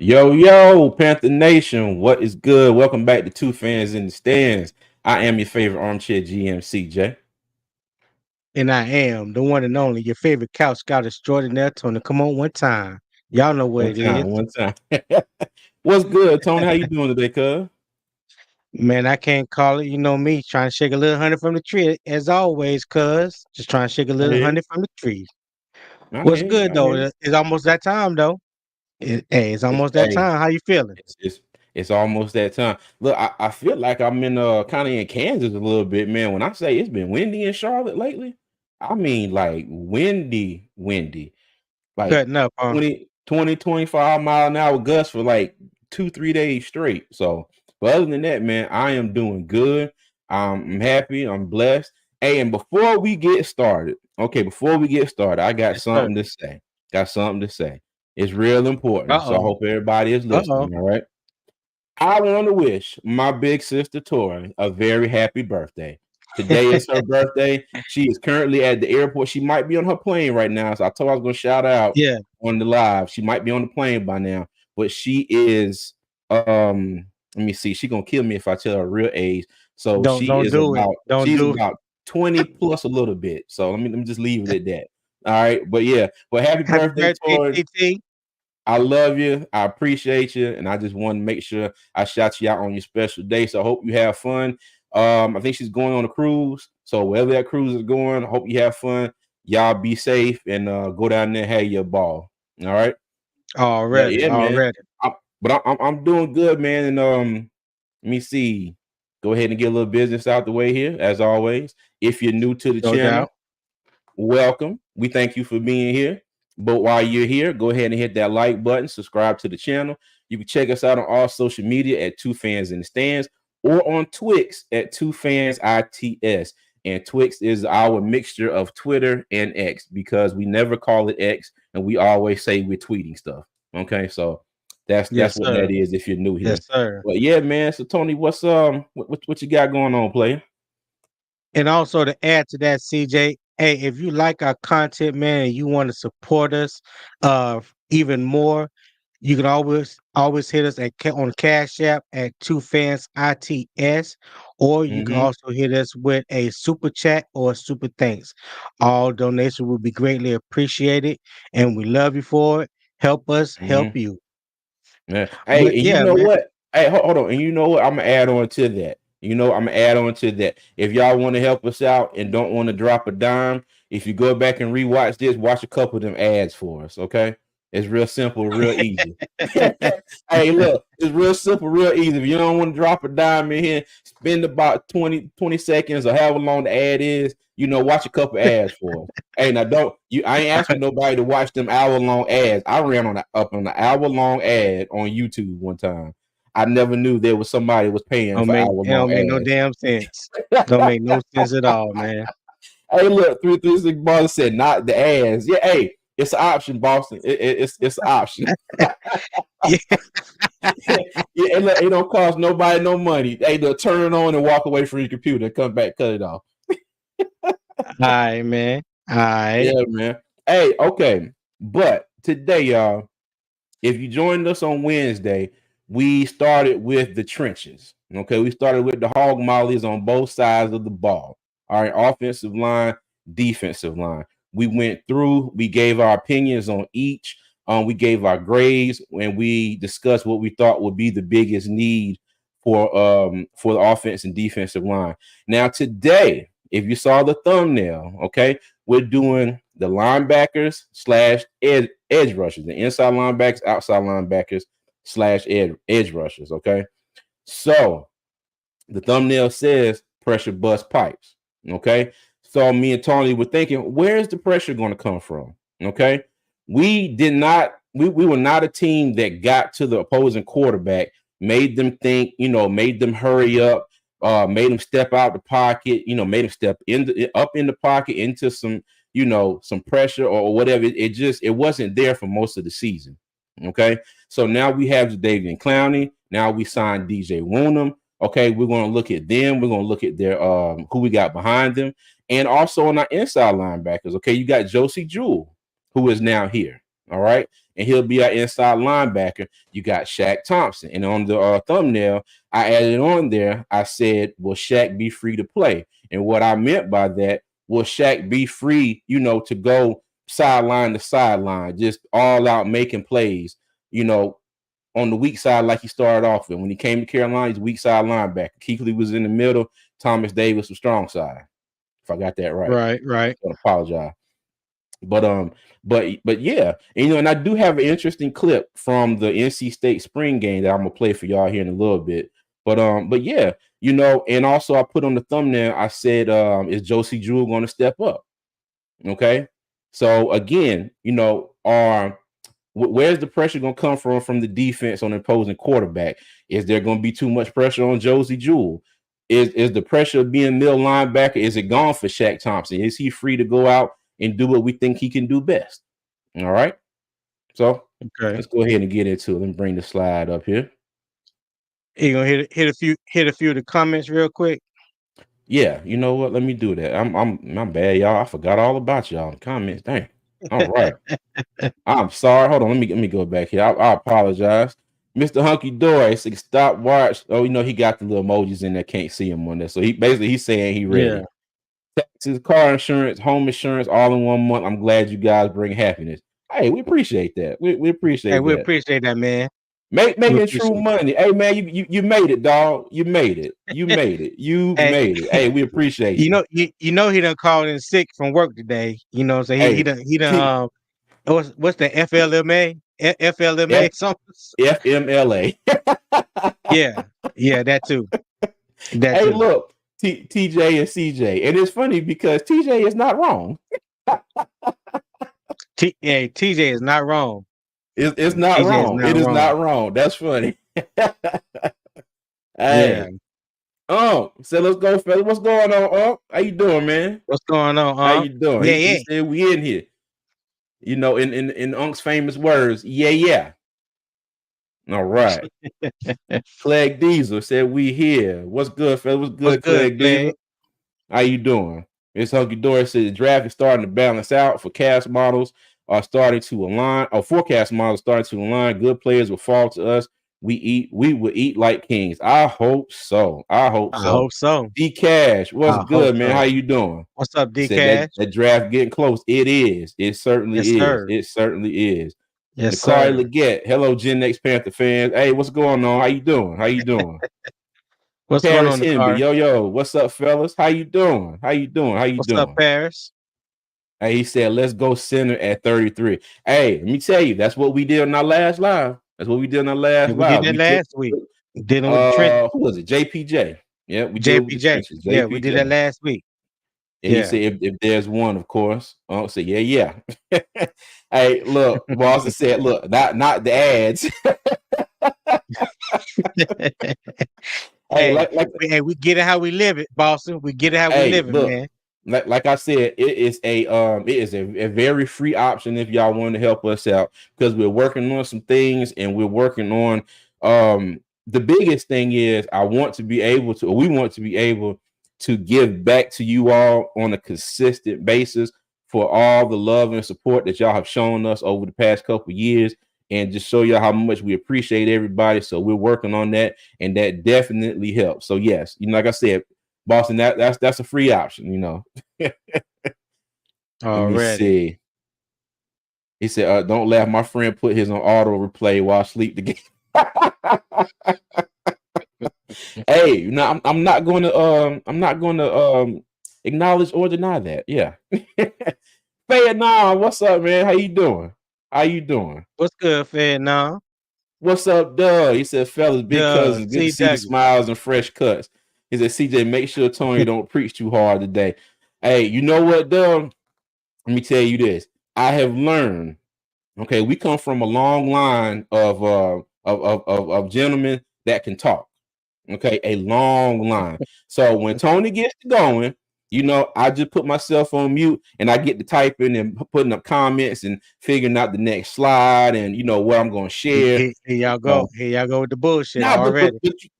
Yo, Panther Nation, what is good? Welcome back to Two Fans in the Stands. I am your favorite armchair GM, CJ. And I am the one and only, your favorite couch scout extraordinaire, Tony. Come on, one time. Y'all know what One it is. time, one time. What's good, Tony? How you doing today, cuz? Man, I can't call it. You know me, trying to shake a little honey from the tree, as always, cuz. Just trying to shake a I little hear honey you. from the tree. I What's hear you. good, I hear though? you. It's almost that time, though. Hey, it's almost that Hey, time. How you feeling? it's almost that time. Look, I feel like I'm in kind of in Kansas a little bit, man. When I say it's been windy in Charlotte lately, I mean like windy. Like Cutting up, huh? 25 mile an hour gusts for like 2-3 days straight. So, but other than that, man, I am doing good. I'm happy. I'm blessed. Hey, and before we get started, I got Yes, sir. something to say. Got something to say. It's real important. So I Uh-oh. hope everybody is Uh-oh. listening. All right. I want to wish my big sister Tori a very happy birthday. Today is her birthday. She is currently at the airport. She might be on her plane right now. So I told her I was going to shout out Yeah, on the live. She might be on the plane by now, but she is let me see. She's going to kill me if I tell her real age. So don't do it. Don't she's do it. about 20 plus a little bit. So let me just leave it at that. All right. But yeah, but happy Happy birthday, birthday, Tori. TT. I love you. I appreciate you. And I just want to make sure I shout you out on your special day. So I hope you have fun. I think she's going on a cruise. So wherever that cruise is going, I hope you have fun. Y'all be safe and go down there and have your ball. All right. But Already, yeah, man. already. I'm doing good, man. And let me see. Go ahead and get a little business out the way here, as always. If you're new to the No channel, doubt. welcome. We thank you for being here. But while you're here, go ahead and hit that like button, subscribe to the channel. You can check us out on all social media at Two Fans in the Stands or on Twix at Two Fans ITS. And Twix is our mixture of Twitter and X because we never call it X and we always say we're tweeting stuff. Okay, so that's Yes, what that sir. is if you're new Yes, here. sir. But yeah, man. So Tony, what's what you got going on, player? And also to add to that, CJ, hey, if you like our content, man, and you want to support us even more, you can always hit us on Cash App at Two Fans ITS, or you can Mm-hmm. also hit us with a super chat or a super thanks. All donations will be greatly appreciated, and we love you for it. Help us help Mm-hmm. you. Yeah. But Hey, and you yeah, know man. what? Hey, hold on. And you know what? I'm gonna add on to that. I'm gonna add on to that. If y'all want to help us out and don't want to drop a dime, if you go back and rewatch this, watch a couple of them ads for us. Okay, it's real simple, real easy. Hey, look, it's real simple, real easy. If you don't want to drop a dime in here, spend about 20 seconds or however long the ad is. Watch a couple ads for us. Hey, now don't you? I ain't asking nobody to watch them hour-long ads. I ran up on an hour-long ad on YouTube one time. I never knew there was somebody was paying for It hour-long don't make no ads. damn sense. Don't make no sense at all, man. Hey, look, 336 Boston said not the ads. Yeah, hey, it's an option, Boston. It's an option. Yeah, and look, it don't cost nobody no money. Hey, they'll turn it on and walk away from your computer and come back, cut it off. All right, man. All right. Yeah, man. Hey, okay. But today, y'all, if you joined us on Wednesday, we started with the trenches. Okay, we started with the hog mollies on both sides of the ball. All right, offensive line, defensive line. We went through, we gave our opinions on each. We gave our grades and we discussed what we thought would be the biggest need for the offense and defensive line. Now, today, if you saw the thumbnail, okay, we're doing the linebackers slash edge rushers, the inside linebackers, outside linebackers slash edge rushers. Okay. So the thumbnail says pressure bust pipes. Okay. So me and Tony were thinking, where's the pressure going to come from? Okay. We were not a team that got to the opposing quarterback, made them think, made them hurry up, made them step out the pocket, made them step up in the pocket into some pressure or whatever. It wasn't there for most of the season. Okay. So now we have Jadeveon Clowney. Now we signed DJ Woonham. Okay, we're going to look at them. We're going to look at their who we got behind them, and also on our inside linebackers. Okay, you got Josie Jewell, who is now here. All right. And he'll be our inside linebacker. You got Shaq Thompson. And on the thumbnail, I added on there, I said, will Shaq be free to play? And what I meant by that, will Shaq be free, to go sideline to sideline, just all out making plays, on the weak side like he started off with. When he came to Carolina, he's weak side linebacker. Kuechly was in the middle. Thomas Davis was strong side. If I got that right. Right. I apologize. But yeah, and I do have an interesting clip from the NC State spring game that I'm gonna play for y'all here in a little bit. But yeah, and also I put on the thumbnail, I said, is Josie Jewell going to step up? Okay. So again, where's the pressure going to come from the defense on the opposing quarterback? Is there going to be too much pressure on Josie Jewell? Is the pressure of being middle linebacker, is it gone for Shaq Thompson? Is he free to go out and do what we think he can do best? All right. So let's go ahead and get into it. Let me bring the slide up here. You gonna hit a few of the comments real quick? Yeah, you know what? Let me do that. I'm bad, y'all. I forgot all about y'all in the comments. Dang. All right. I'm sorry. Hold on. Let me go back here. I apologize. Mr. Hunky Dory said stop watch. Oh, he got the little emojis in there. Can't see him on there. So he's saying he ready. Yeah. Taxes, car insurance, home insurance, all in 1 month. I'm glad you guys bring happiness. Hey, we appreciate that. We appreciate that. We appreciate that, man. Making true money. Hey, man, you made it, dog. You made it. You made it. You made it. Hey, we appreciate you. He done called in sick from work today. You know what I'm saying? He done what's the FLMA? FLMA something? FMLA. Yeah, that too. Look, TJ and CJ. And it's funny because TJ is not wrong. TJ is not wrong. It's not TJ wrong. It is not wrong. That's funny. Hey. So let's go, fella. What's going on? How you doing, man? What's going on? How you doing? He said we in here. In Unc's famous words, yeah. All right. Clegg Diesel said we here. What's good, fella? What's good, Clegg Diesel? How you doing? Miss Hunky Dory said the draft is starting to balance out. Forecast models are starting to align. Forecast models starting to align. Good players will fall to us. We will eat like kings. I hope so. I hope so. D Cash, what's good, man? How you doing? What's up, D Cash? That draft getting close. It is. It certainly is. Sir. It certainly is. Yes, sir. Leggett. Hello, Gen X Panther fans. Hey, what's going on? How you doing? What's Paris going on? Yo, what's up, fellas? How you doing? What's up, Paris? Hey, he said, let's go center at 33. Hey, let me tell you, that's what we did on our last live. We did that last week. Dealing with the trenches. Who was it? JPJ. Yeah, we did JPJ. Yeah, we did that last week. And he said, if there's one, of course. Oh, so yeah. Hey, look, Boston said, look, not the ads. Hey, we get it how we live it, Boston. We get it how we live it, man. Like I said, it is a very free option if y'all want to help us out, because we're working on some things, and we're working on the biggest thing is we want to be able to give back to you all on a consistent basis for all the love and support that y'all have shown us over the past couple of years, and just show y'all how much we appreciate everybody. So we're working on that, and that definitely helps. So yes, like I said, Boston, that's a free option, Let me see. He said, "Don't laugh. My friend put his on auto replay while asleep the game." Hey, I'm not going to acknowledge or deny that. Yeah. Fayette, what's up, man? How you doing? What's good, Fayette? What's up, Doug? He said, fellas, big cousins, good to see the smiles and fresh cuts. He said, CJ, make sure Tony don't preach too hard today. Hey, you know what, Doug? Let me tell you this. I have learned, okay, we come from a long line of gentlemen that can talk. Okay, a long line. So when Tony gets going, I just put myself on mute, and I get to typing and putting up comments and figuring out the next slide and what I'm going to share. Here y'all go. Here y'all go with the bullshit already.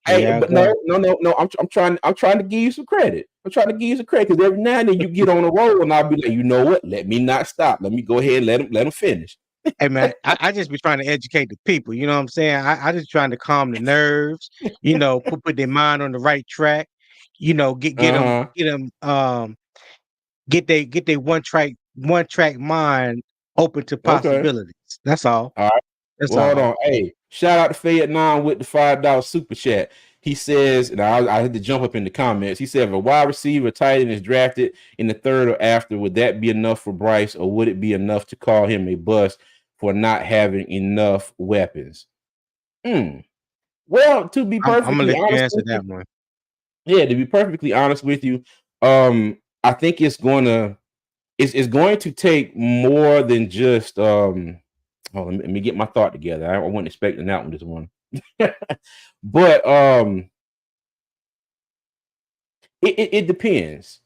No. I'm trying to give you some credit. Because every now and then you get on a roll, and I'll be like, you know what? Let me not stop. Let me go ahead and let him finish. Hey man, I just be trying to educate the people. You know what I'm saying? I just trying to calm the nerves. Put their mind on the right track. Get them Uh-huh. get they one track mind open to Okay. possibilities. That's all. All right. That's Well, hold all. on. Hey, shout out to Fayette9 with the $5 super chat. He says, and I had to jump up in the comments. He said, if a wide receiver tight end is drafted in the third or after, would that be enough for Bryce, or would it be enough to call him a bust for not having enough weapons? Well, to be I'm gonna perfectly let you honest answer with you, that one. yeah, to be perfectly honest with you, I think it's going to take more than just let me get my thought together. I wasn't expecting that one this one. But it depends.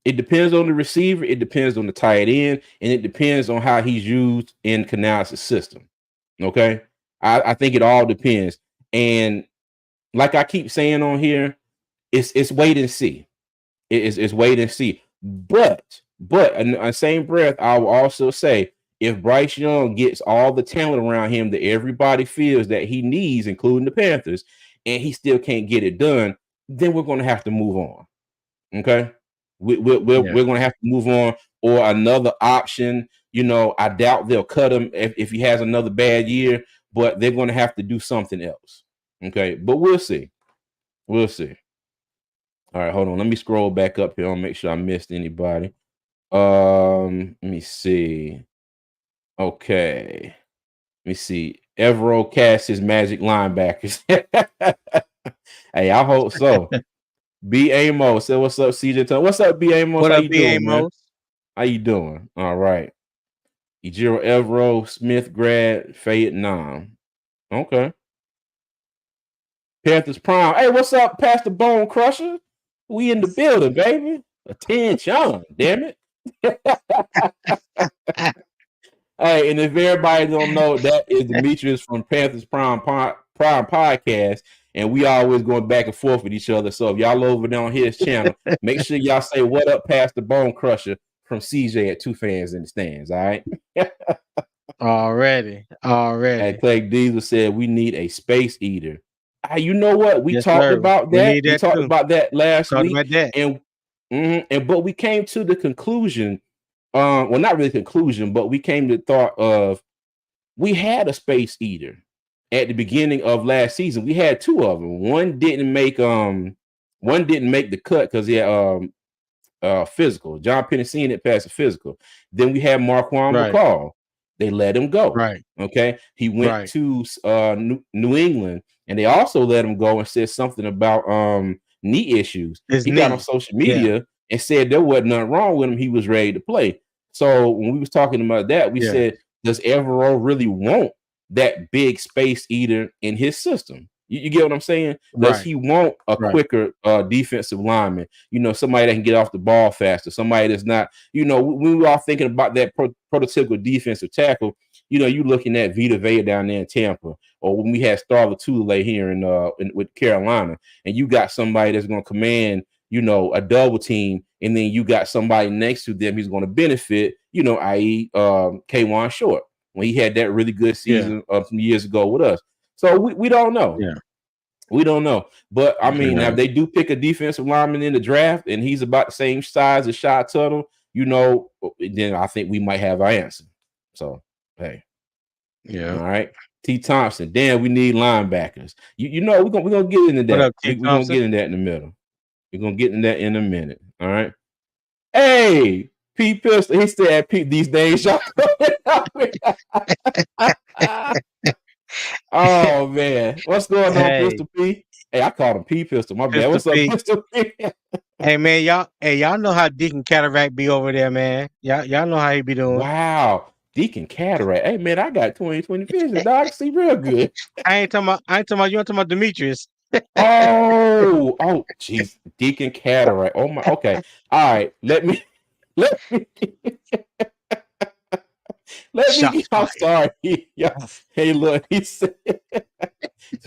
It depends on the receiver, it depends on the tight end, and it depends on how he's used in Canales' system. Okay. I think it all depends. And like I keep saying on here, it's wait and see. It's wait and see. But in the same breath, I will also say if Bryce Young gets all the talent around him that everybody feels that he needs, including the Panthers, and he still can't get it done, then we're going to have to move on. Okay, we're going to have to move on, or another option. I doubt they'll cut him if he has another bad year, but they're going to have to do something else. Okay, but we'll see. We'll see. All right, hold on. Let me scroll back up here. I'll make sure I missed anybody. Let me see. Okay. Let me see. Evero casts his magic linebackers. Hey, I hope so. B. Amos said, "What's up, CJ? What's up, B. Amos? What How up, you B. doing, man? Amos? How you doing? All right. Ejiro Evero, Smith grad, Fayette9. Okay. Panthers Prime. Hey, what's up, Pastor Bone Crusher? We in the building, baby. Attention, damn it. Hey, and if everybody don't know, that is Demetrius from Panthers Prime Podcast, and we always going back and forth with each other. So if y'all over there on his channel, make sure y'all say what up, Pastor Bone Crusher from CJ at Two Fans in the Stands. All right. Already. And Craig Diesel said we need a space eater. You know what? We Yes, talked sir. about We that. need We that talked too. about that last Talked week, about that. but we came to the conclusion. Well, not really conclusion, but we came to the thought of we had a space eater at the beginning of last season. We had two of them. One didn't make the cut because he had physical. John Penisini it passed the physical. Then we had Marquand Right. McCall. They let him go. Right. Okay. He went Right. to New England, and they also let him go and said something about knee issues. His He got on knee. social Yeah. media and said there wasn't nothing wrong with him. He was ready to play. So when we was talking about that, we Yeah. said, does Evero really want that big space eater in his system? You get what I'm saying? Does Right. he want a Right. quicker defensive lineman? Somebody that can get off the ball faster, somebody that's not, when we were all thinking about that prototypical defensive tackle, you looking at Vita Vea down there in Tampa, or when we had Starla Tulare here with Carolina, and you got somebody that's going to command, a double team, and then you got somebody next to them who's going to benefit, i.e. K'Wan Short, when he had that really good season some years ago with us. So we don't know. Yeah. We don't know. But I mean, now if they do pick a defensive lineman in the draft and he's about the same size as Shaq Thompson, then I think we might have our answer. So, hey. Yeah. All right. T. Thompson. Damn, we need linebackers. We're gonna get into that. What up, T. We're gonna get into that in the middle. We're gonna get into that in a minute. All right. Hey, P. Pistol. He still at P these days, y'all. Oh man, what's going on, Pistol P? Hey, I called him P Pistol. My bad. What's up, Pistol P? Hey man, y'all know how Deacon Cataract be over there, man. Y'all know how he be doing. Wow, Deacon Cataract. Hey man, I got 20/20 vision, dog. See real good. I ain't talking about you. I'm talking about Demetrius. Oh, jeez, Deacon Cataract. Oh my. Okay, all right. Let me. I'm sorry. Hey, look, he said.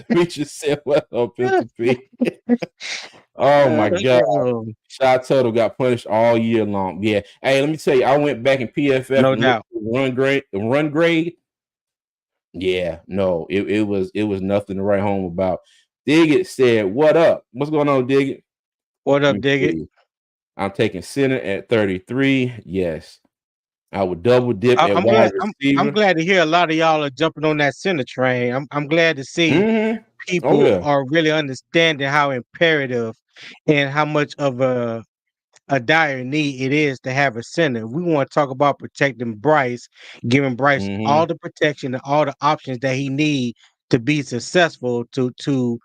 Demetrius said, "What up, Pistol P?" Oh my God. Shaq Tuttle got punished all year long. Yeah. Hey, let me tell you, I went back in PFF no and doubt. looked at the run grade. Yeah, no, it was nothing to write home about. Diggett said, "What up? What's going on, Diggett?" What Let up, me dig it? see. I'm taking center at 33. Yes, I would double dip at I'm wide glad. I'm receiver. glad to hear a lot of y'all are jumping on that center train. I'm glad to see Mm-hmm. Oh people yeah. are really understanding how imperative and how much of a dire need it is to have a center. We want to talk about protecting Bryce, giving Bryce Mm-hmm. all the protection and all the options that he need to be successful to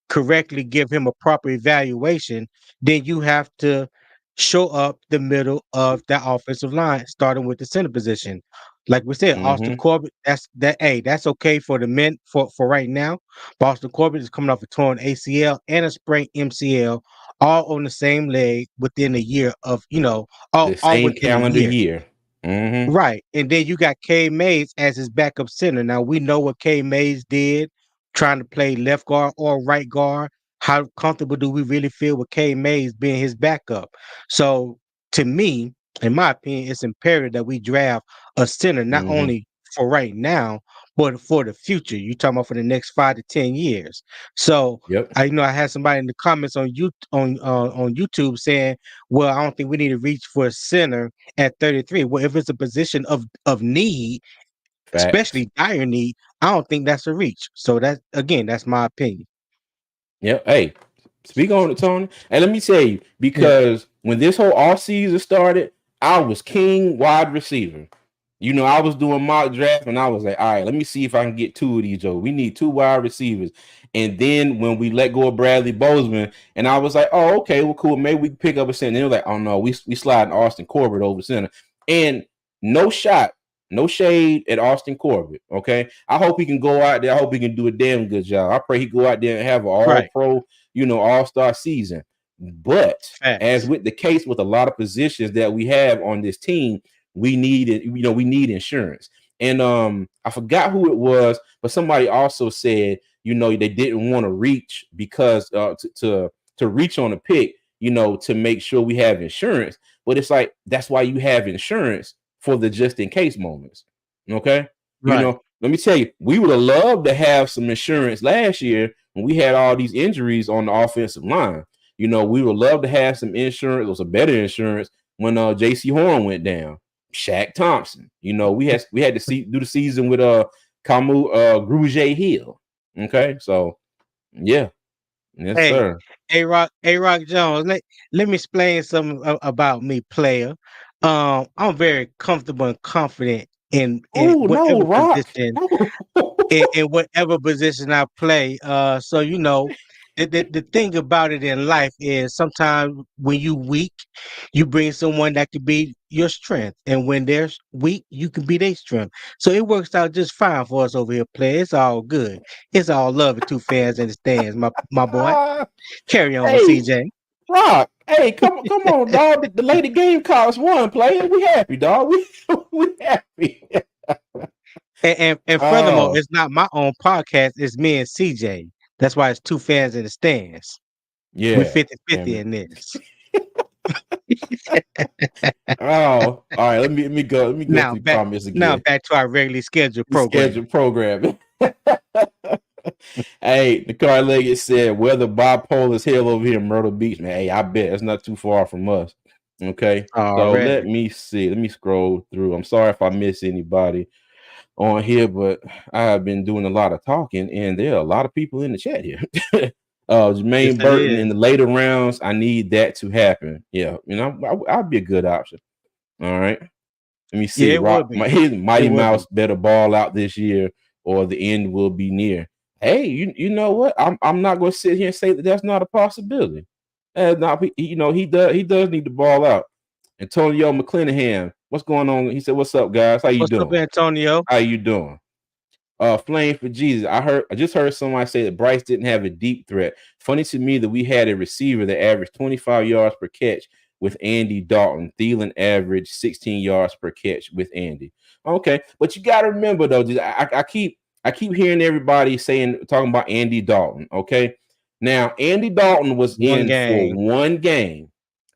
correctly give him a proper evaluation. Then you have to show up the middle of that offensive line, starting with the center position. Like we said, Austin Mm-hmm. Corbett, that's okay for the men for right now. But Austin Corbett is coming off a torn ACL and a sprained MCL all on the same leg within a year of, The all same within a calendar year. year. Mm-hmm. Right. And then you got K Mays as his backup center. Now we know what K Mays did trying to play left guard or right guard. How comfortable do we really feel with K Mays being his backup? So to me, in my opinion, it's imperative that we draft a center not Mm-hmm. only for right now, but for the future. You're talking about for the next 5 to 10 years. So Yep. I had somebody in the comments on YouTube saying, well, I don't think we need to reach for a center at 33. Well, if it's a position of need, Facts. especially dire need, I don't think that's a reach. So that's my opinion. Yep. Hey, speak on it, Tony. And let me tell you, Yeah. because when this whole off season started, I was king wide receiver. I was doing mock draft and I was like, all right, let me see if I can get two of these, Joe. We need two wide receivers. And then when we let go of Bradley Bozeman, and I was like, oh, okay, well, cool. Maybe we can pick up a center. And they were like, oh no, we sliding Austin Corbett over center. And no shot, no shade at Austin Corbett. Okay. I hope he can go out there. I hope he can do a damn good job. I pray he go out there and have an all Right. pro, all-star season. But as Facts. with the case with a lot of positions that we have on this team, we need insurance. And I forgot who it was, but somebody also said, they didn't want to reach because to reach on a pick, to make sure we have insurance. But it's like that's why you have insurance for the just in case moments. Okay. Right. Let me tell you, we would have loved to have some insurance last year when we had all these injuries on the offensive line. We would love to have some insurance or some better insurance when JC Horn went down. Shaq Thompson. We had to do the season with Camus Grugier Hill. Okay, so yeah, yes, Hey, sir. A Rock Jones, let me explain something about me, player. I'm very comfortable and confident in Oh no, whatever Rock. position No. in whatever position I play. So the thing about it in life is sometimes when you weak, you bring someone that could be your strength, and when they're weak, you can be their strength. So it works out just fine for us over here, play. It's all good. It's all love and two fans in the stands, my boy. Carry on, Hey, CJ. Rock. Hey, come on, dog. The Lady Gamecocks won, player. We happy, dog. We happy. And furthermore, Oh, it's not my own podcast, it's me and CJ. That's why it's two fans in the stands. We yeah. 50-50 And in this. oh, all right. Let me go. Let me go Now through the back comments now again. back to our regularly scheduled The program. scheduled program. Hey, the car Leggett said, weather bipolar is hell over here in Myrtle Beach, man. Hey, I bet it's not too far from us. Okay. So let Already. me see. Let me scroll through. I'm sorry if I miss anybody on here, but I have been doing a lot of talking, and there are a lot of people in the chat here. Yes, Jermaine it Burton in is. the later rounds. I need that to happen. Yeah, I'd be a good option. All right. Let me Yeah, see. it would Rock, be. his It Mighty would be. Mouse better ball out this year, or the end will be near. Hey, you know what? I'm not going to sit here and say that that's not a possibility. Not he does need to ball out. Antonio McClanahan, what's going on? He said, "What's up, guys? How you What's up, doing? Antonio? How you doing?" Flame for Jesus. I just heard somebody say that Bryce didn't have a deep threat. Funny to me that we had a receiver that averaged 25 yards per catch with Andy Dalton. Thielen averaged 16 yards per catch with Andy. Okay, but you got to remember though, I keep hearing everybody talking about Andy Dalton. Okay, now Andy Dalton was One in for game.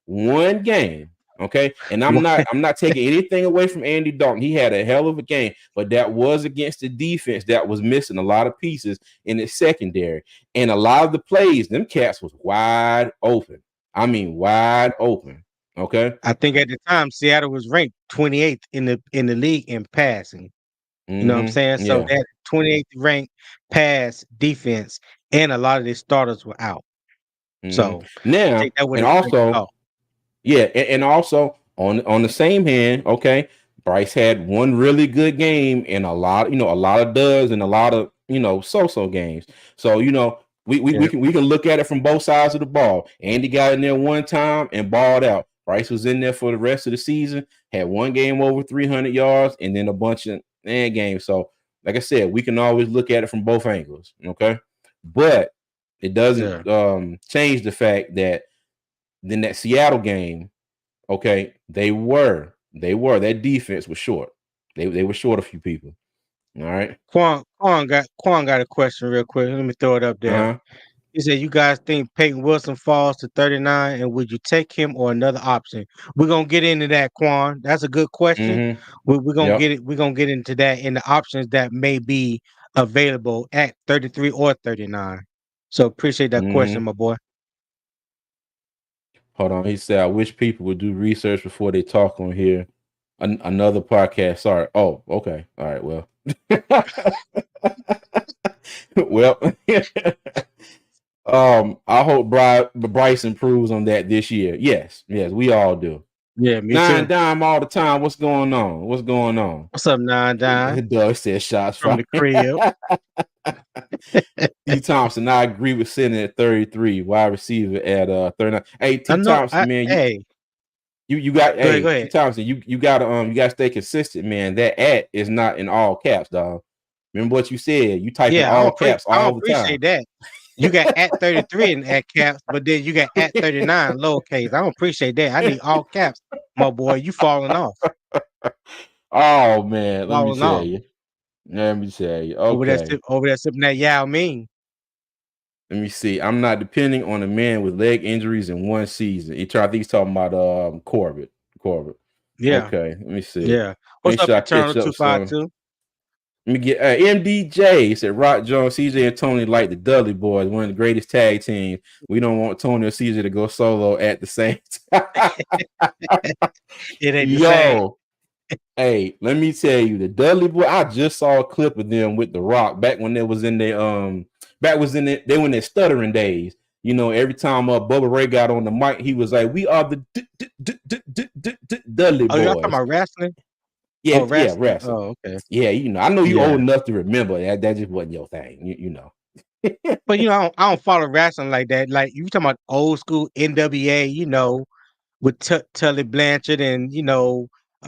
one game, Okay, and I'm not taking anything away from Andy Dalton. He had a hell of a game, but that was against the defense that was missing a lot of pieces in its secondary, and a lot of the plays, them cats was wide open. I mean, wide open. Okay. I think at the time Seattle was ranked 28th in the league in passing. You know what I'm saying? So Yeah. that 28th ranked pass defense, and a lot of their starters were out. So I Now, think that would and have also, yeah, and also on the same hand, okay, Bryce had one really good game and a lot of duds and a lot of so-so games. So we can look at it from both sides of the ball. Andy got in there one time and balled out. Bryce was in there for the rest of the season, had one game over 300 yards, and then a bunch of games. So, like I said, we can always look at it from both angles. Okay, but it doesn't change the fact that then that Seattle game, okay, they were that defense was short. They were short a few people. All right. Quan got a question real quick. Let me throw it up there. Uh-huh. He said, "You guys think Peyton Wilson falls to 39, and would you take him or another option?" We're gonna get into that, Quan. That's a good question. We're gonna Yep. get it. We're gonna get into that and the options that may be available at 33 or 39. So appreciate that question, my boy. Hold on. He said, I wish people would do research before they talk on here. Another podcast. Sorry. Oh, okay. All right. Well. Well. I hope Bryce improves on that this year. Yes, we all do. Yeah, me Nine too. Dime all the time. What's going on? What's up, Nine Dime? Doug said shots From the crib. T. Thompson, I agree with sitting at 33, wide receiver at 39. Hey, T. Thompson, man, you got go ahead. T. Thompson, you gotta stay consistent, man. That at is not in all caps, dog. Remember what you said. You type in all caps all the time. I appreciate that. You got at 33 in at caps, but then you got at 39 lowercase. I don't appreciate that. I need all caps, my boy. You falling off. Oh man, let me tell you. Okay. Over there sipping that Yao Ming. Let me see. I'm not depending on a man with leg injuries in one season. I think he's talking about Corbett. Yeah. Okay. Let me see. Yeah. What's up, Eternal 252? Let me get MDJ. He said Rock Jones, CJ, and Tony like the Dudley Boys, one of the greatest tag teams. We don't want Tony or CJ to go solo at the same time. It ain't the same. Hey, let me tell you, the Dudley Boy. I just saw a clip of them with the Rock back when they was in their they were in their stuttering days. You know, every time Bubba Ray got on the mic, he was like, "We are the Dudley Boys." Oh, y'all talking about wrestling? Yeah, wrestling. Oh, okay. Yeah, I know you old enough to remember that. That just wasn't your thing, you know. But I don't follow wrestling like that. Like you talking about old school NWA, with Tully Blanchard and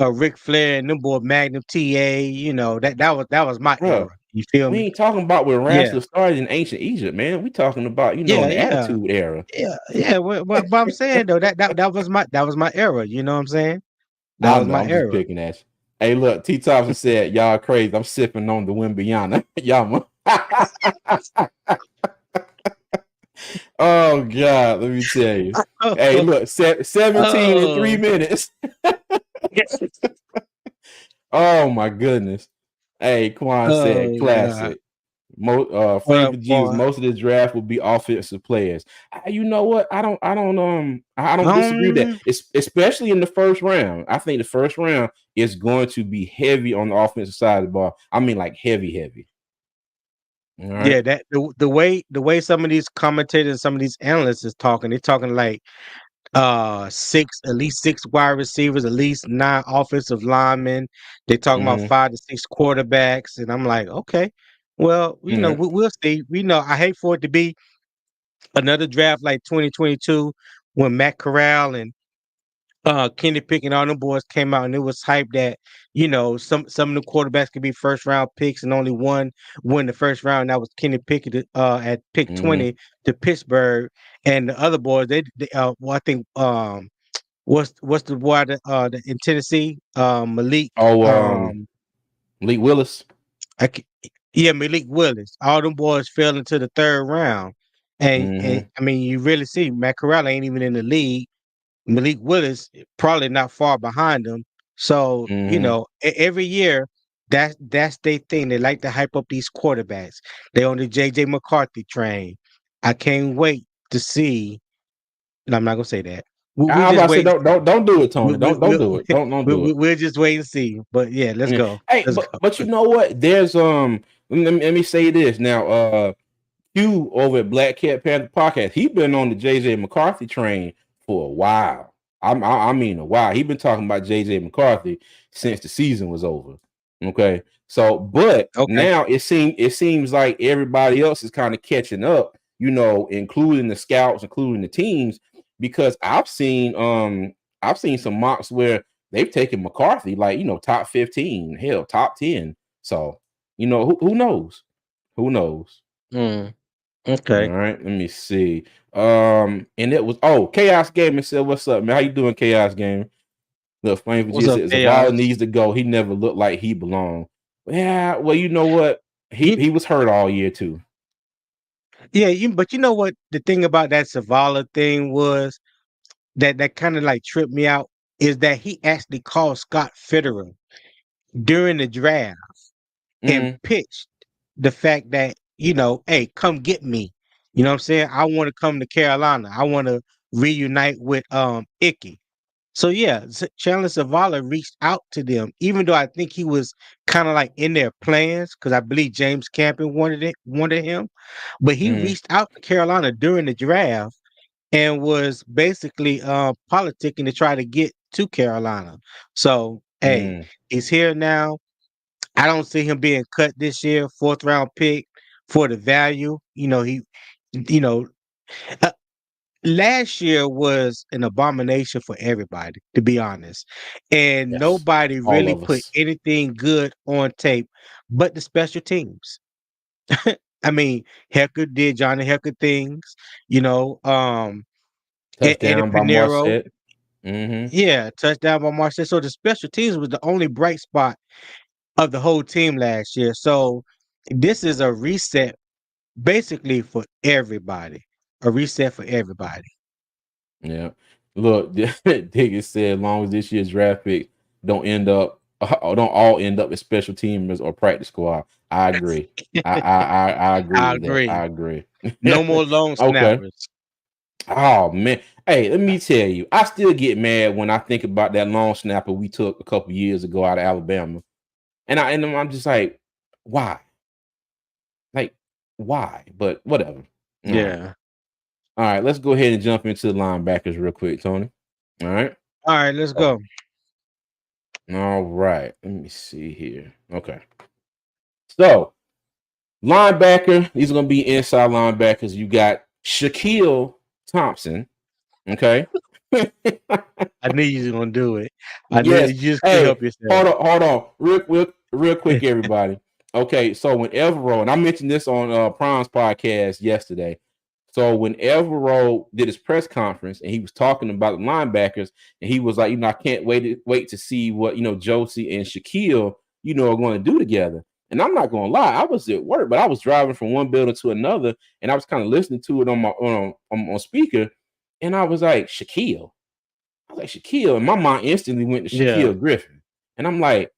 Ric Flair and them boy Magnum TA. That was my era. You feel me? We ain't talking about when wrestling started in ancient Egypt, man. We talking about in the Attitude Era. Yeah. But I'm saying though that was my era. You know what I'm saying? That was my I'm era. just picking at you. Hey, look, T. Thompson said, "Y'all crazy. I'm sipping on the Wimbiana." Y'all. Oh God, let me tell you. Hey, look, 17 in 3 minutes. Oh my goodness. Hey, Quan said classic. Flavor G's, most of the draft will be offensive players. You know what? I don't disagree with that. It's especially in the first round. I think the first round is going to be heavy on the offensive side of the ball. I mean, like heavy. All right? Yeah, that the way some of these commentators, some of these analysts is talking, they're talking like at least 6 wide receivers, at least 9 offensive linemen. They're talking about 5 to 6 quarterbacks, and I'm like, okay, well, we'll see. I hate for it to be another draft like 2022 when Matt Corral and Kenny Pickett and all them boys came out, and it was hyped that some of the quarterbacks could be first round picks, and only one win the first round. And that was Kenny Pickett at pick 20 to Pittsburgh, and the other boys I think what's the boy that in Tennessee Malik Malik Willis. Malik Willis. All them boys fell into the third round, and I mean you really see Matt Corral ain't even in the league. Malik Willis probably not far behind him. So, Mm-hmm. every year that's their thing. They like to hype up these quarterbacks. They on the JJ McCarthy train. I can't wait to see. And I'm not gonna say that. We I was just about to say, wait and see. don't do it, We, Tony. we, Don't we'll, do it. Don't do it. we'll just wait and see. But yeah, let's Yeah. go. Hey, Let's go. but you know what? There's let me say this now. Q over at Black Cat Panther Podcast, he been on the JJ McCarthy train for a while. I mean a while. He been talking about JJ McCarthy since the season was over. Okay. So, but Okay. now it seems like everybody else is kind of catching up, including the scouts, including the teams, because I've seen some mocks where they've taken McCarthy like top 15, hell, top 10. So, who knows? Who knows? Mm, All okay. right, let me see. And it was Chaos Gaming said, "What's up, man? How you doing, Chaos Gaming?" The Flame What's Virginia up, said Zavala Chaos? needs to go. He never looked like he belonged. Yeah, well, you know what? He You, he was hurt all year too. yeah, but you know what? The thing about that Savala thing was that kind of like tripped me out is that he actually called Scott Fitterer during the draft and Mm, pitched the fact that, hey, come get me. You know what I'm saying? I want to come to Carolina. I want to reunite with Icky. So yeah, Chandler Zavala reached out to them, even though I think he was kind of like in their plans because I believe James Campen wanted him, but he mm, reached out to Carolina during the draft and was basically politicking to try to get to Carolina. So hey, mm. he's here now. I don't see him being cut this year, fourth round pick for the value. You know, uh, last year was an abomination for everybody, to be honest. And Yes, nobody all really of put us. anything good on tape but the special teams. I mean, Hecker did Johnny Hecker things, you know, um, Eddie Touchdown by Pinero, Marset. Mm-hmm. yeah, touchdown by Marcel. So the special teams was the only bright spot of the whole team last year. So this is a reset basically for everybody. A reset for everybody. Yeah. Look, Diggins said, as long as this year's draft pick don't all end up as special teamers or practice squad. I agree. I agree I with that. agree. I agree. No more long Okay. snappers. Oh man. Hey, let me tell you, I still get mad when I think about that long snapper we took a couple years ago out of Alabama. And I'm just like, why? Like, why? But whatever. All right. Yeah. All right, let's go ahead and jump into the linebackers real quick, Tony. All right. All right, let's go. All right. Let me see here. Okay. So, linebacker, these are going to be inside linebackers. You got Shaquille Thompson. Okay. I knew you was gonna do it. I knew Yes. you just couldn't Hey, help yourself. hold on. Real quick, everybody. Okay. So, whenever, and I mentioned this on Prime's podcast yesterday. So when Everett did his press conference and he was talking about the linebackers, and he was like, I can't wait to see what Josie and Shaquille, are going to do together. And I'm not going to lie, I was at work, but I was driving from one building to another, and I was kind of listening to it on my on speaker, and I was like, Shaquille. I was like, Shaquille, and my mind instantly went to Yeah. Shaquille Griffin, and I'm like,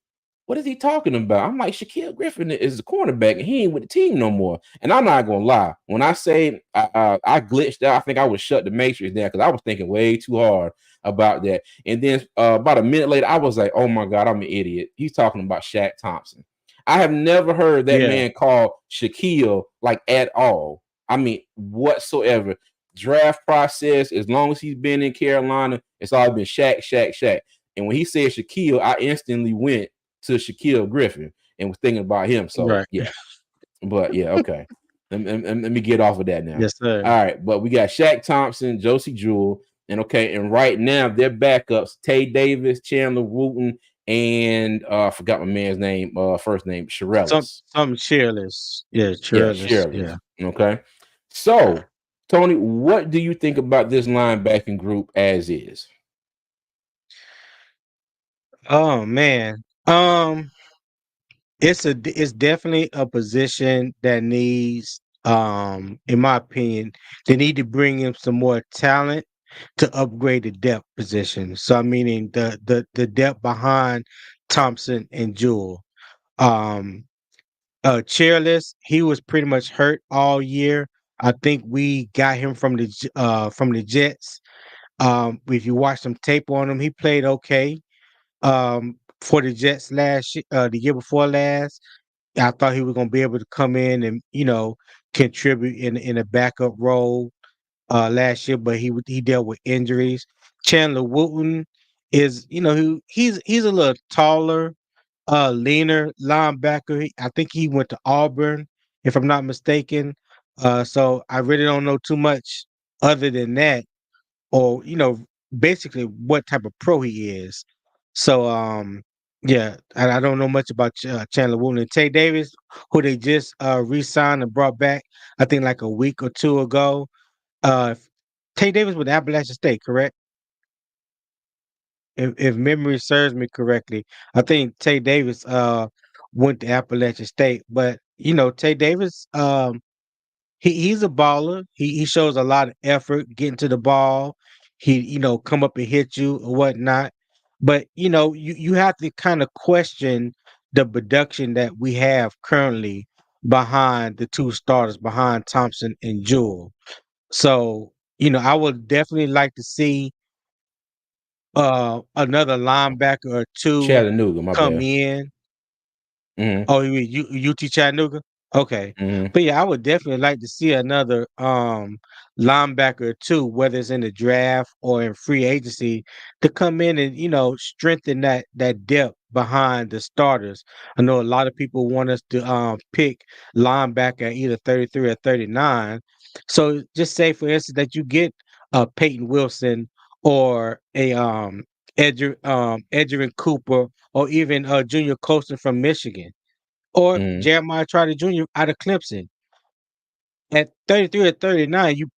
what is he talking about? I'm like, Shaquille Griffin is the cornerback, and he ain't with the team no more. And I'm not gonna lie, when I say I glitched out, I think I would shut the matrix down because I was thinking way too hard about that. And then about a minute later, I was like, oh my god, I'm an idiot. He's talking about Shaq Thompson. I have never heard that Yeah. man called Shaquille like at all. I mean, whatsoever. Draft process, as long as he's been in Carolina, it's all been Shaq, Shaq, Shaq. And when he said Shaquille, I instantly went to Shaquille Griffin and was thinking about him. So Right. yeah, but yeah, okay. Let me get off of that now. Yes, sir. All right, but we got Shaq Thompson, Josie Jewell, and okay, and right now their backups: Tay Davis, Chandler Wooten, and I forgot my man's name, first name, Shirellis. Some cheerless. Yeah, Yeah, cheerless. Shirellis. Yeah. Okay, so Tony, what do you think about this linebacking group as is? Oh man. It's definitely a position that needs in my opinion, they need to bring in some more talent. to upgrade the depth position. So I meaning the depth behind Thompson and Jewell. Um, Chairless, he was pretty much hurt all year. I think we got him from the Jets. If you watch some tape on him, he played okay. For the Jets the year before last. I thought he was gonna be able to come in and contribute in a backup role last year, but he dealt with injuries. Chandler Wooten is he's a little taller, leaner linebacker. I think he went to Auburn, if I'm not mistaken. So I really don't know too much other than that, or basically what type of pro he is. So yeah, I don't know much about Chandler Wooten and Tay Davis, who they just re-signed and brought back. I think like a week or two ago. Uh, Tay Davis with Appalachian State, correct? If memory serves me correctly, I think Tay Davis went to Appalachian State, but Tay Davis he's a baller. He shows a lot of effort getting to the ball. He come up and hit you or whatnot. But you have to kind of question the production that we have currently behind the two starters, behind Thompson and Jewell. So I would definitely like to see another linebacker or two Chattanooga, my come bad. in. Mm-hmm. Oh, you mean UT Chattanooga? Okay. Mm-hmm. But yeah, I would definitely like to see another linebacker or two, whether it's in the draft or in free agency, to come in and, strengthen that depth behind the starters. I know a lot of people want us to pick linebacker at either 33 or 39. So just say for instance that you get Payton Wilson or a Edgerrin Cooper or even Junior Colston from Michigan or Mm-hmm. Jeremiah Trotter Jr. out of Clemson. At 33 or 39, you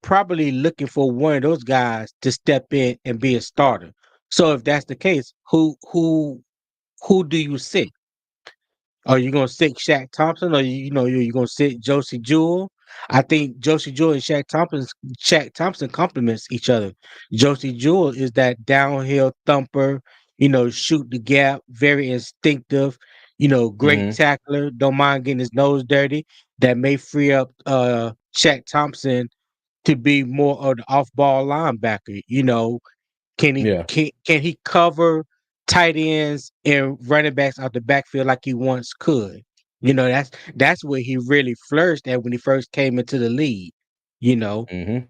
probably looking for one of those guys to step in and be a starter. So if that's the case, who do you sit? Are you gonna sit Shaq Thompson, or you gonna sit Josie Jewell? I think Josie Jewell and Shaq Thompson complements each other. Josie Jewell is that downhill thumper, shoot the gap, very instinctive, great Mm-hmm. tackler, don't mind getting his nose dirty. That may free up Shaq Thompson to be more of the off ball linebacker. Can he Yeah. can he cover tight ends and running backs out the backfield like he once could? That's where he really flourished at when he first came into the league. You know, Mm-hmm.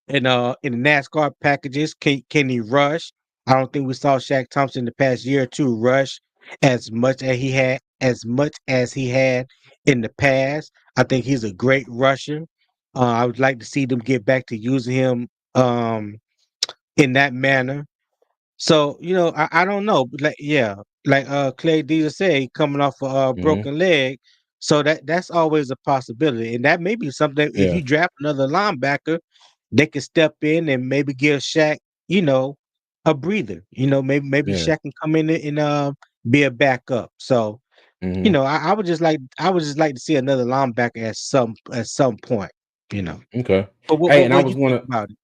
and in the NASCAR packages, can he rush? I don't think we saw Shaq Thompson in the past year or two rush as much as he had in the past. I think he's a great rusher. I would like to see them get back to using him in that manner. So, I don't know, but like Clay Dealer said, he coming off a Mm-hmm. broken leg. So that's always a possibility. And that may be something if Yeah. you draft another linebacker, they can step in and maybe give Shaq, you know, a breather. Maybe Yeah. Shaq can come in and be a backup. So, Mm-hmm. I would just like to see another linebacker at some point, you know. Okay. But what Hey, what and I what you was think gonna about it?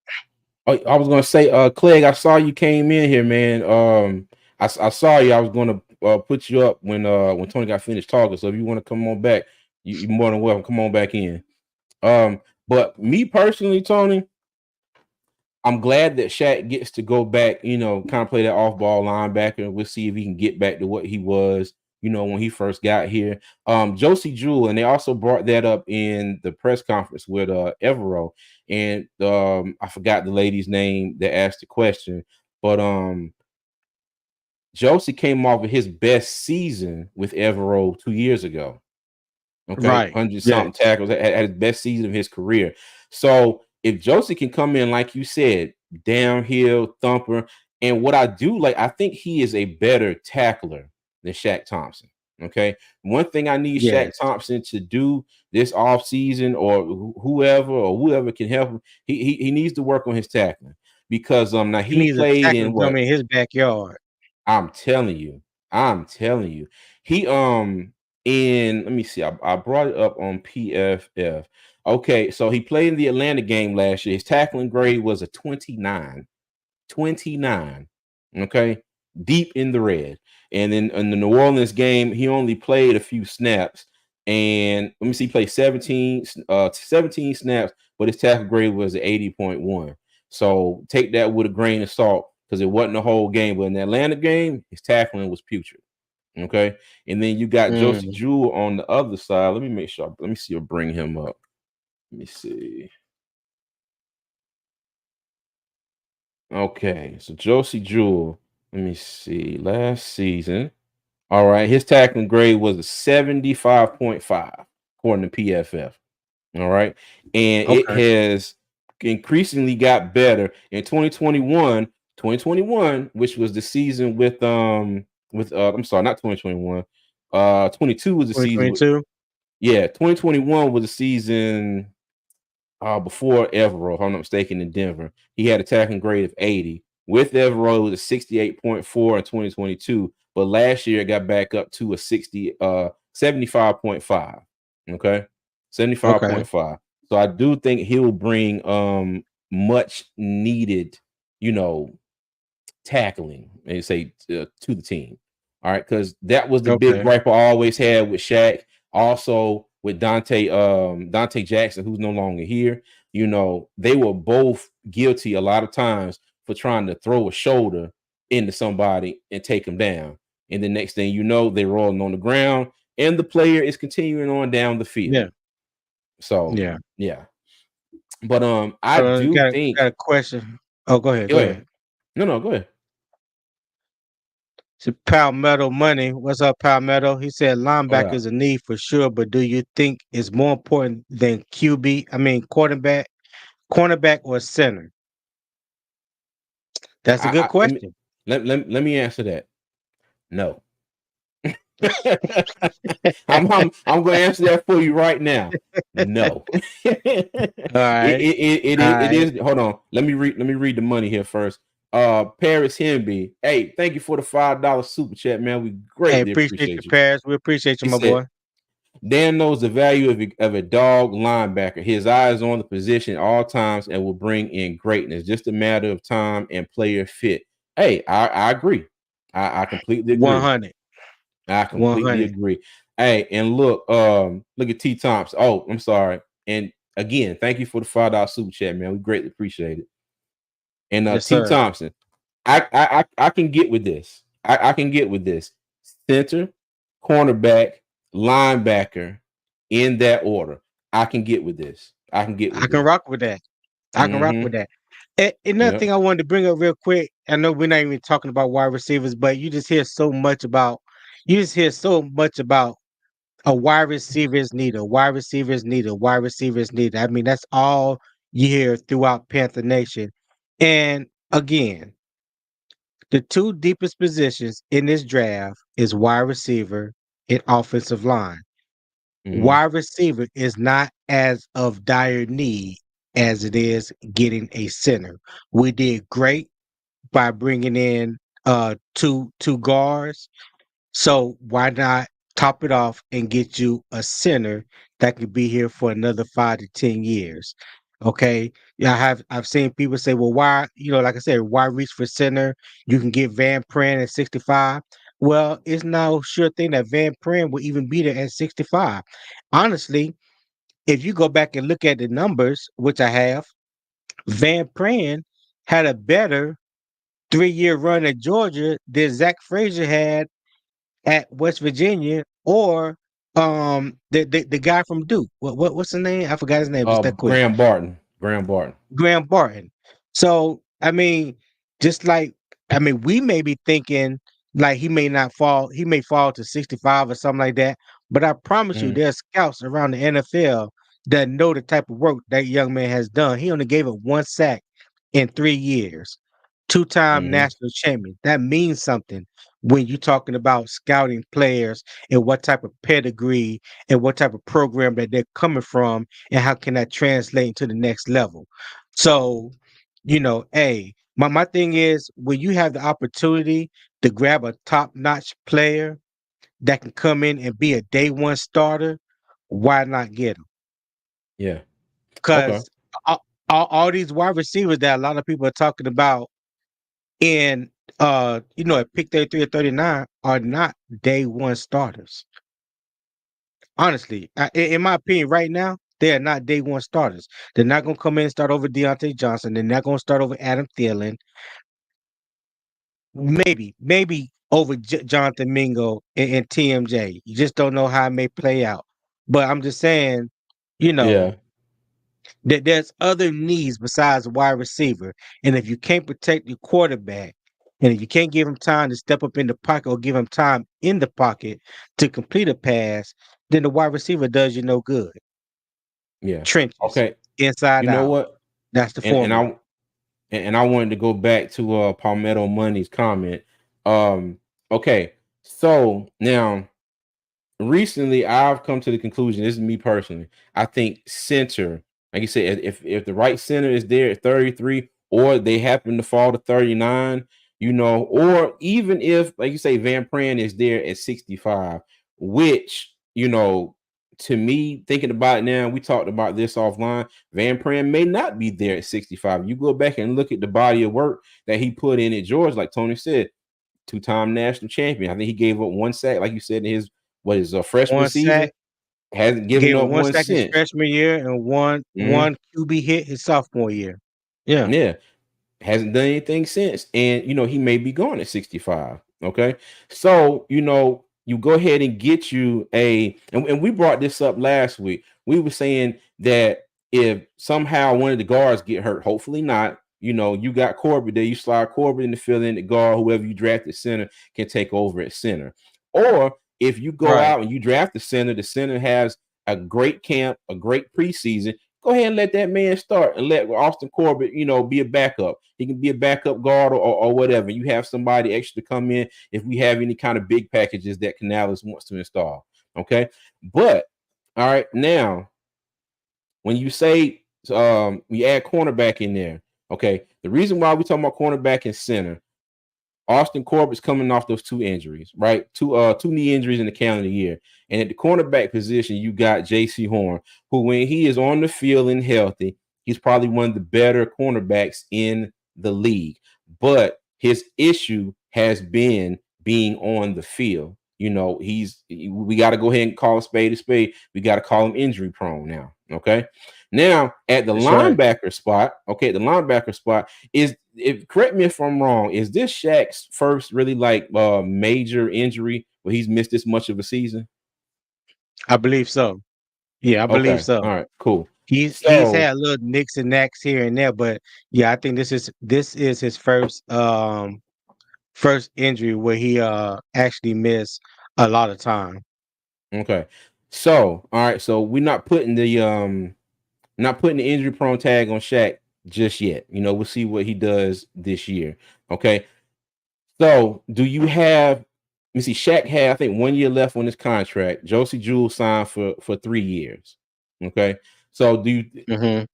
I was gonna say, Clegg, I saw you came in here, man. I saw you. I was gonna put you up when Tony got finished talking. So if you want to come on back, you're more than welcome. Come on back in. Um, but me personally, Tony, I'm glad that Shaq gets to go back, kind of play that off-ball linebacker. We'll see if he can get back to what he was, when he first got here. Josie Jewell, and they also brought that up in the press conference with Evero. And I forgot the lady's name that asked the question, but Josie came off of his best season with Evero 2 years ago. Okay, Right. 100 something Yes. tackles at his best season of his career. So if Josie can come in, like you said, downhill thumper, and what I do like, I think he is a better tackler than Shaq Thompson. Okay, one thing I need Shaq Yes. Thompson to do this offseason, or whoever can help him, he needs to work on his tackling because now He he needs a played tackle in to come what in his backyard. I'm telling you. I'm telling you. He in let me see. I brought it up on PFF. Okay, so he played in the Atlanta game last year. His tackling grade was a 29. 29. Okay. Deep in the red. And then in the New Orleans game, he only played a few snaps. And let me see, he played 17 snaps, but his tackle grade was 80.1. So take that with a grain of salt because it wasn't the whole game. But in the Atlanta game, his tackling was putrid. Okay. And then you got Josie Mm. Jewell on the other side. Let me make sure. Let me see. I'll bring him up. Let me see. Okay, so Josie Jewell. Let me see. Last season, all right, his tackling grade was a 75.5 according to PFF. All right, and it Okay. has increasingly got better in 2021. 2021, which was the season with I'm sorry, not 2021. 22 was the season with 2022. 2021 was the season before Evero, if I'm not mistaken, in Denver. He had a tackling grade of 80. With Evero, it was a 68.4 in 2022, but last year it got back up to a 75.5. Okay. Okay. 75.5. So I do think he'll bring much needed, you know, tackling and say to the team. All right, because that was the big Okay. gripe I always had with Shaq. Also with Dante Jackson, who's no longer here. You know, they were both guilty a lot of times for trying to throw a shoulder into somebody and take them down. And the next thing you know, they're rolling on the ground, and the player is continuing on down the field. Yeah. So Yeah. yeah, but I do Got think. a question. Oh, go ahead. Go Go ahead. ahead. No, go ahead. So Palmetto Money. What's up, Palmetto? He said Oh linebacker yeah. is a need for sure, but do you think it's more important than QB? I mean, cornerback or center? That's a good Let me question. let me answer that. No. I'm going to answer that for you right now. No. All right. All It right. is. Hold on. Let me read the money here first. Paris Hemby. Hey, thank you for the $5 super chat, man. We Hey, greatly appreciate you, appreciate you. Paris. We appreciate you, He my said, boy. Dan knows the value of a dog linebacker. His eye is on the position at all times and will bring in greatness. Just a matter of time and player fit. Hey, I agree. I completely agree. 100. I completely 100. agree. Hey, and look at T Thompson. Oh, I'm sorry. And again, thank you for the $5 super chat, man. We greatly appreciate it. And Yes, T sir. Thompson, I can get with this. I can get with this. Center, cornerback, linebacker, in that order. I can get with this. I can get I with can this. rock with that. I can rock with Mm-hmm. that. Another Yep. thing I wanted to bring up real quick. I know we're not even talking about wide receivers, but you just hear so much about a wide receiver is needed, a wide receiver is needed, a wide receiver is needed. I mean, that's all you hear throughout Panther Nation. And again, the two deepest positions in this draft is wide receiver and offensive line. Mm-hmm. Wide receiver is not as of dire need as it is getting a center. We did great by bringing in two guards, so why not top it off and get you a center that could be here for another 5 to 10 years? Okay. Yeah, I've seen people say, well, why, like I said, why reach for center? You can get Van Pran at 65. Well, it's no sure thing that Van Pran will even be there at 65. Honestly, if you go back and look at the numbers, which I have, Van Pran had a better 3 year run at Georgia than Zach Frazier had at West Virginia, or the guy from Duke. What's his name? I forgot his name just that quick. Graham Barton. Graham Barton. Graham Barton. So I mean, just like we may be thinking like he may fall to 65 or something like that. But I promise you, Mm-hmm. there's scouts around the NFL that know the type of work that young man has done. He only gave up 1 sack in 3 years, two-time Mm-hmm. national champion. That means something when you're talking about scouting players and what type of pedigree and what type of program that they're coming from and how can that translate into the next level. So, hey, my thing is when you have the opportunity to grab a top-notch player that can come in and be a day one starter, why not get him? Yeah. Okay. because all these wide receivers that a lot of people are talking about in at pick 33 or 39 are not day one starters. Honestly, in my opinion, right now, they are not day one starters. They're not going to come in and start over Deontay Johnson. They're not going to start over Adam Thielen. Maybe over Jonathan Mingo and TMJ. You just don't know how it may play out. But I'm just saying, you know, Yeah. that there's other needs besides wide receiver. And if you can't protect your quarterback, and if you can't give him time to step up in the pocket or give him time in the pocket to complete a pass, then the wide receiver does you no good. Yeah. Trenches, Okay. inside You know out. what? That's the And formula. I wanted to go back to Palmetto Money's comment. Um, okay. So now recently I've come to the conclusion, this is me personally. I think center, like you said, if the right center is there at 33, or they happen to fall to 39, or even if, like you say, Van Pran is there at 65, which, to me, thinking about it now, we talked about this offline. Van Pran may not be there at 65. You go back and look at the body of work that he put in at Georgia, like Tony said, two-time national champion. I think he gave up one sack, like you said, in his freshman One season. sack, Hasn't given gave him up one one sack his since. freshman year and one Mhm. one QB hit his sophomore year. Yeah. Yeah. Hasn't done anything since. And he may be gone at 65. Okay. So, you go ahead and get you and we brought this up last week. We were saying that if somehow one of the guards get hurt, hopefully not, you got Corbett there, you slide Corbett in the field in the guard, whoever you draft at center can take over at center. Or if you go Right. out and you draft the center has a great camp, a great preseason, go ahead and let that man start and let Austin Corbett, be a backup. He can be a backup guard or whatever. You have somebody extra to come in if we have any kind of big packages that Canales wants to install. Okay. But all right, now when you say you add cornerback in there, okay. The reason why we talking about cornerback and center, Austin Corbett's coming off those two injuries, right? Two knee injuries in the calendar year. And at the cornerback position, you got JC Horn, who when he is on the field and healthy, he's probably one of the better cornerbacks in the league. But his issue has been being on the field. We got to go ahead and call a spade a spade. We got to call him injury prone now. Okay. Now at the That's right. linebacker spot, correct me if I'm wrong, is this Shaq's first really like major injury where he's missed this much of a season? I believe so. Yeah, I believe Okay, so. all right, cool. He's So had little nicks and knacks here and there, but yeah, I think this is his first injury where he actually missed a lot of time. okay, so all right, so we're not putting the injury prone tag on Shaq just yet. We'll see what he does this year. Okay, so do you have? Let me see. Shaq had, I think, 1 year left on his contract. Josie Jewell signed for 3 years. Okay, so Hmm. let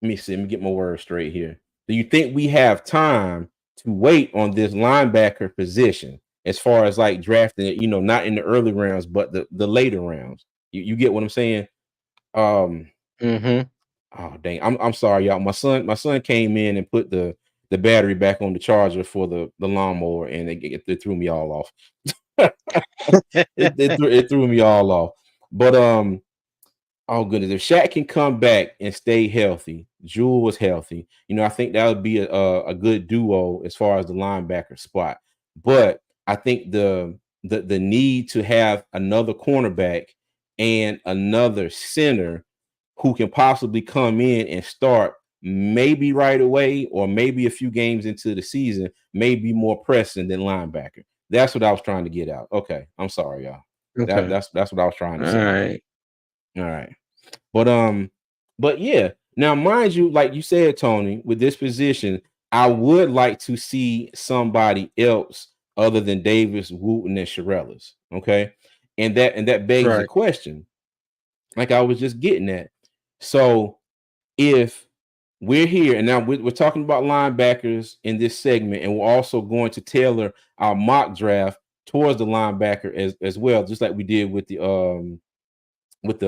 me see. Let me get my words straight here. Do you think we have time to wait on this linebacker position as far as like drafting it? Not in the early rounds, but the later rounds. You get what I'm saying? Um. Hmm. Oh dang. I'm sorry, y'all. My son came in and put the battery back on the charger for the lawnmower, and it threw me all off. It threw me all off. But oh goodness, if Shaq can come back and stay healthy, Jewel was healthy. I think that would be a good duo as far as the linebacker spot. But I think the need to have another cornerback and another center who can possibly come in and start maybe right away or maybe a few games into the season may be more pressing than linebacker. That's what I was trying to get out. Okay, I'm sorry, y'all. That, Okay. that's what I was trying to All say. right. All right. But yeah. Now, mind you, like you said, Tony, with this position, I would like to see somebody else other than Davis, Wooten, and Shirellas. Okay. And that begs the Right. question, like I was just getting at. So if we're here and now we're talking about linebackers in this segment, and we're also going to tailor our mock draft towards the linebacker as well, just like we did with the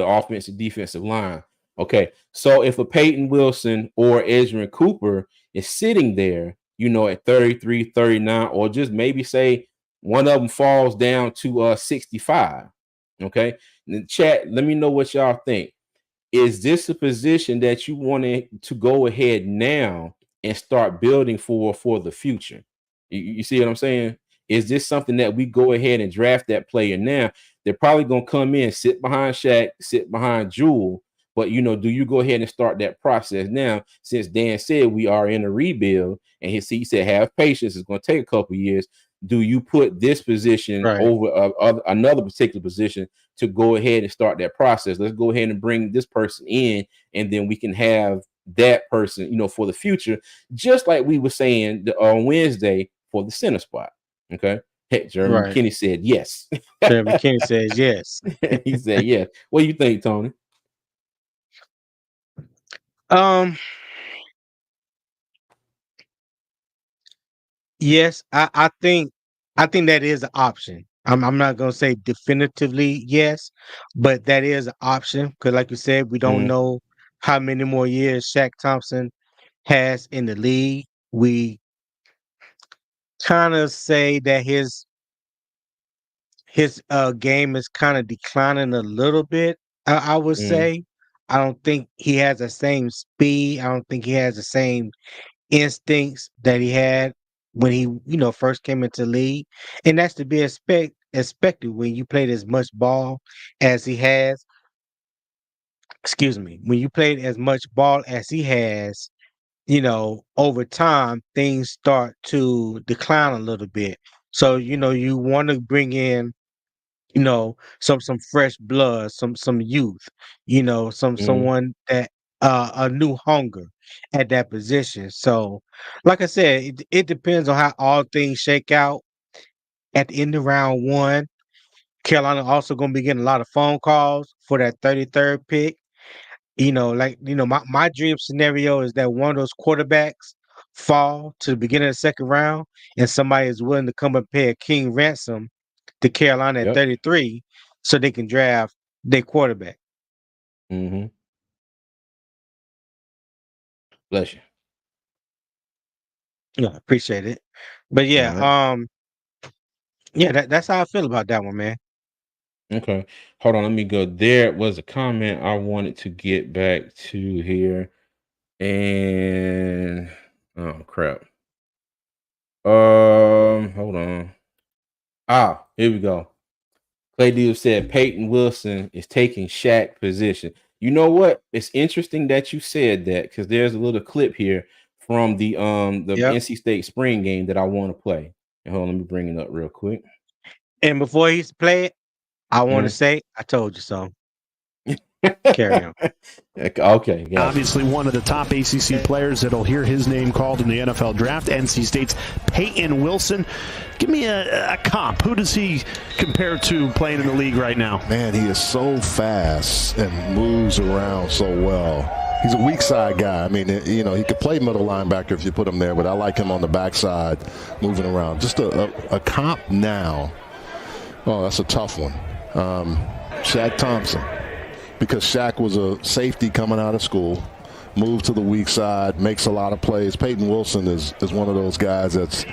offensive defensive line. Okay, so if a Payton Wilson or Edgerrin Cooper is sitting there, at 33, 39, or just maybe say one of them falls down to 65. Okay, in the chat, let me know what y'all think. Is this a position that you wanted to go ahead now and start building for the future? You see what I'm saying? Is this something that we go ahead and draft that player now? They're probably gonna come in, sit behind Shaq, sit behind Jewel. But do you go ahead and start that process now? Since Dan said we are in a rebuild, and he said have patience, it's going to take a couple years. Do you put this position over another particular position to go ahead and start that process? Let's go ahead and bring this person in, and then we can have that person, for the future, just like we were saying on Wednesday for the center spot. Okay. Hey, Jeremy McKinney said yes. Jeremy McKinney says yes. He said yes. What do you think, Tony? Yes, I think that is an option. I'm not gonna say definitively yes, but that is an option because, like you said, we don't know how many more years Shaq Thompson has in the league. We kind of say that his game is kind of declining a little bit. I would say. I don't think he has the same speed. I don't think he has the same instincts that he had when he, first came into the league. And that's to be expected when you played as much ball as he has. Excuse me. When you played as much ball as he has, over time things start to decline a little bit. So, you want to bring in some fresh blood, some youth, someone that a new hunger at that position. So, like I said, it depends on how all things shake out at the end of round one. Carolina also going to be getting a lot of phone calls for that 33rd pick. My dream scenario is that one of those quarterbacks fall to the beginning of the second round and somebody is willing to come and pay a king ransom to Carolina at 33 so they can draft their quarterback. Bless you. Yeah, appreciate it. But yeah, that's how I feel about that one, man. Okay. Hold on, let me go. There was a comment I wanted to get back to here. And oh crap. Hold on. Here we go. Clay Deal said Payton Wilson is taking Shaq position. You know what? It's interesting that you said that because there's a little clip here from the NC State spring game that I want to play. And hold on, let me bring it up real quick. And before he's play it, I want to say I told you so. Carry on. Okay. Yeah. Obviously, one of the top ACC players that'll hear his name called in the NFL draft, NC State's Payton Wilson. Give me a comp. Who does he compare to playing in the league right now? Man, he is so fast and moves around so well. He's a weak side guy. I mean, he could play middle linebacker if you put him there, but I like him on the backside moving around. Just a comp now. Oh, that's a tough one. Shaq Thompson. Because Shaq was a safety coming out of school, moved to the weak side, makes a lot of plays. Payton Wilson is one of those guys that's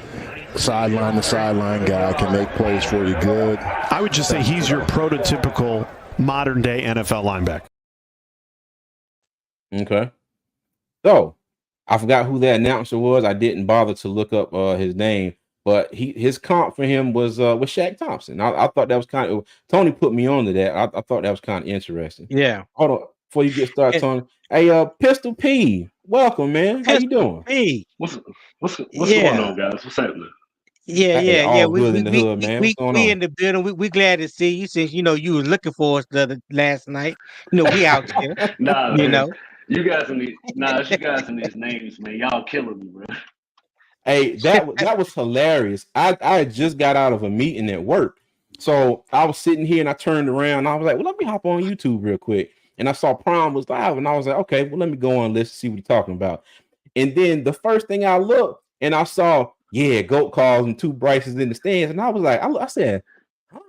sideline to sideline guy, can make plays for you good. I would just say he's your prototypical modern-day NFL linebacker. Okay. So, I forgot who that announcer was. I didn't bother to look up his name. But his comp for him was Shaq Thompson. I thought that was kind of Tony put me on to that. I thought that was kind of interesting. Yeah. Hold on before you get started, Tony. Hey, Pistol P, welcome, man. How you doing? P. What's going on, guys? What's happening? Yeah. We good in the hood, man. What's going on? We in the building. We glad to see you since you were looking for us last night. We out here. You guys in these names, man. Y'all killing me, bro. Hey, that was hilarious. I just got out of a meeting at work. So I was sitting here and I turned around and I was like, well, let me hop on YouTube real quick. And I saw Prime was live and I was like, okay, well, let me go on and let's see what he's talking about. And then the first thing I looked and I saw, GOAT calls and two Bryces in the stands. And I was like, I said, huh?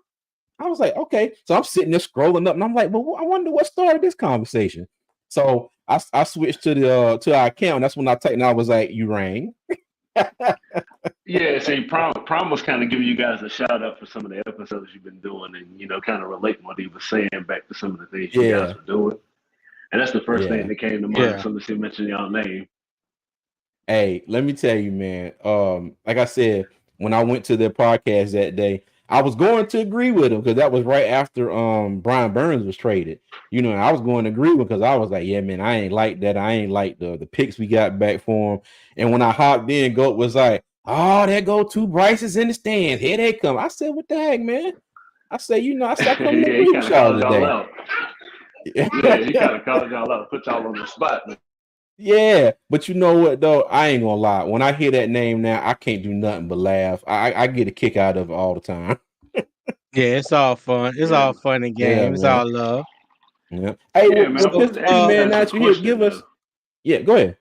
I was like, okay. So I'm sitting there scrolling up and I'm like, well, I wonder what started this conversation. So I switched to our account. That's when I typed and I was like, you rang. Yeah, see, Prom was kind of giving you guys a shout out for some of the episodes you've been doing, and kind of relating what he was saying back to some of the things you guys Yeah. were doing. And that's the first thing that came to mind Yeah. as soon as he mentioned y'all name. Hey, let me tell you, man. Like I said, when I went to their podcast that day, I was going to agree with him because that was right after Brian Burns was traded. And I was going to agree with because I was like, yeah, man, I ain't like that. I ain't like the picks we got back for him. And when I hopped in, Goat was like, oh, there go two Bryces in the stands. Here they come. I said, what the heck, man? I said, I stopped coming to Yeah, agree he with kind of y'all called y'all today. out. Yeah, he kind of called y'all out, put y'all on the spot, man. Yeah, but you know what though? I ain't gonna lie. When I hear that name now, I can't do nothing but laugh. I get a kick out of it all the time. Yeah, it's all fun. It's Yeah, all fun and Yeah, games. It's man. all love. Yeah. Hey, yeah, man. I'm So, supposed to hey ask you man, guys now this that you're here, question, give us. though. Yeah, go ahead.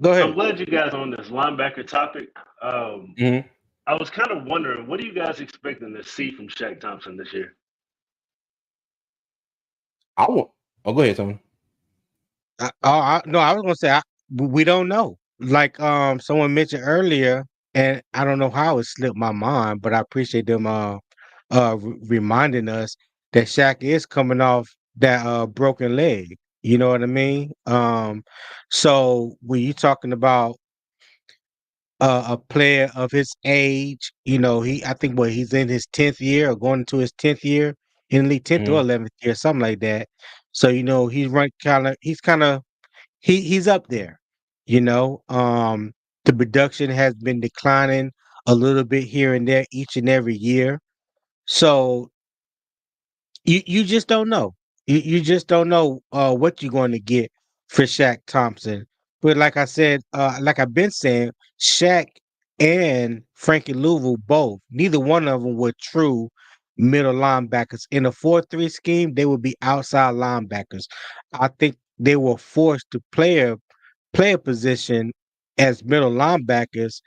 go I'm ahead. glad you guys are on this linebacker topic. hmm I was kind of wondering, what are you guys expecting to see from Shaq Thompson this year? I want. Oh, go ahead, Tony. No, I was gonna say we don't know. Like someone mentioned earlier, and I don't know how it slipped my mind, but I appreciate them reminding us that Shaq is coming off that broken leg. You know what I mean? So when you talking about a player of his age, I think he's in his 10th year or going into his 10th year in the league, 10th or hmm 11th year, something like that. So he's up there, you know. The production has been declining a little bit here and there each and every year. So you just don't know. You just don't know what you're going to get for Shaq Thompson. But like I said, like I've been saying, Shaq and Frankie Louisville both, neither one of them were true middle linebackers. In a 4-3 scheme, they would be outside linebackers. I think they were forced to play a position as middle linebackers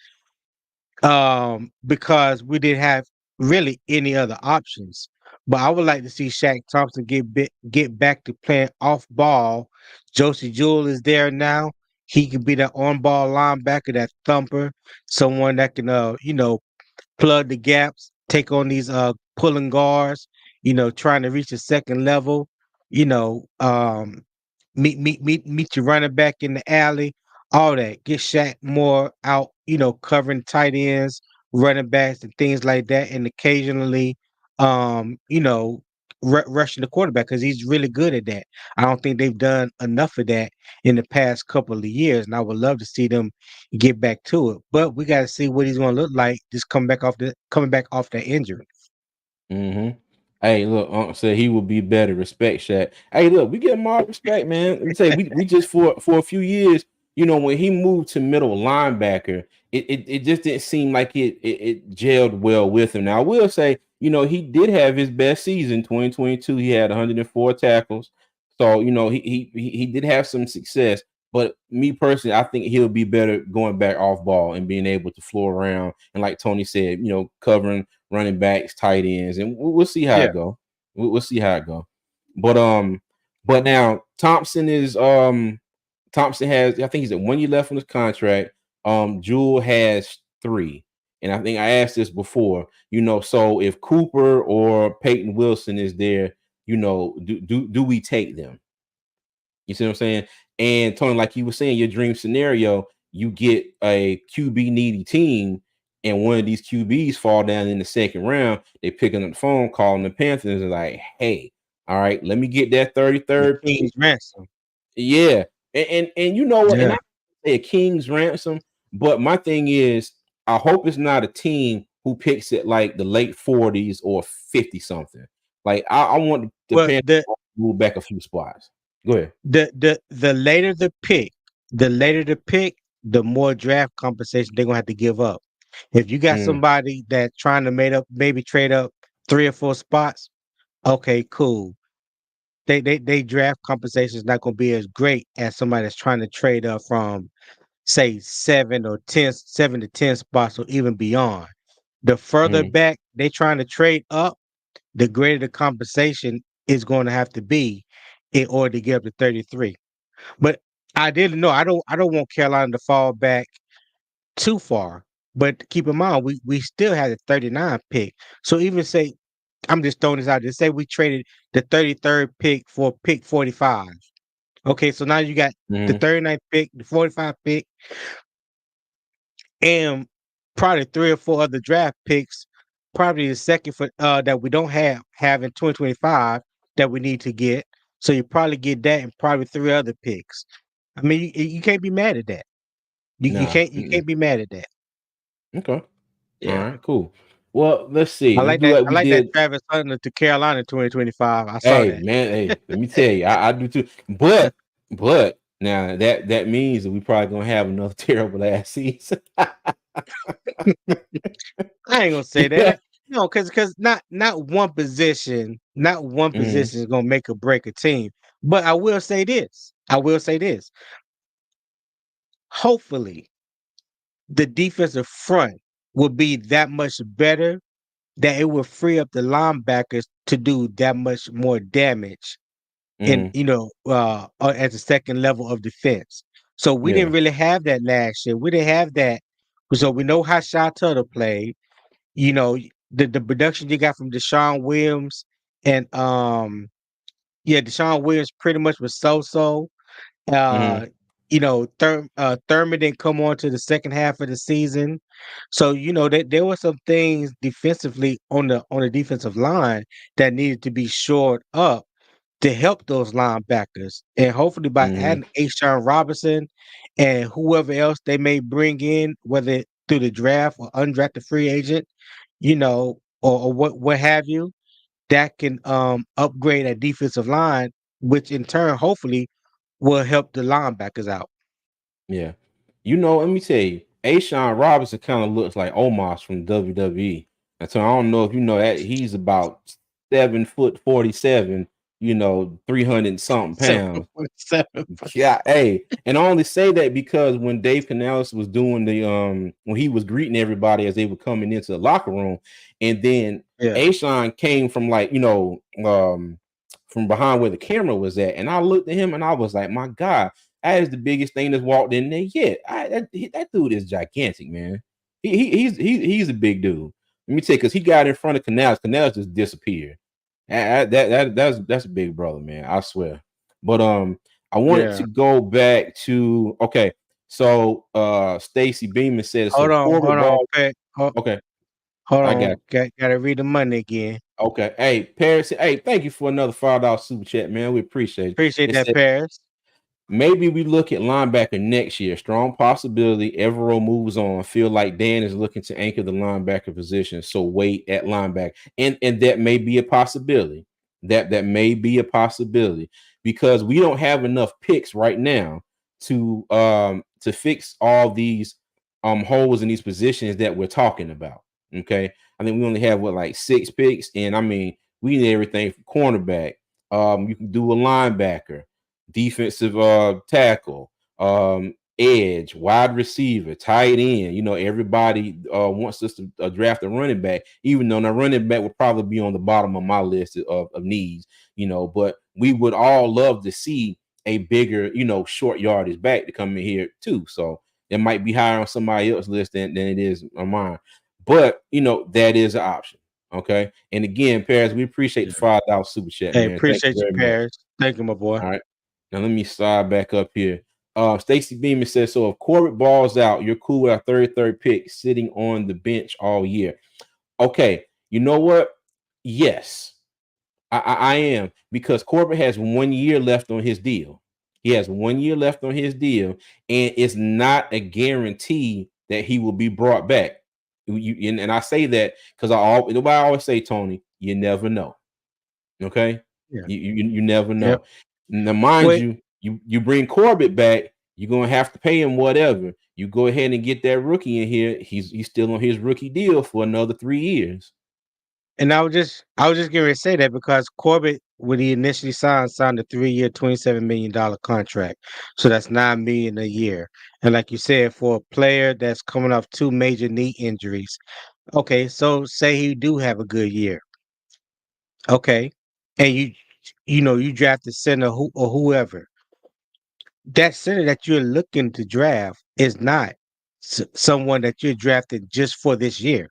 because we didn't have really any other options. But I would like to see Shaq Thompson get back to playing off ball. Josie Jewell is there now. He can be that on ball linebacker, that thumper, someone that can plug the gaps, take on these pulling guards, trying to reach the second level, you know, meet your running back in the alley, all that. Get Shaq more out, covering tight ends, running backs, and things like that, and occasionally, um, you know, rushing the quarterback because he's really good at that. I don't think they've done enough of that in the past couple of years, and I would love to see them get back to it. But we got to see what he's going to look like just coming back off that injury. hmm Hey, look, Unc said he would be better. Respect Shaq. Hey, look, we get more respect, man. Let me say we just for a few years, when he moved to middle linebacker, it just didn't seem like it gelled well with him. Now I will say, he did have his best season, 2022. He had 104 tackles. So, he did have some success. But me personally, I think he'll be better going back off ball and being able to floor around. And like Tony said, covering running backs, tight ends, and we'll see how Yeah. it go. We'll see how it go. But now Thompson has, I think he's at 1 year left on his contract. Jewel has 3. And I think I asked this before, so if Cooper or Payton Wilson is there, do we take them? You see what I'm saying? And Tony, like you were saying, your dream scenario, you get a QB needy team, and one of these QBs fall down in the second round. They picking up the phone, calling the Panthers, and like, hey, all right, let me get that 33rd pick. King's ransom. Yeah, and you know what? And Yeah. I say a king's ransom, but my thing is, I hope it's not a team who picks it like the late 40s or 50 something. Like I want the Well, Panthers to move back a few spots. Go ahead. the later the pick, the more draft compensation they're gonna have to give up. If you got Mm, somebody that's trying to maybe trade up 3 or 4 spots, okay, cool. They draft compensation is not gonna be as great as somebody that's trying to trade up from say 7 to 10 spots or even beyond. The further mm. back they trying to trade up, the greater the compensation is going to have to be in order to get up to 33. But I didn't know. I don't want Carolina to fall back too far. But keep in mind, we still had a 39 pick. So even say I'm just throwing this out there. Say we traded the 33rd pick for pick 45. Okay, so now you got the 39th pick, the 45 pick, and probably 3 or 4 other draft picks. Probably the second for that we don't have in 2025 that we need to get. So you probably get that and probably 3 other picks. I mean, you can't be mad at that. You Nah. can't be mad at that. Okay. All Yeah. right. Cool. Well, let's see. Let's do like I we like that did. Travis Hunter to Carolina 2025. I saw Hey, that. man. Hey, let me tell you, I do too. But now that means that we probably gonna have another terrible ass season. I ain't gonna say that. No, because not one position, Mhm. is gonna make or break a team. But I will say this. Hopefully, the defensive front will be that much better that it will free up the linebackers to do that much more damage in Mhm. at the second level of defense. So we Yeah. didn't really have that last year. We didn't have that. So we know how Shaq Thompson played. You know, the production you got from Deshaun Williams and Deshaun Williams pretty much was so. Mhm. Thurman didn't come on to the second half of the season. So, there were some things defensively on the defensive line that needed to be shored up to help those linebackers. And hopefully by Mhm. adding Ashawn Robinson and whoever else they may bring in, whether through the draft or undrafted free agent, or what have you, that can upgrade that defensive line, which in turn hopefully will help the linebackers out. Yeah. Let me tell you, Ashawn Robinson kind of looks like Omos from WWE. And so I don't know if you know that he's about 7'47", 300 and something Seven pounds. foot seven. Yeah, hey, and I only say that because when Dave Canales was doing when he was greeting everybody as they were coming into the locker room, and then Yeah. Ashawn came from from behind where the camera was at, and I looked at him and I was like, my God, that is the biggest thing that's walked in there yet. That dude is gigantic, man. He's a big dude. Let me tell you, because he got in front of Canales, Canales just disappeared. That's a big brother, man. I swear. But I wanted Yeah. to go back to so Stacy Beeman said so Hold Corbett on, Ball. Pat. Okay, Hold I got on. Gotta read the money again. okay. Hey, Paris, hey, thank you for another $5 super chat, man. We appreciate it. Appreciate It that, said Paris. maybe we look at linebacker next year. Strong possibility. Evero moves on. Feel like Dan is looking to anchor the linebacker position. So wait at linebacker. And that may be a possibility. That may be a possibility because we don't have enough picks right now to fix all these holes in these positions that we're talking about. Okay. I think we only have like 6 picks, and I mean we need everything from cornerback. You can do a linebacker, defensive tackle, edge, wide receiver, tight end. Everybody wants us to draft a running back, even though the running back would probably be on the bottom of my list of needs, but we would all love to see a bigger, short yardage back to come in here too. So it might be higher on somebody else's list than it is on mine. But that is an option. Okay. And again, Paris, we appreciate the $5 super chat, Hey, man. Thank you appreciate you, very much. Paris. Thank you, my boy. All right. Now let me slide back up here. Stacy Beeman says, so if Corbett balls out, you're cool with our 33rd pick sitting on the bench all year. Okay, you know what? Yes, I am, because Corbett has 1 year left on his deal. He has 1 year left on his deal, and it's not a guarantee that he will be brought back. And I say that because I always say, Tony, you never know. Okay, Yeah. you never know. Yep. Now, mind Wait, you bring Corbett back, you're gonna have to pay him whatever. You go ahead and get that rookie in here. He's still on his rookie deal for another 3 years. and I was just going to say that because Corbett, when he initially signed a 3-year, $27 million contract. So that's $9 million a year. And like you said, for a player that's coming off 2 major knee injuries, okay, so say he do have a good year, okay, and you draft the center or whoever. that center that you're looking to draft is not someone that you're drafting just for this year.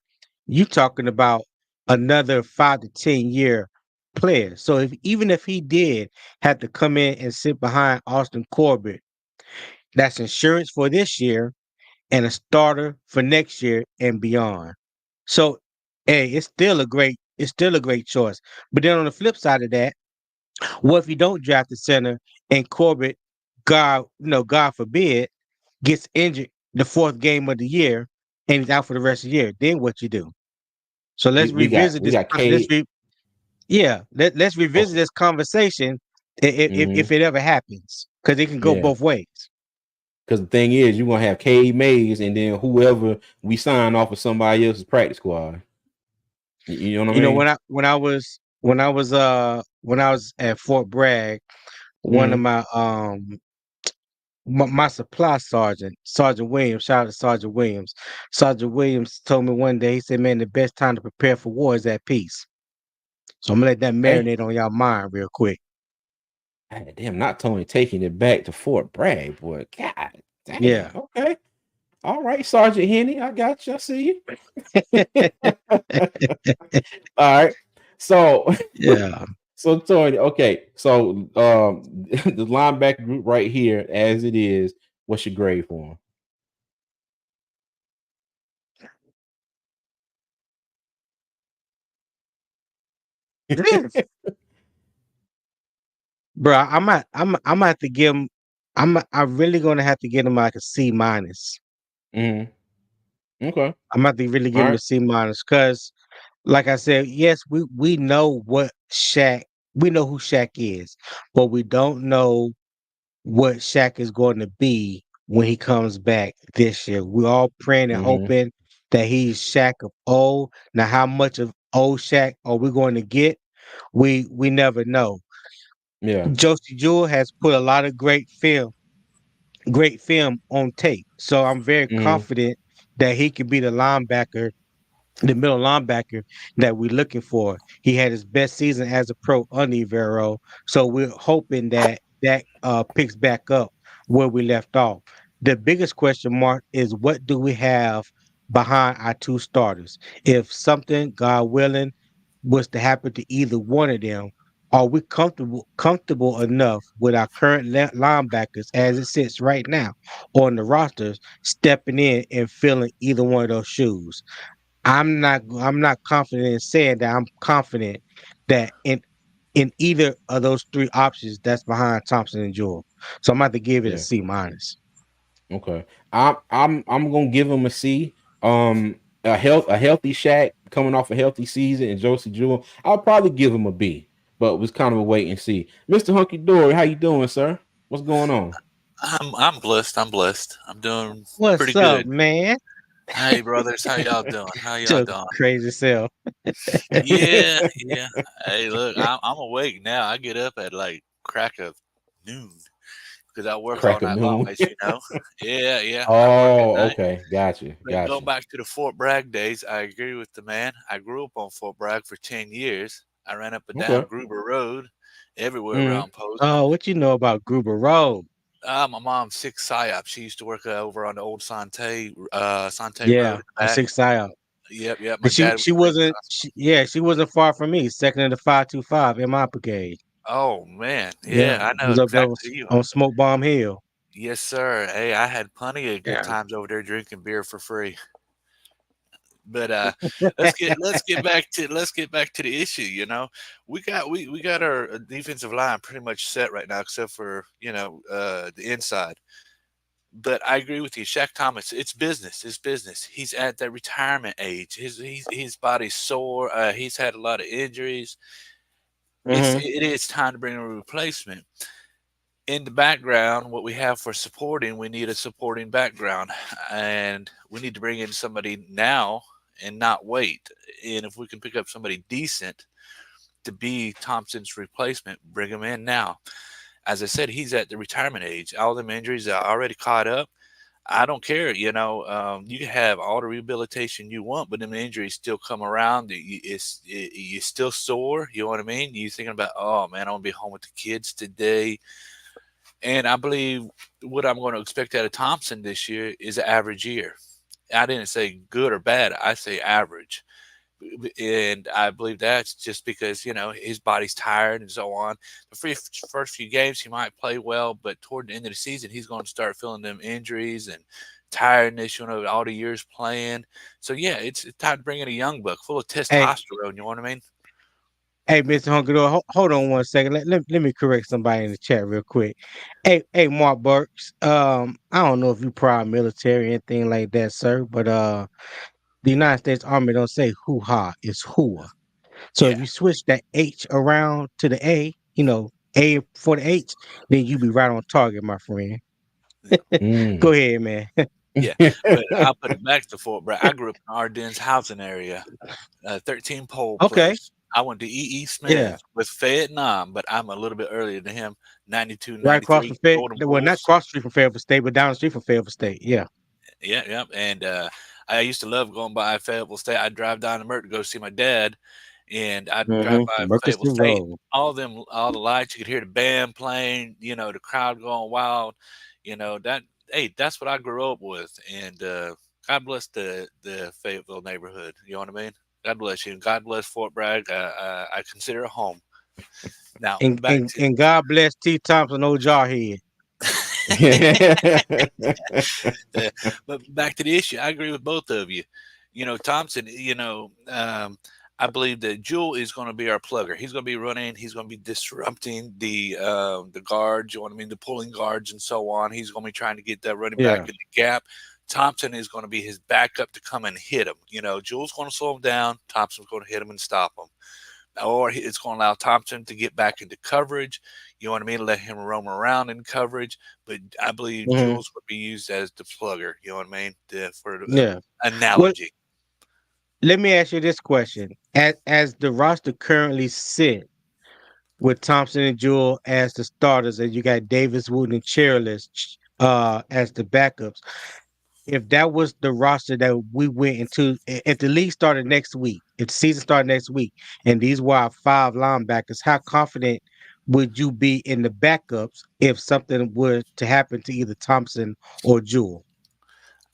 You're talking about another 5 to 10 year player. So even if he did have to come in and sit behind Austin Corbett, that's insurance for this year and a starter for next year and beyond. So, hey, it's still a great choice. But then on the flip side of that, what if you don't draft the center and Corbett, God forbid, gets injured the fourth game of the year and he's out for the rest of the year? Then what you do? So let's We got revisit we this. got Cade. Let's revisit Okay. this conversation if it ever happens, because it can go Yeah. both ways. Because the thing is, you're gonna have Cade Mays and then whoever we sign off of somebody else's practice squad. You know what I You know, mean? when I was at Fort Bragg, one of Mm-hmm. my supply sergeant, Sergeant Williams, shout out to Sergeant Williams. Sergeant Williams told me one day, he said, "Man, the best time to prepare for war is at peace." So I'm gonna let that Hey, marinate on y'all mind real quick. damn, not Tony taking it back to Fort Bragg, boy. God Yeah. damn. Okay. All right, Sergeant Henny, I got you. I see you. All right. So Yeah. so Tony, okay. So the linebacker group right here, as it is, what's your grade for Bro, I'm have to give him. I'm really gonna have to give him like a C minus. him? Okay. I'm about to really All give him a right. C minus because, like I said, yes, we know what Shaq. We know who Shaq is, but we don't know what Shaq is going to be when he comes back this year. We're all praying and Mm-hmm. hoping that he's Shaq of old. Now, how much of old Shaq are we going to get? We never know. Yeah. Josie Jewell has put a lot of great film on tape. So I'm very Mm-hmm. confident that he could be the middle linebacker that we're looking for. He had his best season as a pro under Vero. So we're hoping that picks back up where we left off. The biggest question mark is, what do we have behind our two starters? If something, God willing, was to happen to either one of them, are we comfortable enough with our current linebackers as it sits right now on the rosters, stepping in and filling either one of those shoes? I'm not confident in saying that I'm confident that in either of those three options that's behind Thompson and Jewell. So I'm about to give it a Yeah. C minus. Okay. I'm gonna give him a C. A healthy Shaq coming off a healthy season and Josie Jewell. I'll probably give him a B, but it was kind of a wait and see. Mr. Hunky Dory, how you doing, sir? What's going on? I'm blessed. I'm blessed. I'm doing What's pretty up, good. man? Hey brothers, how y'all doing? How y'all Your doing? crazy self. Yeah, yeah. Hey, look, I'm awake now. I get up at like crack of noon because I work all Crack of night long, noon. as you know. Yeah, yeah. I work at Oh, night. okay. Gotcha. But going Gotcha. back to the Fort Bragg days, I agree with the man. I grew up on Fort Bragg for 10 years. I ran up and down Okay. Gruber Road, everywhere Mm. around Post. Oh, what you know about Gruber Road? My mom's six psyop. She used to work over on the old Sante Road Yeah, in the on back. 6 Yep, yep. My But dad was a police constable. she wasn't far from me, second in the 525 in my brigade. Oh man, Yeah, yeah, I know was up there exactly who you on are. Smoke Bomb Hill. Yes, sir. Hey, I had plenty of good Yeah. times over there drinking beer for free. But let's get back to the issue. We got our defensive line pretty much set right now, except for the inside. But I agree with you, Shaq Thomas. It's business. It's business. He's at that retirement age. His body's sore. He's had a lot of injuries. Hmm. It is time to bring a replacement. In the background, what we have for supporting, we need a supporting background, and we need to bring in somebody now and not wait. And if we can pick up somebody decent to be Thompson's replacement, bring him in now. As I said, he's at the retirement age. All them injuries are already caught up. I don't care. You can have all the rehabilitation you want, but then the injuries still come around. You still sore. You know what I mean? You thinking about, oh man, I want to be home with the kids today. And I believe what I'm going to expect out of Thompson this year is an average year. I didn't say good or bad. I say average. And I believe that's just because, his body's tired and so on. First few games, he might play well, but toward the end of the season, he's going to start feeling them injuries and tiredness, all the years playing. So, yeah, it's time to bring in a young buck full of testosterone. You know what I mean? Hey, Mr. Hunker, hold on 1 second. Let me correct somebody in the chat real quick. Hey, Mark Burks. I don't know if you proud military or anything like that, sir, but the United States Army don't say hoo-ha, it's hooah. So Yeah. if you switch that H around to the A, A for the H, then you be right on target, my friend. Go ahead, man. Yeah, but I'll put it back to Fort Bragg. I grew up in Ardennes housing area, 13 pole Okay. place. I went to E.E. Smith Yeah. with Vietnam, but I'm a little bit earlier than him. 92, Right across 93, from Fayetteville. Golden Well, not Bulls. across the street from Fayetteville State, but down the street from Fayetteville State. Yeah. Yeah. And I used to love going by Fayetteville State. I'd drive down to Merton to go see my dad, and I'd drive by Murchison Fayetteville State. Road. All the lights, you could hear the band playing, the crowd going wild. That's what I grew up with. And God bless the Fayetteville neighborhood. You know what I mean? God bless you. And God bless Fort Bragg. I consider it home. Now, And God bless T. Thompson, old jarhead. But back to the issue, I agree with both of you. Thompson, I believe that Jewel is going to be our plugger. He's going to be running. He's going to be disrupting the guards. You know what I mean? The pulling guards and so on. He's going to be trying to get that running back in the gap. Thompson is going to be his backup to come and hit him. Jewel's going to slow him down. Thompson's going to hit him and stop him. Or it's going to allow Thompson to get back into coverage. You know what I mean? Let him roam around in coverage. But I believe Jules would be used as the plugger. You know what I mean? For analogy. Let me ask you this question. As the roster currently sit with Thompson and Jewell as the starters, and you got Davis, Wooten, and Chairless as the backups, if that was the roster that we went into, if the league started next week, if the season started next week, and these were our 5 linebackers, how confident would you be in the backups if something were to happen to either Thompson or Jewell?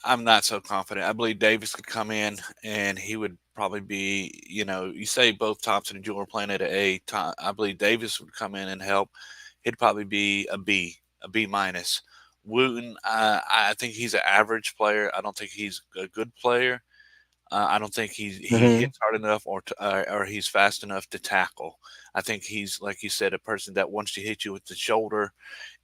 I'm not so confident. I believe Davis could come in and he would probably be, you say both Thompson and Jewell are playing at an A. I believe Davis would come in and help. He'd probably be a B minus. Wooten, I think he's an average player. I don't think he's a good player. I don't think he hits hard enough or he's fast enough to tackle. I think he's, like you said, a person that wants to hit you with the shoulder,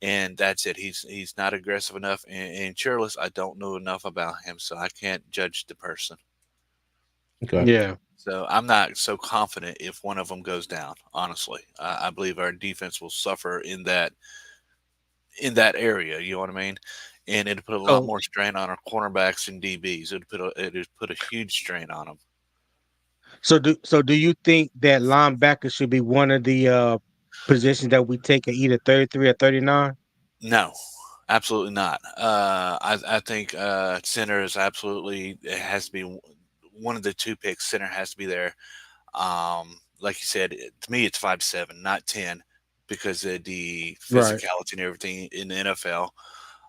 and that's it. He's not aggressive enough. And Cheerless, I don't know enough about him, so I can't judge the person. Okay. Yeah. So I'm not so confident if one of them goes down. Honestly, I believe our defense will suffer in that area. You know what I mean? And it'd put a lot more strain on our cornerbacks and DBs. It'd put a huge strain on them. So do you think that linebacker should be one of the positions that we take at either 33 or 39? No, absolutely not. I think center is absolutely, it has to be one of the 2 picks. Center has to be there. Like you said, to me, it's 5'7", not 10, because of the physicality and everything in the NFL.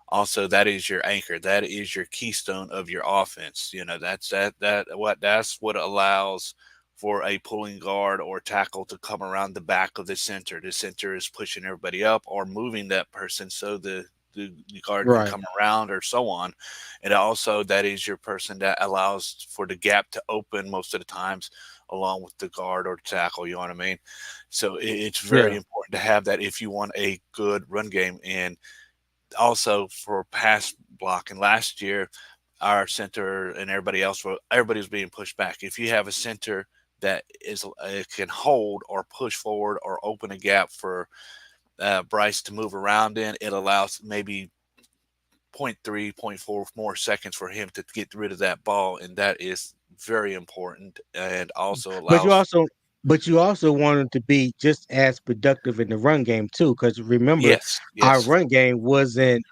Also, that is your anchor. That is your keystone of your offense. That's what allows for a pulling guard or tackle to come around the back of the center. The center is pushing everybody up or moving that person so the guard can come around or so on. And also, that is your person that allows for the gap to open most of the times along with the guard or tackle. You know what I mean? So it's very important to have that if you want a good run game. And also for pass blocking, last year our center and everybody was being pushed back. If you have a center that can hold or push forward or open a gap for Bryce to move around in, it allows maybe 0.3, 0.4 more seconds for him to get rid of that ball, and that is very important. And also allows. But you also want him to be just as productive in the run game too, because remember, our run game wasn't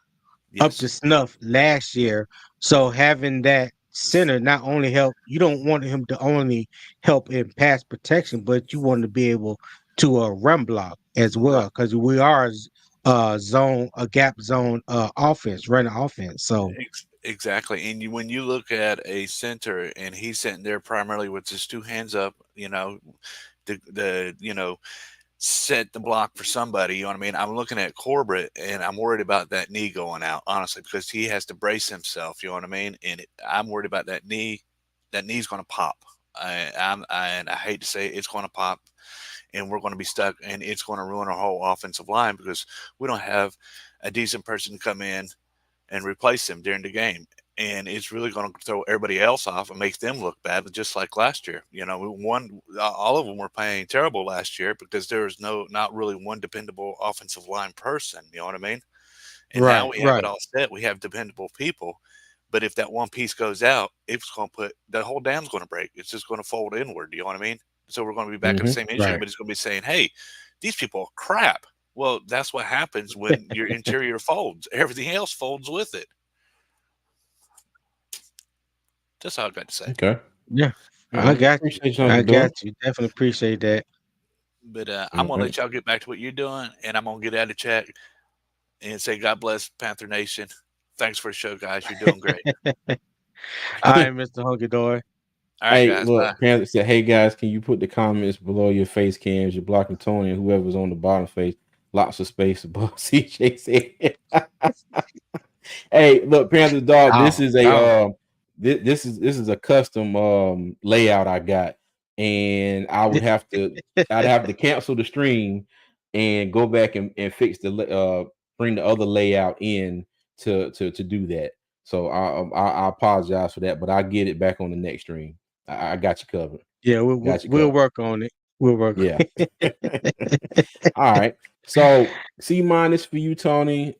up to snuff last year. So having that center not only help, you don't want him to only help in pass protection, but you want to be able to run block as well, because we are gap zone offense, running offense. So Exactly. And when you look at a center and he's sitting there primarily with his two hands up, the set the block for somebody. You know what I mean? I'm looking at Corbett and I'm worried about that knee going out, honestly, because he has to brace himself. You know what I mean? And I'm worried about that knee. That knee's going to pop. And I hate to say it's going to pop, and we're going to be stuck, and it's going to ruin our whole offensive line because we don't have a decent person to come in and replace him during the game. And it's really going to throw everybody else off and make them look bad, just like last year. All of them were playing terrible last year because there was not really one dependable offensive line person. You know what I mean? And now we have it all set. We have dependable people. But if that one piece goes out, it's going to the whole dam's going to break. It's just going to fold inward. You know what I mean? So we're going to be back at the same issue, but it's going to be saying, hey, these people are crap. Well, that's what happens when your interior folds. Everything else folds with it. That's all I got to say. Okay. Yeah. I got you. Definitely appreciate that. But I'm going to let y'all get back to what you're doing, and I'm going to get out of chat and say God bless Panther Nation. Thanks for the show, guys. You're doing great. All right, Mr. Hunky Dory. All right, guys. Look, Panther said, hey, guys, can you put the comments below your face cams? You're blocking Tony and whoever's on the bottom face. Lots of space above CJ said. Hey, look, Panther dog, this is a this is a custom layout I got, and I'd have to cancel the stream and go back and fix bring the other layout in to do that. So I apologize for that, but I'll get it back on the next stream. I got you covered. Yeah, we'll work on it. We'll work. Yeah. All right. So C- for you, Tony.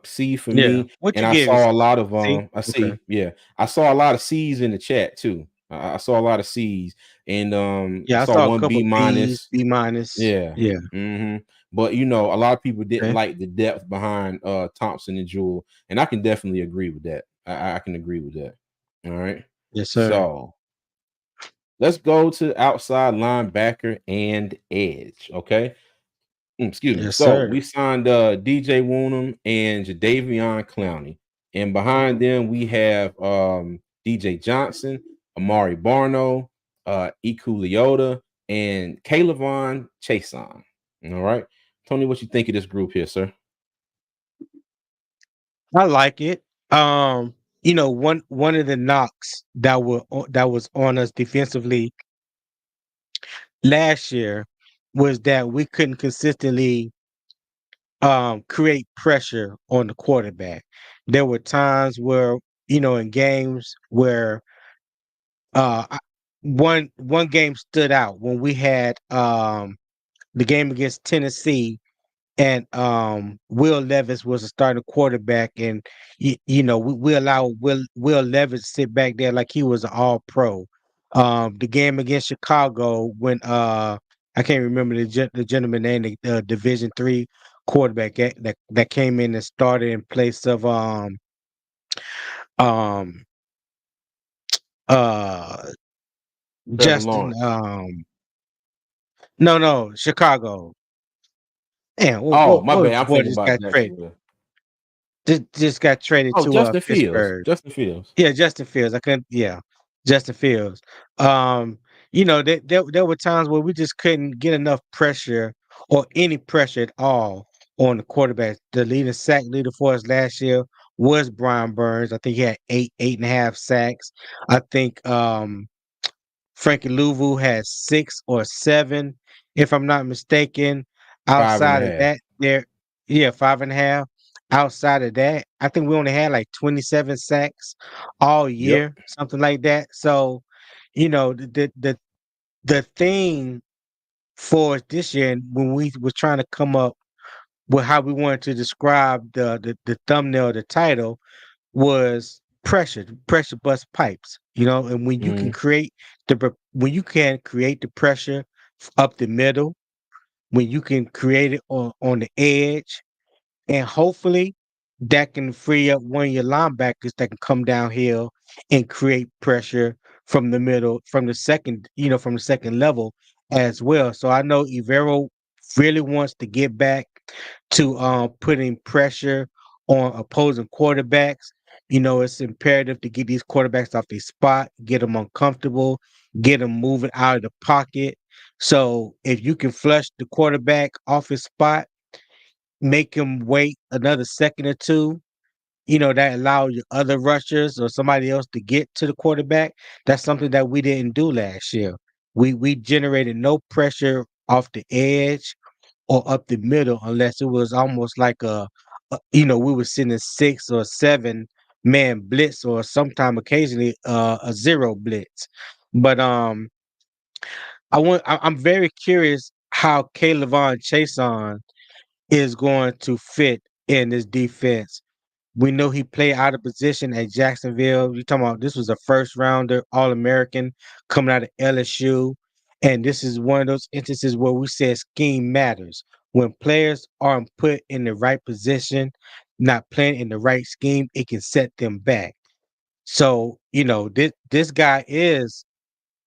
C for me. And I saw a lot of I see. Yeah, I saw a lot of C's in the chat too. I saw a lot of C's, and I saw one a couple B minus. B minus. Yeah. Mm-hmm. But a lot of people didn't like the depth behind Thompson and Jewell, and I can definitely agree with that. I can agree with that. All right. Yes, sir. So let's go to outside linebacker and edge. Okay. Excuse me. Yes, so sir. we signed DJ Woonham and Jadeveon Clowney. And behind them, we have DJ Johnson, Amari Barno, Iku Leota, and Kalavon Chason. All right. Tony, what you think of this group here, sir? I like it. One of the knocks that was on us defensively last year was that we couldn't consistently create pressure on the quarterback. There were times where, in games where one game stood out when we had the game against Tennessee, and Will Levis was a starting quarterback, and we allow Will Levis to sit back there like he was an all-pro. The game against Chicago when I can't remember the gentleman name, the Division III quarterback that came in and started in place of Justin no Chicago. Damn, my bad. I'm thinking about that. Just got traded to Justin Pittsburgh. Fields. Justin Fields. Yeah, Justin Fields. Justin Fields. There were times where we just couldn't get enough pressure or any pressure at all on the quarterback. The leading sack leader for us last year was Brian Burns. I think he had 8.5 sacks. I think Frankie Louvu had 6 or 7, if I'm not mistaken. Outside of that, 5.5. Outside of that, I think we only had like 27 sacks all year, something like that. So, the thing for this year, when we were trying to come up with how we wanted to describe the thumbnail, the title, was pressure bust pipes. And when you can create the pressure up the middle, when you can create it on the edge, and hopefully that can free up one of your linebackers that can come downhill and create pressure from the middle, from the second level as well. So I know Ivero really wants to get back to putting pressure on opposing quarterbacks. It's imperative to get these quarterbacks off their spot, get them uncomfortable, get them moving out of the pocket. So if you can flush the quarterback off his spot, make him wait another second or two, that allows your other rushers or somebody else to get to the quarterback. That's something that we didn't do last year. We generated no pressure off the edge or up the middle unless it was almost like we were sending 6 or 7 man blitz or sometime occasionally a zero blitz. But I'm very curious how Kayvon Chason is going to fit in this defense. We know he played out of position at Jacksonville. You talking about this was a first rounder, All American coming out of LSU. And this is one of those instances where we said scheme matters. When players aren't put in the right position, not playing in the right scheme, it can set them back. So, this guy is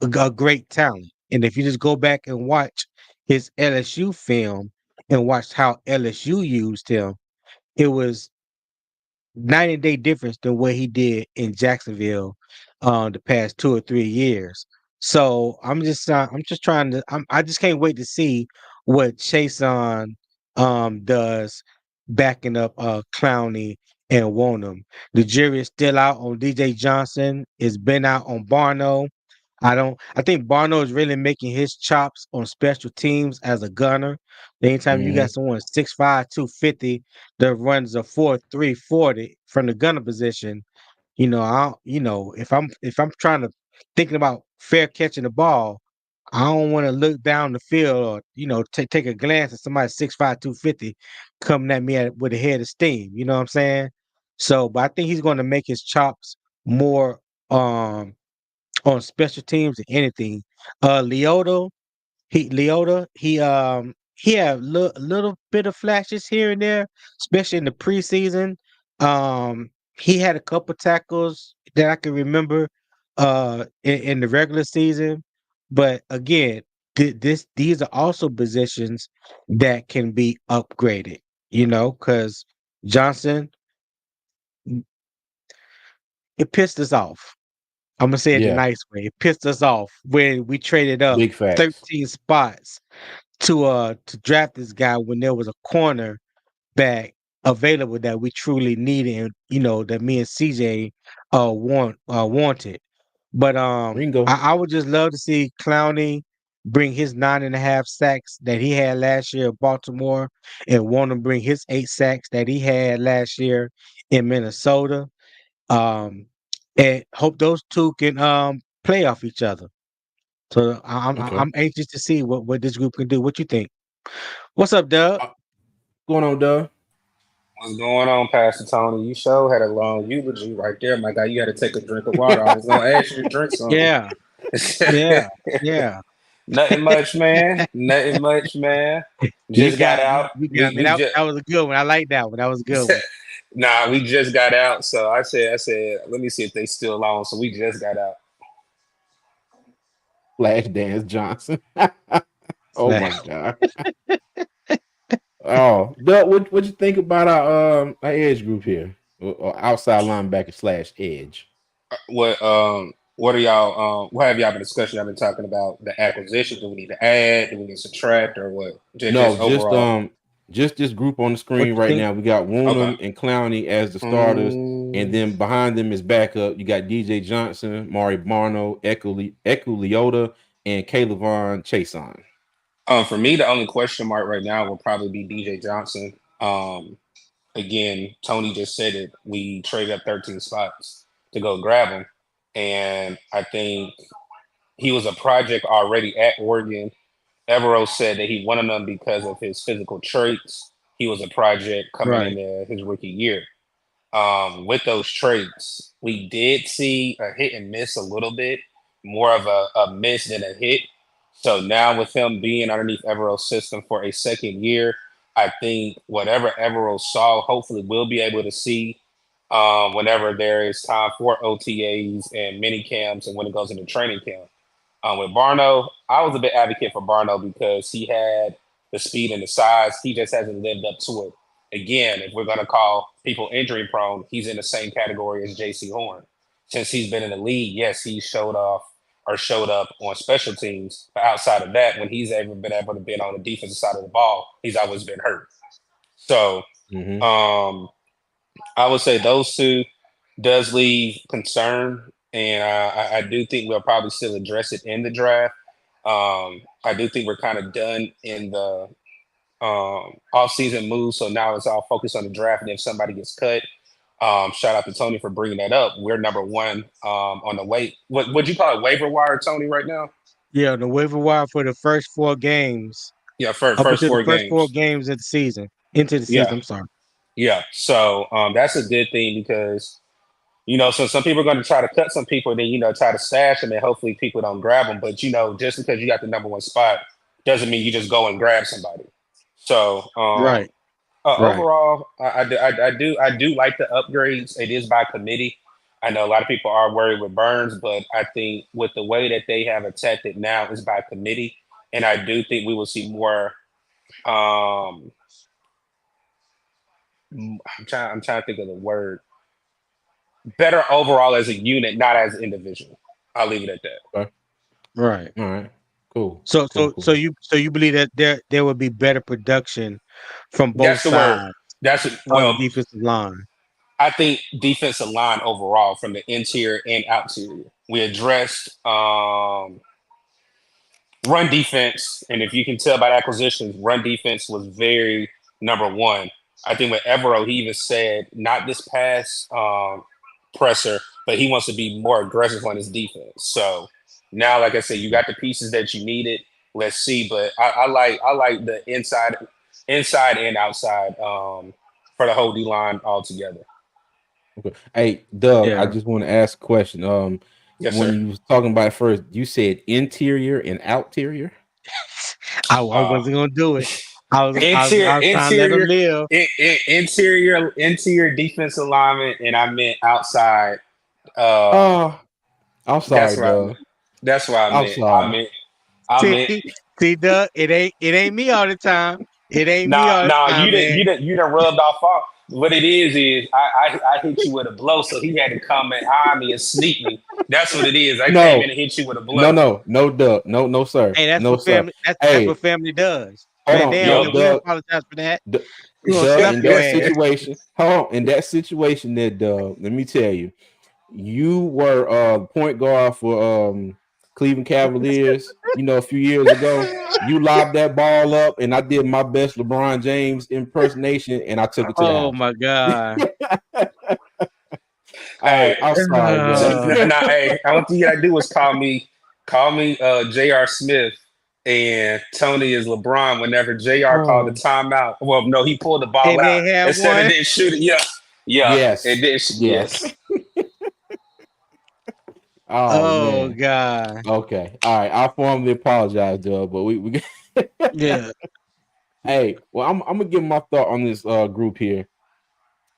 a great talent. And if you just go back and watch his LSU film and watch how LSU used him, it was night and day difference than what he did in Jacksonville the past 2 or 3 years. So I'm just trying to I just can't wait to see what Chason does backing up Clowney and Wonham. The jury is still out on DJ Johnson. It's been out on Barno. I think Barno is really making his chops on special teams as a gunner. Anytime you got someone 6'5", 250 that runs a 4.3 40 from the gunner position, if I'm trying to thinking about fair catching the ball, I don't want to look down the field or take a glance at somebody 6'5", 250 coming at me with a head of steam. You know what I'm saying? So, but I think he's going to make his chops more on special teams than anything. Leota, he had little bit of flashes here and there, especially in the preseason. He had a couple tackles that I can remember in the regular season, but again, these are also positions that can be upgraded. Because Johnson, it pissed us off. I'm gonna say it the nice way. It pissed us off when we traded up Big facts. 13 spots to draft this guy when there was a corner back available that we truly needed and that me and CJ wanted. But Ringo. I would just love to see Clowney bring his 9.5 sacks that he had last year in Baltimore and want to bring his 8 sacks that he had last year in Minnesota. And hope those two can play off each other. So I'm anxious to see what this group can do. What you think? What's up, Doug? What's going on, Doug? What's going on, Pastor Tony? You sure had a long eulogy right there, my guy. You had to take a drink of water. I was gonna ask you to drink something. Yeah. Nothing much, man. Nothing much, man. Just got out. That was a good one. I like that one. That was a good one. Nah, we just got out. So I said, let me see if they still on. So we just got out. Flash Dance Johnson. Oh my God. Oh, Doug, what you think about our edge group here, or outside linebacker / edge? What are y'all? What have y'all been discussing? Y'all been talking about the acquisition. Do we need to add? Do we need to subtract, or what? Just this group on the screen right now. We got Wonham and Clowney as the starters, and then behind them is backup. You got DJ Johnson, Mari Barno, Eku Leota, and Kayvon Chason. For me, the only question mark right now will probably be DJ Johnson. Again, Tony just said it. We traded up 13 spots to go grab him, and I think he was a project already at Oregon. Evero said that he wanted them because of his physical traits. He was a project coming into his rookie year. With those traits, we did see a hit and miss a little bit, more of a miss than a hit. So now with him being underneath Evero's system for a second year, I think whatever Evero saw, hopefully we'll be able to see whenever there is time for OTAs and mini camps and when it goes into training camp. With Barno, I was a bit advocate for Barno because he had the speed and the size. He just hasn't lived up to it. Again, if we're going to call people injury prone, he's in the same category as J.C. Horn. Since he's been in the league, yes, he showed up on special teams. But outside of that, when he's ever been able to be on the defensive side of the ball, he's always been hurt. So I would say those two does leave concern. And I do think we'll probably still address it in the draft. I do think we're kind of done in the off-season moves. So now it's all focused on the draft. And if somebody gets cut, shout out to Tony for bringing that up. We're number one on the what would you call it, waiver wire, Tony, right now? Yeah, the waiver wire for the first 4 games. Yeah, first 4 games. 4 games of the season. Into the season, I'm sorry. Yeah, so that's a good thing because, so some people are going to try to cut some people, then, try to stash them, and hopefully people don't grab them. But, just because you got the number 1 spot doesn't mean you just go and grab somebody. So, right. Overall, I do like the upgrades. It is by committee. I know a lot of people are worried with Burns, but I think with the way that they have attacked it now is by committee. And I do think we will see more. I'm trying to think of the word. Better overall as a unit, not as an individual. I'll leave it at that. Okay. Right. All right. Cool. So Cool. you believe that there would be better production from both sides? That's the defensive line. I think defensive line overall from the interior and outerior. We addressed run defense, and if you can tell by acquisitions, run defense was very number 1. I think with Evero, he even said not this pass presser, but he wants to be more aggressive on his defense. So now, like I said, you got the pieces that you needed. Let's see, but I like the inside and outside for the whole D line altogether. Okay. Hey, Doug, Yeah. I just want to ask a question. Yes, when sir. you was talking about it first, you said interior and outerior. I wasn't gonna do it. I was trying to let him live. Interior defensive alignment, and I meant outside. I'm sorry, Doug. That's what I meant. Sorry. I meant. See, Doug, it ain't me all the time. It ain't me all the time. You done rubbed off. What it is I hit you with a blow, so he had to come and eye me and sneak me. That's what it is. I came in and hit you with a blow. No, Doug, no, sir. Hey, that's no, what family. Sir. That's what family does. Hold on, we apologize for that. Doug, in that situation, in that situation, let me tell you, you were point guard for Cleveland Cavaliers. A few years ago, you lobbed that ball up, and I did my best LeBron James impersonation, and I took it to the house. Oh my God! Hey, I'm sorry. Hey, all you gotta do is call me J.R. Smith, and Tony is LeBron. Whenever J.R. called the timeout, well, no, he pulled the ball out instead of didn't shoot it. Yeah, yes, it did. Yes. Oh God. Okay. All right. I formally apologize, Doug, but we yeah. Hey, well, I'm gonna give my thought on this group here.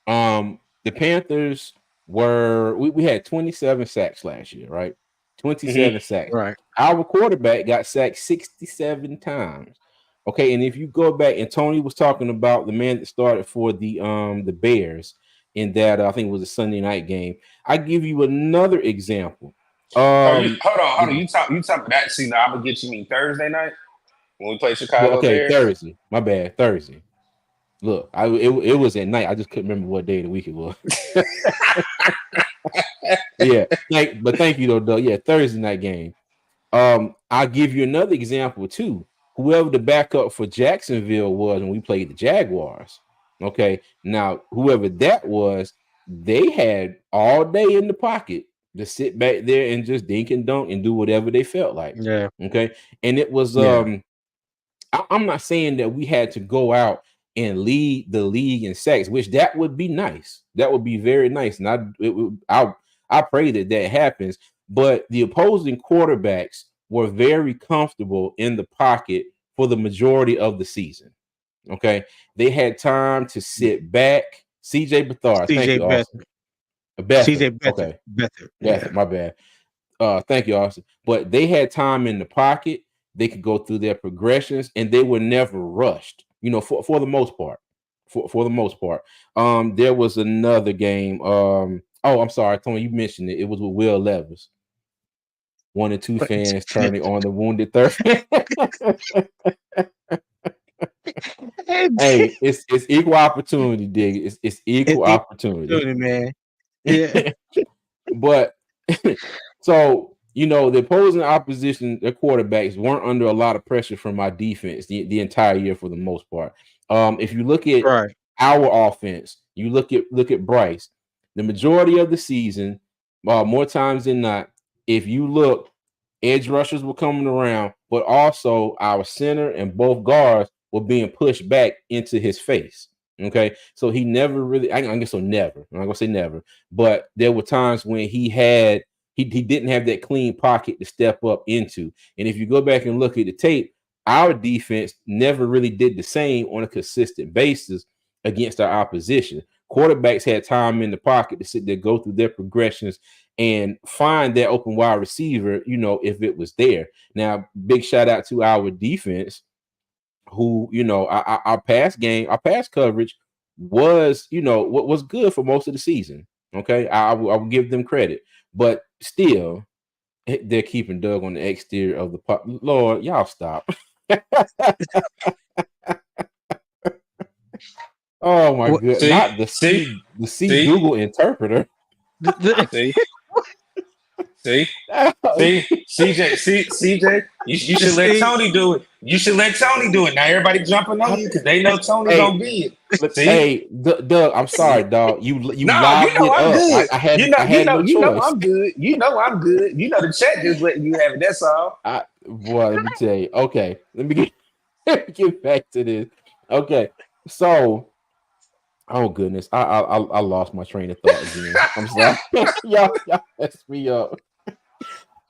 The Panthers we had 27 sacks last year, right? 27 sacks. Right. Our quarterback got sacked 67 times. Okay, and if you go back, and Tony was talking about the man that started for the Bears in that I think it was a Sunday night game. I give you another example. Hold on. You talk that. See, now I'm gonna get you mean Thursday night when we play Chicago. Bears? Thursday. My bad, Thursday. Look, it was at night. I just couldn't remember what day of the week it was. Yeah, thank you though, Doug. Yeah, Thursday night game. I'll give you another example too. Whoever the backup for Jacksonville was when we played the Jaguars. Okay, now whoever that was, they had all day in the pocket to sit back there and just dink and dunk and do whatever they felt like. Yeah. Okay, and it was I'm not saying that we had to go out and lead the league in sacks, which that would be nice. That would be very nice, and I pray that happens. But the opposing quarterbacks were very comfortable in the pocket for the majority of the season. Okay, they had time to sit back. CJ Beathard, thank you, Austin. CJ Beathard. Okay, my bad. Thank you, Austin. But they had time in the pocket. they could go through their progressions, and they were never rushed. For the most part. For the most part. There was another game. I'm sorry, Tony, you mentioned it. It was with Will Levis. 1 and 2 fans turning on the wounded third. Hey, it's equal opportunity, dig. It's equal opportunity, man. Yeah. But so the opposing opposition, their quarterbacks weren't under a lot of pressure from my defense the entire year for the most part. If you look at our offense, you look at Bryce, the majority of the season, more times than not, if you look, edge rushers were coming around, but also our center and both guards were being pushed back into his face. Okay, so he never really, I guess so, never. I'm not gonna say never, but there were times when he didn't have that clean pocket to step up into. And if you go back and look at the tape, our defense never really did the same on a consistent basis against our opposition. Quarterbacks had time in the pocket to sit there, go through their progressions, and find that open wide receiver, if it was there. Now, big shout out to our defense, who, our pass coverage was, what was good for most of the season. Okay, I will give them credit, but still, they're keeping Doug on the exterior of the puck. Lord, y'all stop. Oh my goodness! Not the C Google interpreter. See, CJ, you should let Tony do it. You should let Tony do it. Now everybody jumping on you because they know Tony gonna be it. See? Hey, Doug, I'm sorry, dog. You I'm good. I had no choice. I'm good. I'm good. The chat just letting you have it. That's all. Let me tell you. Okay, let me get back to this. Okay, so. Oh goodness, I lost my train of thought again. I'm sorry. y'all messed me up.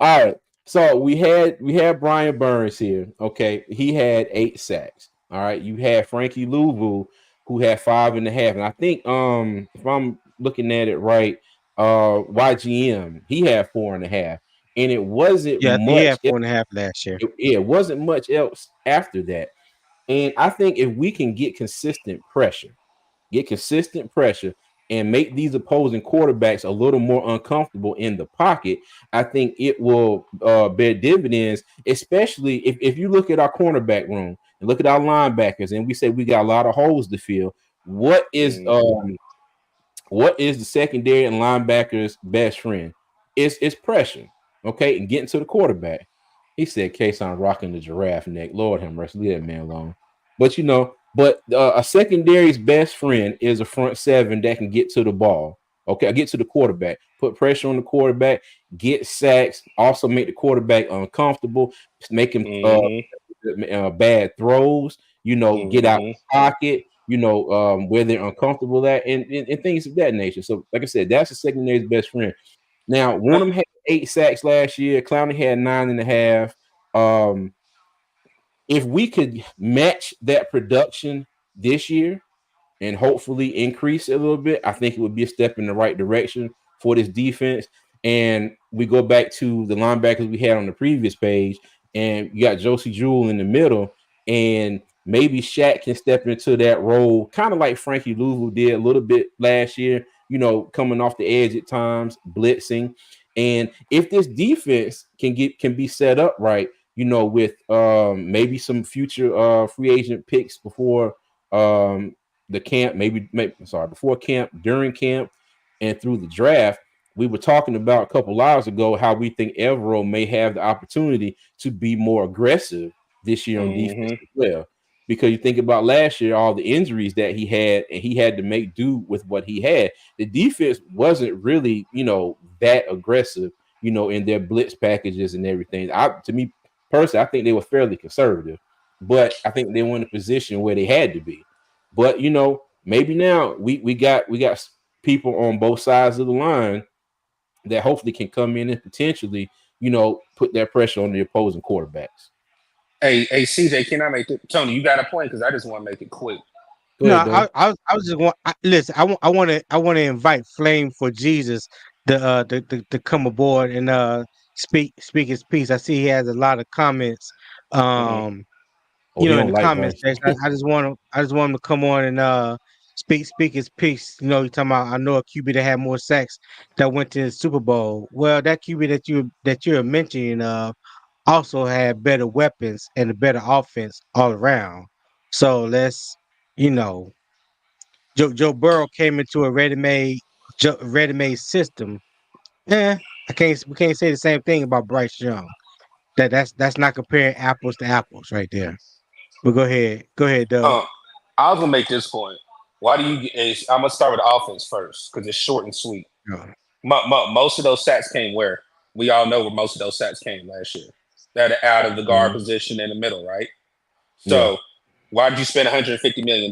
All right, so we had Brian Burns here. Okay, he had 8 sacks. All right, you had Frankie Louvu, who had 5.5, and I think if I'm looking at it right, YGM, he had 4.5, and it wasn't much. He had 4.5 last year. It wasn't much else after that, and I think if we can get consistent pressure and make these opposing quarterbacks a little more uncomfortable in the pocket, I think it will bear dividends, especially if you look at our cornerback room and look at our linebackers, and we say we got a lot of holes to fill. What is the secondary and linebackers' best friend? It's pressure, okay, and getting to the quarterback. He said, "Case I'm rocking the giraffe neck." Lord have mercy, leave that man alone. But a secondary's best friend is a front seven that can get to the ball. Okay, get to the quarterback, put pressure on the quarterback, get sacks, also make the quarterback uncomfortable, make him bad throws. Get out of the pocket. Where they're uncomfortable at, and things of that nature. So, like I said, that's the secondary's best friend. Now, Woonham had 8 sacks last year. Clowney had 9.5. If we could match that production this year and hopefully increase it a little bit, I think it would be a step in the right direction for this defense. And we go back to the linebackers we had on the previous page, and you got Josie Jewell in the middle, and maybe Shaq can step into that role, kind of like Frankie Louvu did a little bit last year, coming off the edge at times, blitzing. And if this defense can be set up right, with maybe some future free agent picks before the camp, before camp, during camp, and through the draft. We were talking about a couple hours ago how we think Evero may have the opportunity to be more aggressive this year on defense as well. Because you think about last year, all the injuries that he had, and he had to make do with what he had. The defense wasn't really, that aggressive, in their blitz packages and everything. To me personally, I think they were fairly conservative, but I think they were in a position where they had to be. But maybe now we got people on both sides of the line that hopefully can come in and potentially, put that pressure on the opposing quarterbacks. Hey, CJ, can I make it? Tony, you got a point? Because I just want to make it quick. I was just going. Listen, I want to invite Flame for Jesus to come aboard and speak his piece. I see he has a lot of comments You know, in the like comment Bryce. section, I just want him to come on and speak his piece. You know, you talking about I know a QB that had more sacks that went to the Super Bowl. Well, that QB that you're mentioning also had better weapons and a better offense all around. So let's, you know, Joe Burrow came into a ready-made system. We can't say the same thing about Bryce Young. That's not comparing apples to apples right there. But go ahead, Doug. I was gonna make this point. Why do you? I'm gonna start with the offense first because it's short and sweet. Yeah. Most of those sacks came where? We all know where most of those sacks came last year. That are out of the guard position in the middle, right? So why did you spend $150 million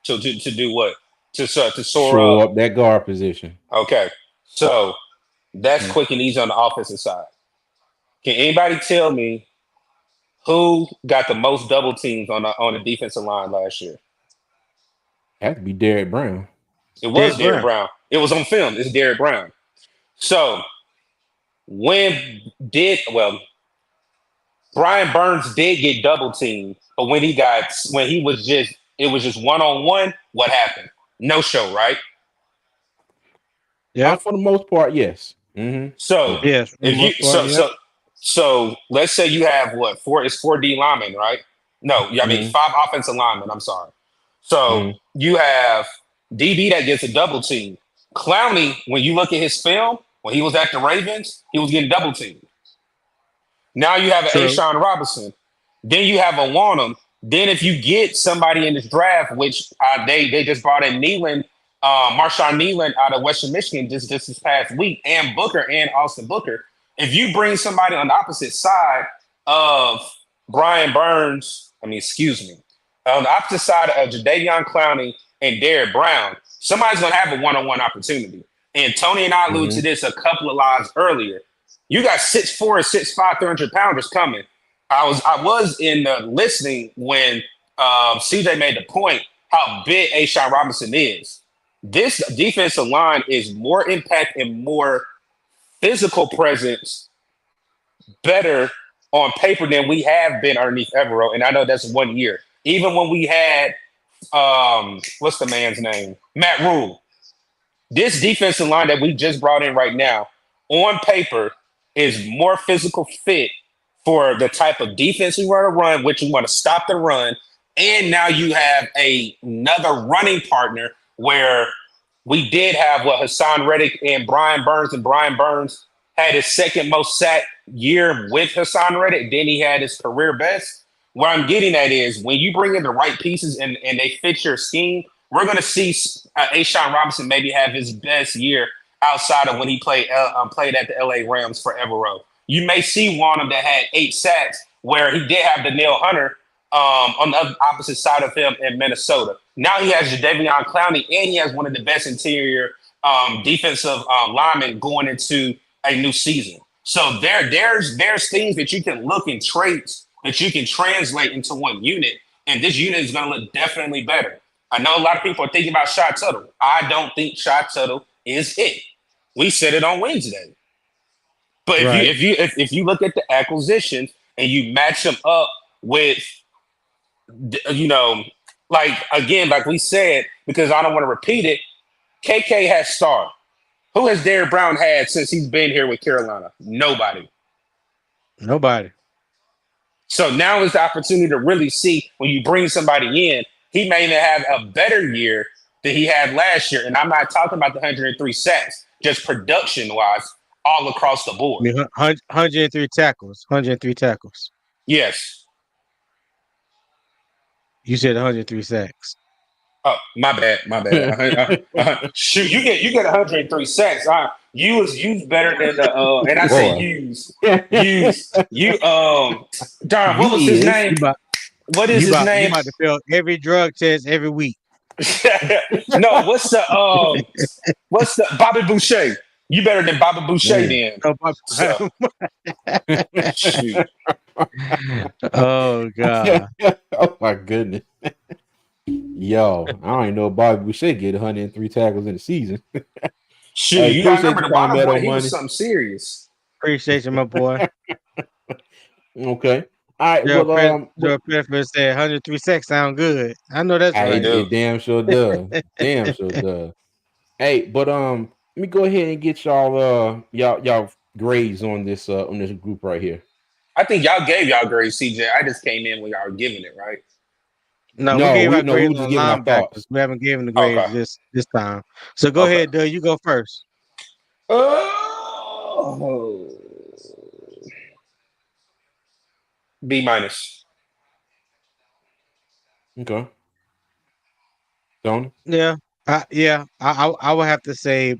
to do what? To Shore up that guard position. Okay, so that's quick and easy on the offensive side. Can anybody tell me who got the most double teams on the defensive line last year? Had to be Derrick Brown. It was Derrick Brown. It was on film. It's Derrick Brown. So Brian Burns did get double teamed, but when it was just one-on-one, what happened? No show, right? Yeah. For the most part, yes. Mm-hmm. So yes, so let's say you have four D linemen, right? No, I mean 5 offensive linemen. I'm sorry. So you have DB that gets a double team. Clowney, when you look at his film, when he was at the Ravens, he was getting double teamed. Now you have an Ashawn Robinson. Then you have a Wanham. Then if you get somebody in this draft, which they just brought in Marshawn Neeland out of Western Michigan just this past week, and Booker and Austin Booker. If you bring somebody on the opposite side of Brian Burns, on the opposite side of Jadeveon Clowney and Derrick Brown, somebody's going to have a one-on-one opportunity. And Tony and I alluded to this a couple of lives earlier. You got 6'4", 6'5", 300-pounders coming. I was in listening when CJ made the point how big Ashawn Robinson is. This defensive line is more impact and more physical presence, better on paper than we have been underneath Evero. And I know that's 1 year. Even when we had, what's the man's name? Matt Rule. This defensive line that we just brought in right now, on paper, is more physical fit for the type of defense we want to run, which we want to stop the run. And now you have another running partner where we did have Hassan Reddick and Brian Burns, and Brian Burns had his second most sack year with Hassan Reddick. Then he had his career best. What I'm getting at is when you bring in the right pieces and they fit your scheme, we're going to see Ashawn Robinson maybe have his best year outside of when he played at the LA Rams for Evero. You may see one of them that had 8 sacks where he did have Danielle Hunter on the opposite side of him in Minnesota. Now he has Jadeveon Clowney, and he has one of the best interior defensive linemen going into a new season. So there's things that you can look and traits that you can translate into one unit, and this unit is going to look definitely better. I know a lot of people are thinking about Shaq Tuttle. I don't think Shaq Tuttle is it. We said it on Wednesday. But if you look at the acquisitions and you match them up with, like we said, because I don't want to repeat it, KK has star. Who has Derrick Brown had since he's been here with Carolina? Nobody. So now is the opportunity to really see when you bring somebody in, he may even have a better year than he had last year. And I'm not talking about the 103 sacks, just production-wise, all across the board. 103 tackles. 103 tackles. Yes. You said 103 sacks. Oh, my bad. Shoot, you get 103 sacks. You was better than the and I say use. Darn, what was his name? What is his name? You about to fail every drug test every week. No, what's the Bobby Boucher? You better than Bobby Boucher then. Shoot. Oh God. Oh my goodness. Yo, I don't even know Bobby Boucher get 103 tackles in the season. Shoot, you gotta remember the bottom one, he was something serious. Appreciate you, my boy. Okay. All right. Joe Well, Pedford said 103 sex sound good. I know that's He right. do. it damn sure does. Damn sure does. Hey, but let me go ahead and get y'all grades on this group right here. I think y'all gave y'all grades, CJ. I just came in when y'all were giving it, right? No, we No, gave our we were grades just on giving our linebackers. thoughts. We haven't given the Okay. grades this time. So go Okay. ahead, Doug. You go first. Oh, B minus. Okay. Tony? Yeah. I would have to say,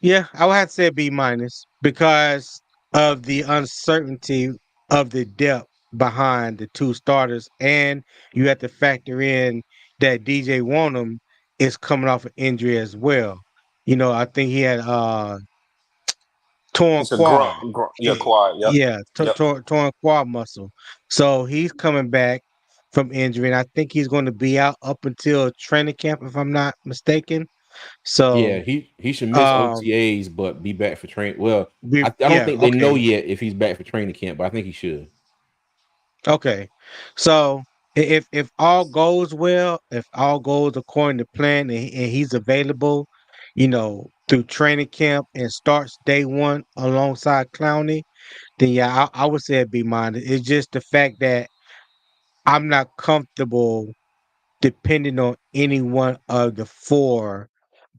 yeah, I would have to say B minus because of the uncertainty of the depth behind the two starters, and you have to factor in that DJ Wanham is coming off an injury as well. I think he had torn It's a quad. yeah, quad. Yep. Yeah, Yep. torn quad muscle. So he's coming back from injury, and I think he's going to be out up until training camp, if I'm not mistaken. Yeah, So, he should miss um, OTAs, but be back for training. Well, I don't think they know okay, yet if he's back for training camp, but I think he should. okay. So if all goes well, if all goes according to plan, and he's available, through training camp and starts day one alongside Clowney, then yeah, I would say it'd be mine. It's just the fact that I'm not comfortable depending on any one of the four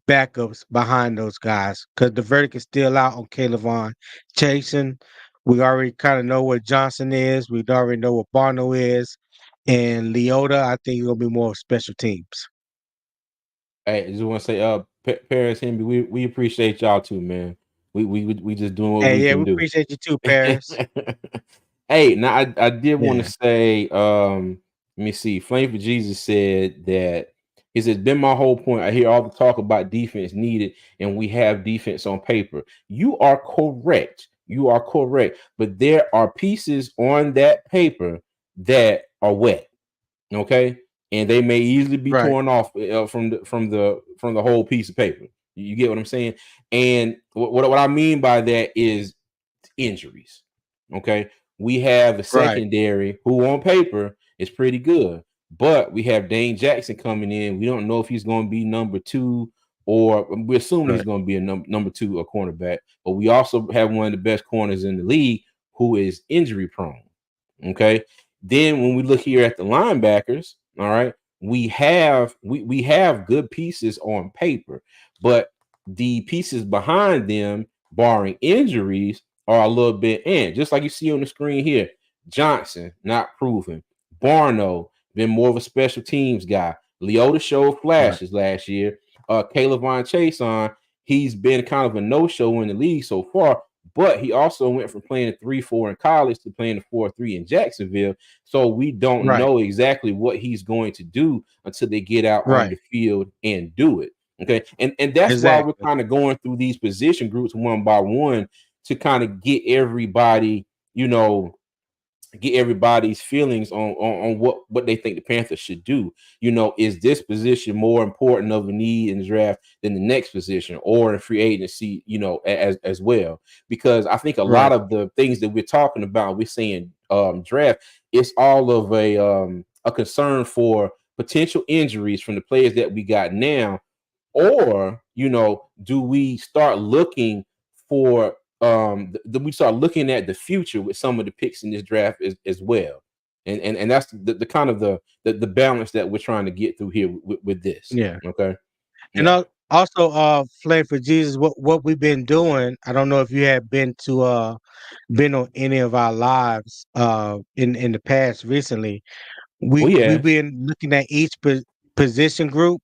backups behind those guys because the verdict is still out on Caleb Chasen. We already kind of know what Johnson is. We already know what Barno is. And Leota, I think it'll be more special teams. Hey, I just want to say, Paris, Henry, we appreciate y'all too, man. We just doing what Hey, we yeah, can we do. appreciate you too, Paris. Hey, now I did want Yeah, to say, let me see. Flame for Jesus said that it's been my whole point. I hear all the talk about defense needed, and we have defense on paper. You are correct. You are correct. But there are pieces on that paper that are wet. Okay, and they may easily be right, torn off from the whole piece of paper. You get what I'm saying? And what I mean by that is injuries. Okay, we have a right, secondary who on paper is pretty good, but we have Dane Jackson coming in. We don't know if he's going to be number two, or we assume he's right, going to be a number two, a cornerback. But we also have one of the best corners in the league who is injury prone. Okay. Then when we look here at the linebackers, all right, we have good pieces on paper, but the pieces behind them, barring injuries, are a little bit in. Just like you see on the screen here, Johnson not proven. Barno been more of a special teams guy. Leota showed right, flashes last year. Caleb Chason, he's been kind of a no-show in the league so far, but he also went from playing a 3-4 in college to playing a 4-3 in Jacksonville. So we don't right, know exactly what he's going to do until they get out on right. the field and do it. Okay. And that's why we're Exactly. kind of going through these position groups one by one to kind of get everybody, get everybody's feelings on what they think the Panthers should do. Is this position more important of a need in the draft than the next position or in free agency, as well? Because I think a lot Right, of the things that we're talking about, we're saying draft, it's all of a concern for potential injuries from the players that we got now, or do we start looking for we start looking at the future with some of the picks in this draft as well, and that's the kind of the balance that we're trying to get through here with this. yeah. Okay. And Yeah. also, Flame for Jesus, what we've been doing. I don't know if you have been on any of our lives in the past recently. Oh We've yes. been looking at each position group,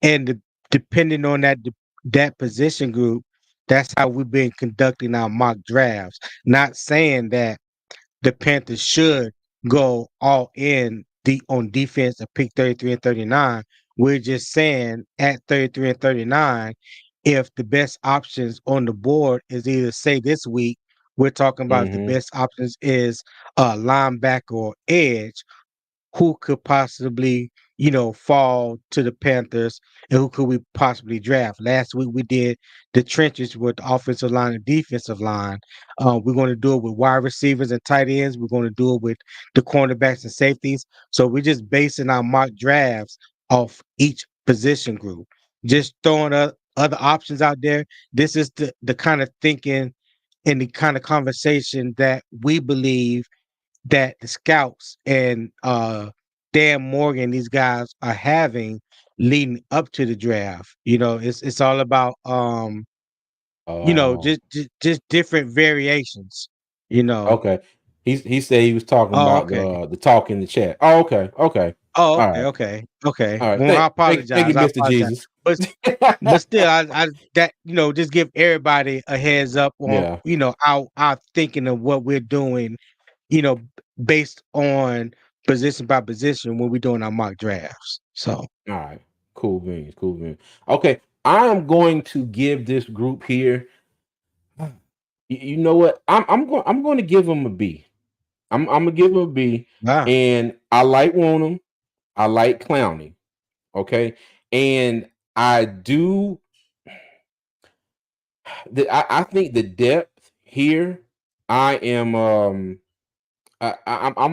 and depending on that position group, that's how we've been conducting our mock drafts. Not saying that the Panthers should go all in on defense and pick 33 and 39. We're just saying at 33 and 39, if the best options on the board is either, say, this week, we're talking about the Mm-hmm. best options is linebacker or edge, who could possibly fall to the Panthers, and who could we possibly draft? Last week we did the trenches with the offensive line and defensive line. We're going to do it with wide receivers and tight ends. We're going to do it with the cornerbacks and safeties. So we're just basing our mock drafts off each position group. Just throwing other options out there. This is the kind of thinking and the kind of conversation that we believe that the scouts and Dan Morgan, these guys are having leading up to the draft. It's all about Oh, just different variations. okay. He said he was talking Oh, about okay. the talk in the chat. Oh, okay. Okay. Oh, All okay, right. okay. All right. Well, I Thank you, apologize. I Mr. apologize. Jesus. But still, I that just give everybody a heads up on Yeah. our thinking of what we're doing, you know, based on position by position when we're doing our mock drafts. So All right. Cool beans. Cool beans. Okay. I'm going to give this group here. You know what? I'm going to give them a B. I'm gonna give them a B. wow. And I like Wonham. I like Clowney. Okay. And I do I think the depth here, I am I'm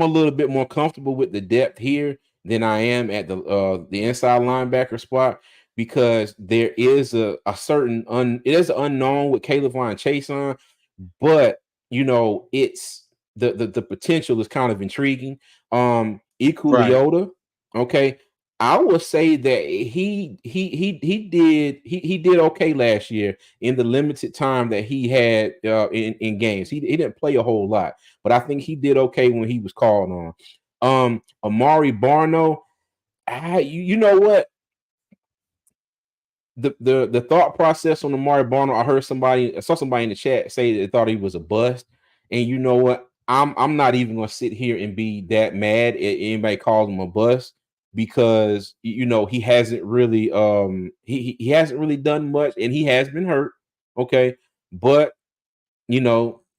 a little bit more comfortable with the depth here than I am at the inside linebacker spot, because there is a certain it is unknown with Caleb Von Chase on, but it's the potential is kind of intriguing. Iku Right. Leota, okay. I will say that he did okay last year in the limited time that he had in games. He didn't play a whole lot, but I think he did okay when he was called on. Amari Barno, you know what? The thought process on Amari Barno, I saw somebody in the chat say they thought he was a bust, and you know what? I'm not even gonna sit here and be that mad at anybody calls him a bust, because he hasn't really he hasn't really done much, and he has been hurt. Okay, but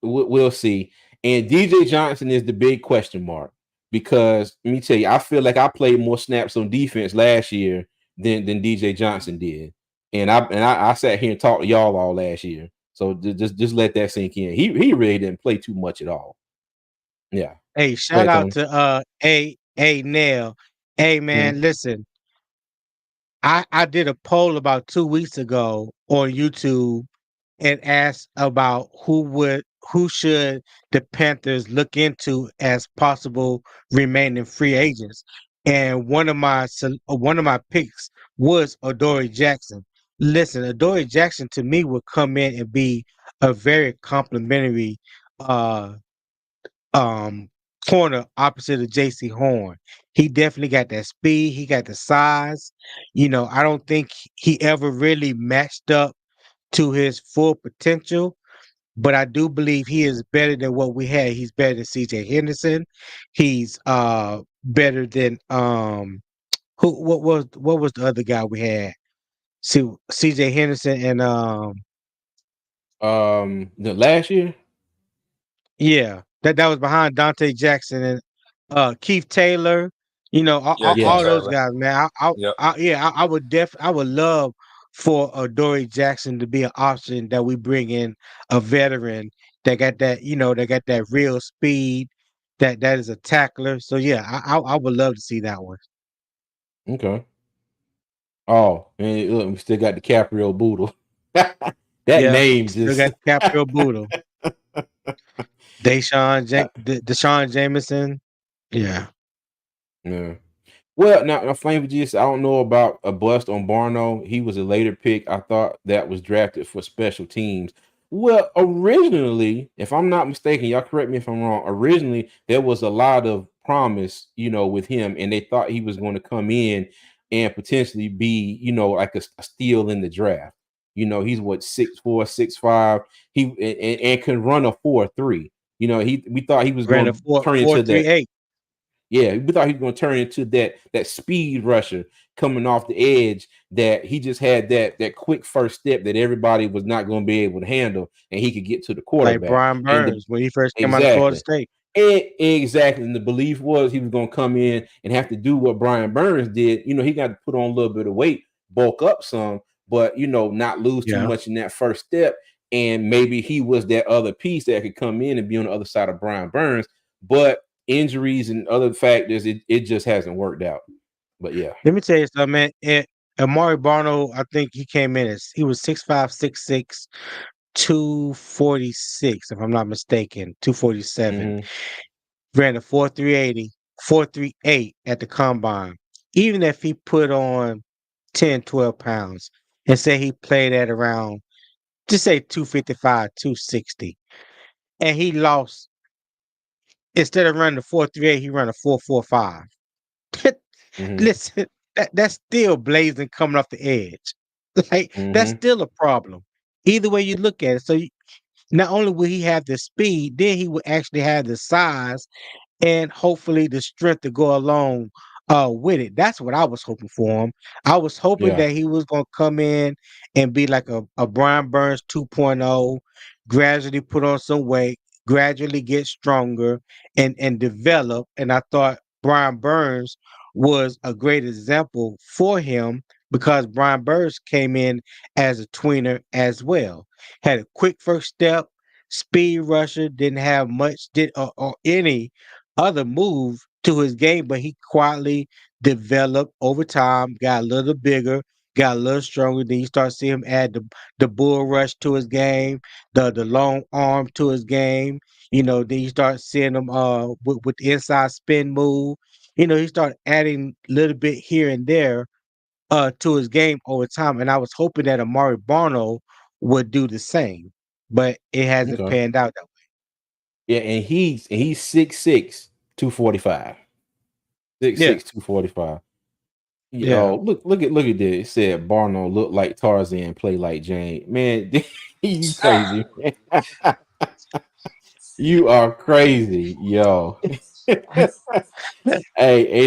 we'll see. And DJ Johnson is the big question mark, because let me tell you, I feel like I played more snaps on defense last year than DJ Johnson did. And I sat here and talked to y'all all last year. So just let that sink in. He really didn't play too much at all. Yeah. Hey, Go shout ahead, out Tony. to A Nail. Hey man, listen. I did a poll about 2 weeks ago on YouTube and asked about who should the Panthers look into as possible remaining free agents. And one of my picks was Adoree Jackson. Listen, Adoree Jackson to me would come in and be a very complimentary uh um corner opposite of JC Horn. He definitely got that speed, he got the size. I don't think he ever really matched up to his full potential, but I do believe he is better than what we had. He's better than CJ Henderson. He's better than what was the other guy we had? See, CJ Henderson and The last year. yeah, that was behind Dante Jackson and Keith Taylor. Yeah, Keith All Yeah. those Taylor. guys, man. Yep. I would love for Adoree Jackson to be an option that we bring in a veteran that got that real speed, that is a tackler. So yeah, I would love to see that one. Okay. Oh, and look, we still got DiCaprio Boodle. That Yeah, name still just got Caprio Boodle, Deshaun Jameson. Yeah. yeah. Well, now Flame just I don't know about a bust on Barno. He was a later pick. I thought that was drafted for special teams. Well, originally, if I'm not mistaken, y'all correct me if I'm wrong. Originally, there was a lot of promise, with him, and they thought he was going to come in and potentially be, like a steal in the draft. He's what 6'4", 6'5". He and can run a 4.3. We thought he was Ran a going to turn four into three that. eight. Yeah, we thought he was going to turn into that speed rusher coming off the edge, that he just had that quick first step that everybody was not going to be able to handle, and he could get to the Like quarterback. Brian And Burns when he first came out of Florida exactly, State. Exactly. And the belief was he was going to come in and have to do what Brian Burns did. You know, he got to put on a little bit of weight, bulk up some, but, you know, not lose too much in that first step. And maybe he was that other piece that could come in and be on the other side of Brian Burns. But injuries and other factors, it just hasn't worked out. But yeah. Let me tell you something, man. Amari Barno, I think he came in as he was 6'5", 6'6", 246, if I'm not mistaken, 247. Ran a 4.380, 4.38 at the combine. Even if he put on 10, 12 pounds and say he played at around, just say 255, 260, and he lost, instead of running the 4.38, he ran a 4.45. Listen, that's still blazing coming off the edge. Like, that's still a problem. Either way you look at it. So not only will he have the speed, then he will actually have the size and hopefully the strength to go along with it. That's what I was hoping for him. I was hoping that he was going to come in and be like a Brian Burns 2.0, gradually put on some weight, gradually get stronger and develop. And I thought Brian Burns was a great example for him because Brian Burns came in as a tweener as well. Had a quick first step, speed rusher, didn't have much or any other move to his game, but he quietly developed over time, got a little bigger, got a little stronger. Then you start seeing him add the bull rush to his game, the long arm to his game. You know, then you start seeing him with the inside spin move. You know, he started adding a little bit here and there to his game over time. And I was hoping that Amari Barno would do the same, but it hasn't panned out that way. Yeah, and he's 6'6", 245. 6'6", 245. Yo, look at this. It said Barno look like Tarzan, play like Jane. Man, you crazy. You are crazy, yo. Hey,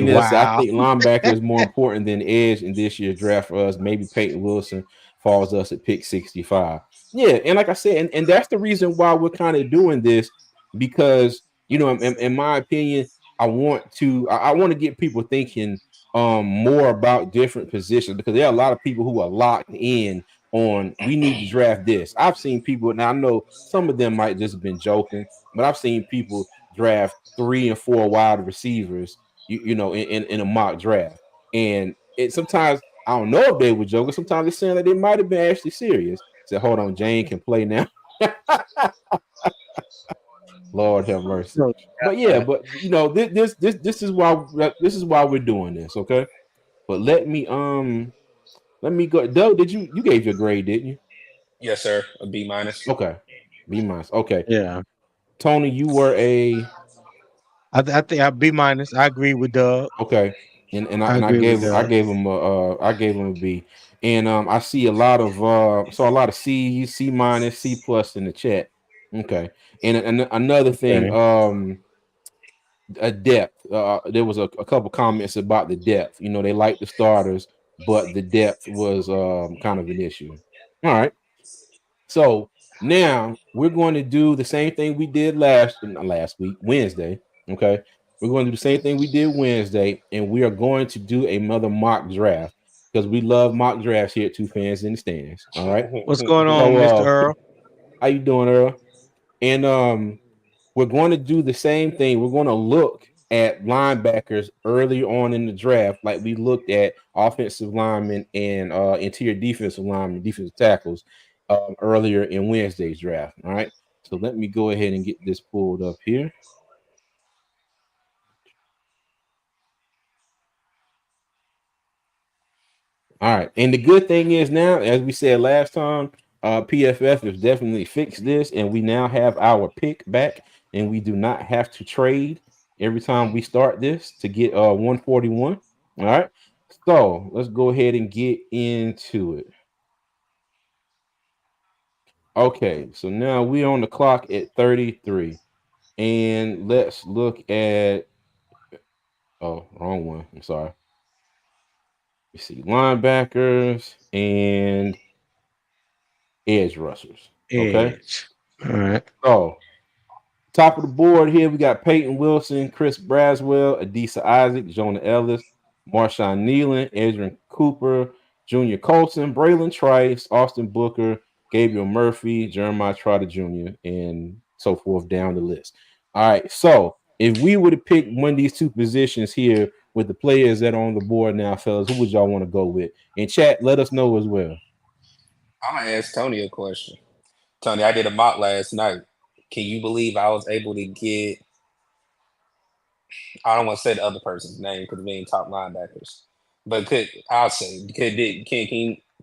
this, I think linebacker is more important than edge in this year's draft for us. Maybe Payton Wilson falls us at pick 65. Yeah, and like I said, and that's the reason why we're kind of doing this, because, you know, in my opinion, I want to get people thinking more about different positions, because there are a lot of people who are locked in on we need to draft this. I've seen people, now I know some of them might just have been joking, but I've seen people draft 3 and 4 wide receivers, you know, in a mock draft. And it sometimes, I don't know if they were joking, sometimes it's saying that they might have been actually serious. Said, hold on, Jane can play now. Lord have mercy. But yeah, but you know, this is why we're doing this, okay? But let me go. Doug, you gave your grade, didn't you? Yes, sir. A B minus. Okay. B minus. Okay. Yeah. Tony, you were a I think I B minus. I agree with Doug. Okay. And I gave him a B. And I see a lot of C's, C minus, C plus in the chat. Okay. And another thing, a depth. There was a couple comments about the depth. You know, they like the starters, but the depth was kind of an issue. All right. So now we're going to do the same thing we did last week, Wednesday. Okay. We're going to do the same thing we did Wednesday, and we are going to do another mock draft because we love mock drafts here at Two Fans in the Stands. All right. What's going on, Mr. Earl? How you doing, Earl? And we're going to do the same thing. We're going to look at linebackers early on in the draft, like we looked at offensive linemen and interior defensive linemen, defensive tackles earlier in Wednesday's draft. All right. So let me go ahead and get this pulled up here. All right. And the good thing is now, as we said last time, PFF has definitely fixed this, and we now have our pick back, and we do not have to trade every time we start this to get 141. All right. So let's go ahead and get into it. Okay. So now we're on the clock at 33. And let's look at wrong one. I'm sorry. You see linebackers and edge rushers. Okay. All right. So Top of the board here, we got Payton Wilson, Chris Braswell, Adisa Isaac, Jonah Ellis, Marshawn Nealon, Adrian Cooper, Junior Colson, Braylon Trice, Austin Booker, Gabriel Murphy, Jeremiah Trotter Jr., and so forth down the list. All right, so if we were to pick one of these two positions here with the players that are on the board now, fellas, who would y'all want to go with? In chat, let us know as well. I'm gonna ask Tony a question. Tony, I did a mock last night. Can you believe I was able to get? I don't want to say the other person's name because we ain't top linebackers, but can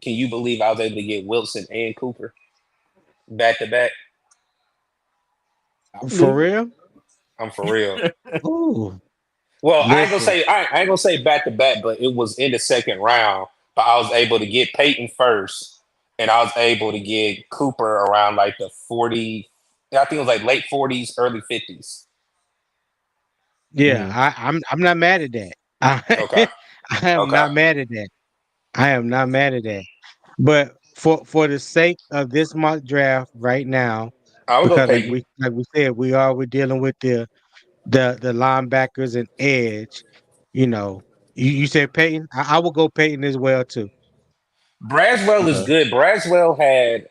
you believe I was able to get Wilson and Cooper back to back? For real? I'm for real. Ooh. Well, I ain't gonna say back to back, but it was in the second round. But I was able to get Payton first, and I was able to get Cooper around like the 40. I think it was like late 40s, early 50s. Yeah, I'm not mad at that. Okay. I am not mad at that. I am not mad at that. But for the sake of this mock draft right now, I would go because Payton. like we said, we're dealing with the linebackers and edge. You know, you said Peyton. I will go Peyton as well too. Braswell is good. Braswell had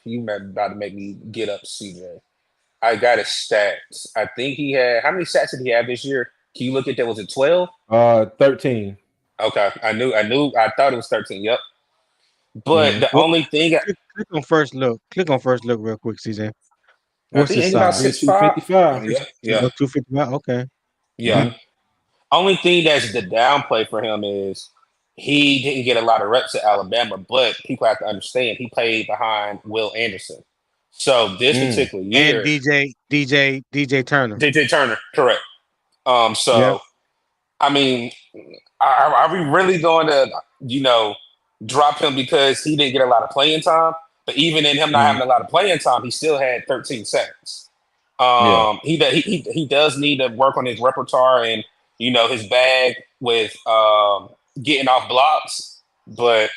you about to make me get up, CJ. I got his stats. I think he had how many stats did he have this year? Can you look at that? Was it 12? 13. Okay. I thought it was 13. Yep. But the only thing click on first look. Click on first look real quick, CJ. What's his size? 255. Yeah. 255. Okay. Yeah. Only thing that's the downplay for him is he didn't get a lot of reps at Alabama, but people have to understand he played behind Will Anderson. So this particular year, and DJ Turner, correct. I mean, are we really going to drop him because he didn't get a lot of playing time? But even in him not having a lot of playing time, he still had 13 sacks. He does need to work on his repertoire and his bag with getting off blocks. But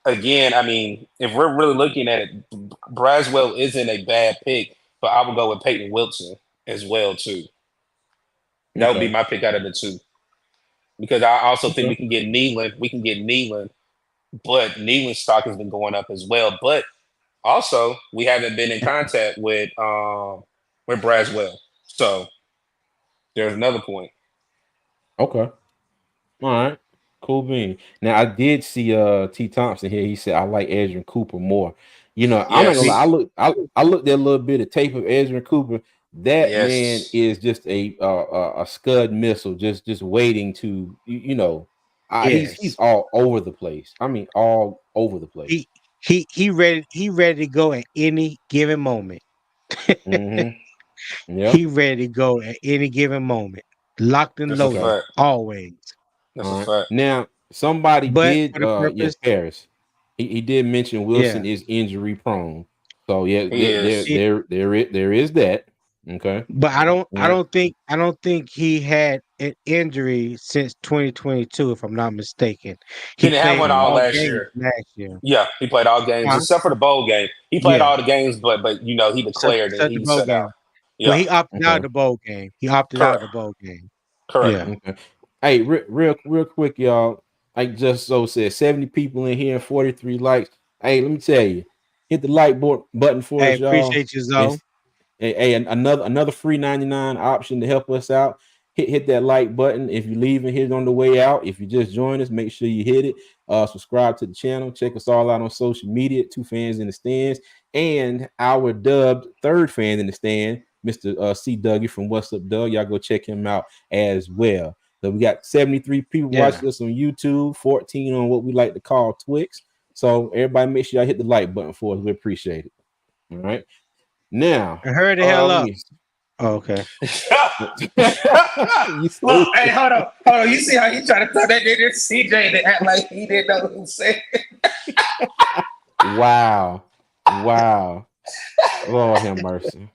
again, I mean, if we're really looking at it, Braswell isn't a bad pick, but I would go with Payton Wilson as well too. That would be my pick out of the two. Because I also think we can get Nealon, but Nealon's stock has been going up as well. But also, we haven't been in contact with Braswell. So there's another point. Okay. All right. Cool bean. Now I did see T. Thompson here. He said I like Adrian Cooper more. I'm not gonna lie. I looked at a little bit of tape of Adrian Cooper. That man is just a scud missile, just waiting to he's all over the place. I mean, all over the place. He ready to go at any given moment. He ready to go at any given moment. Locked and loaded, always. That's a fact. Now somebody did Paris. He did mention Wilson is injury prone. So there is that. Okay. But I don't think he had an injury since 2022, if I'm not mistaken. He didn't have one all last year. Yeah, he played all games except for the bowl game. He played all the games, but he declared that he set out. Yeah. Well, he opted out of the bowl game. Correct. Yeah. Okay. Hey, real quick, y'all. Like just so said, 70 people in here and 43 likes. Hey, let me tell you, hit the like button for us, y'all. Appreciate you, Zoe. Hey, another free 99 option to help us out. Hit that like button. If you're leaving, hit it on the way out. If you just joined us, make sure you hit it. Subscribe to the channel. Check us all out on social media. 2 Fans in the Stands, and our dubbed 3rd fan in the stand, Mr. C. Dougie from What's Up, Doug. Y'all go check him out as well. So we got 73 people watching us on YouTube, 14 on what we like to call Twix. So everybody, make sure y'all hit the like button for us. We appreciate it. All right. Now, hurry the hell up. Okay. Look, hey, hold on. You see how he trying to throw that in there, CJ, to act like he didn't know who said it. Wow. Lord have mercy.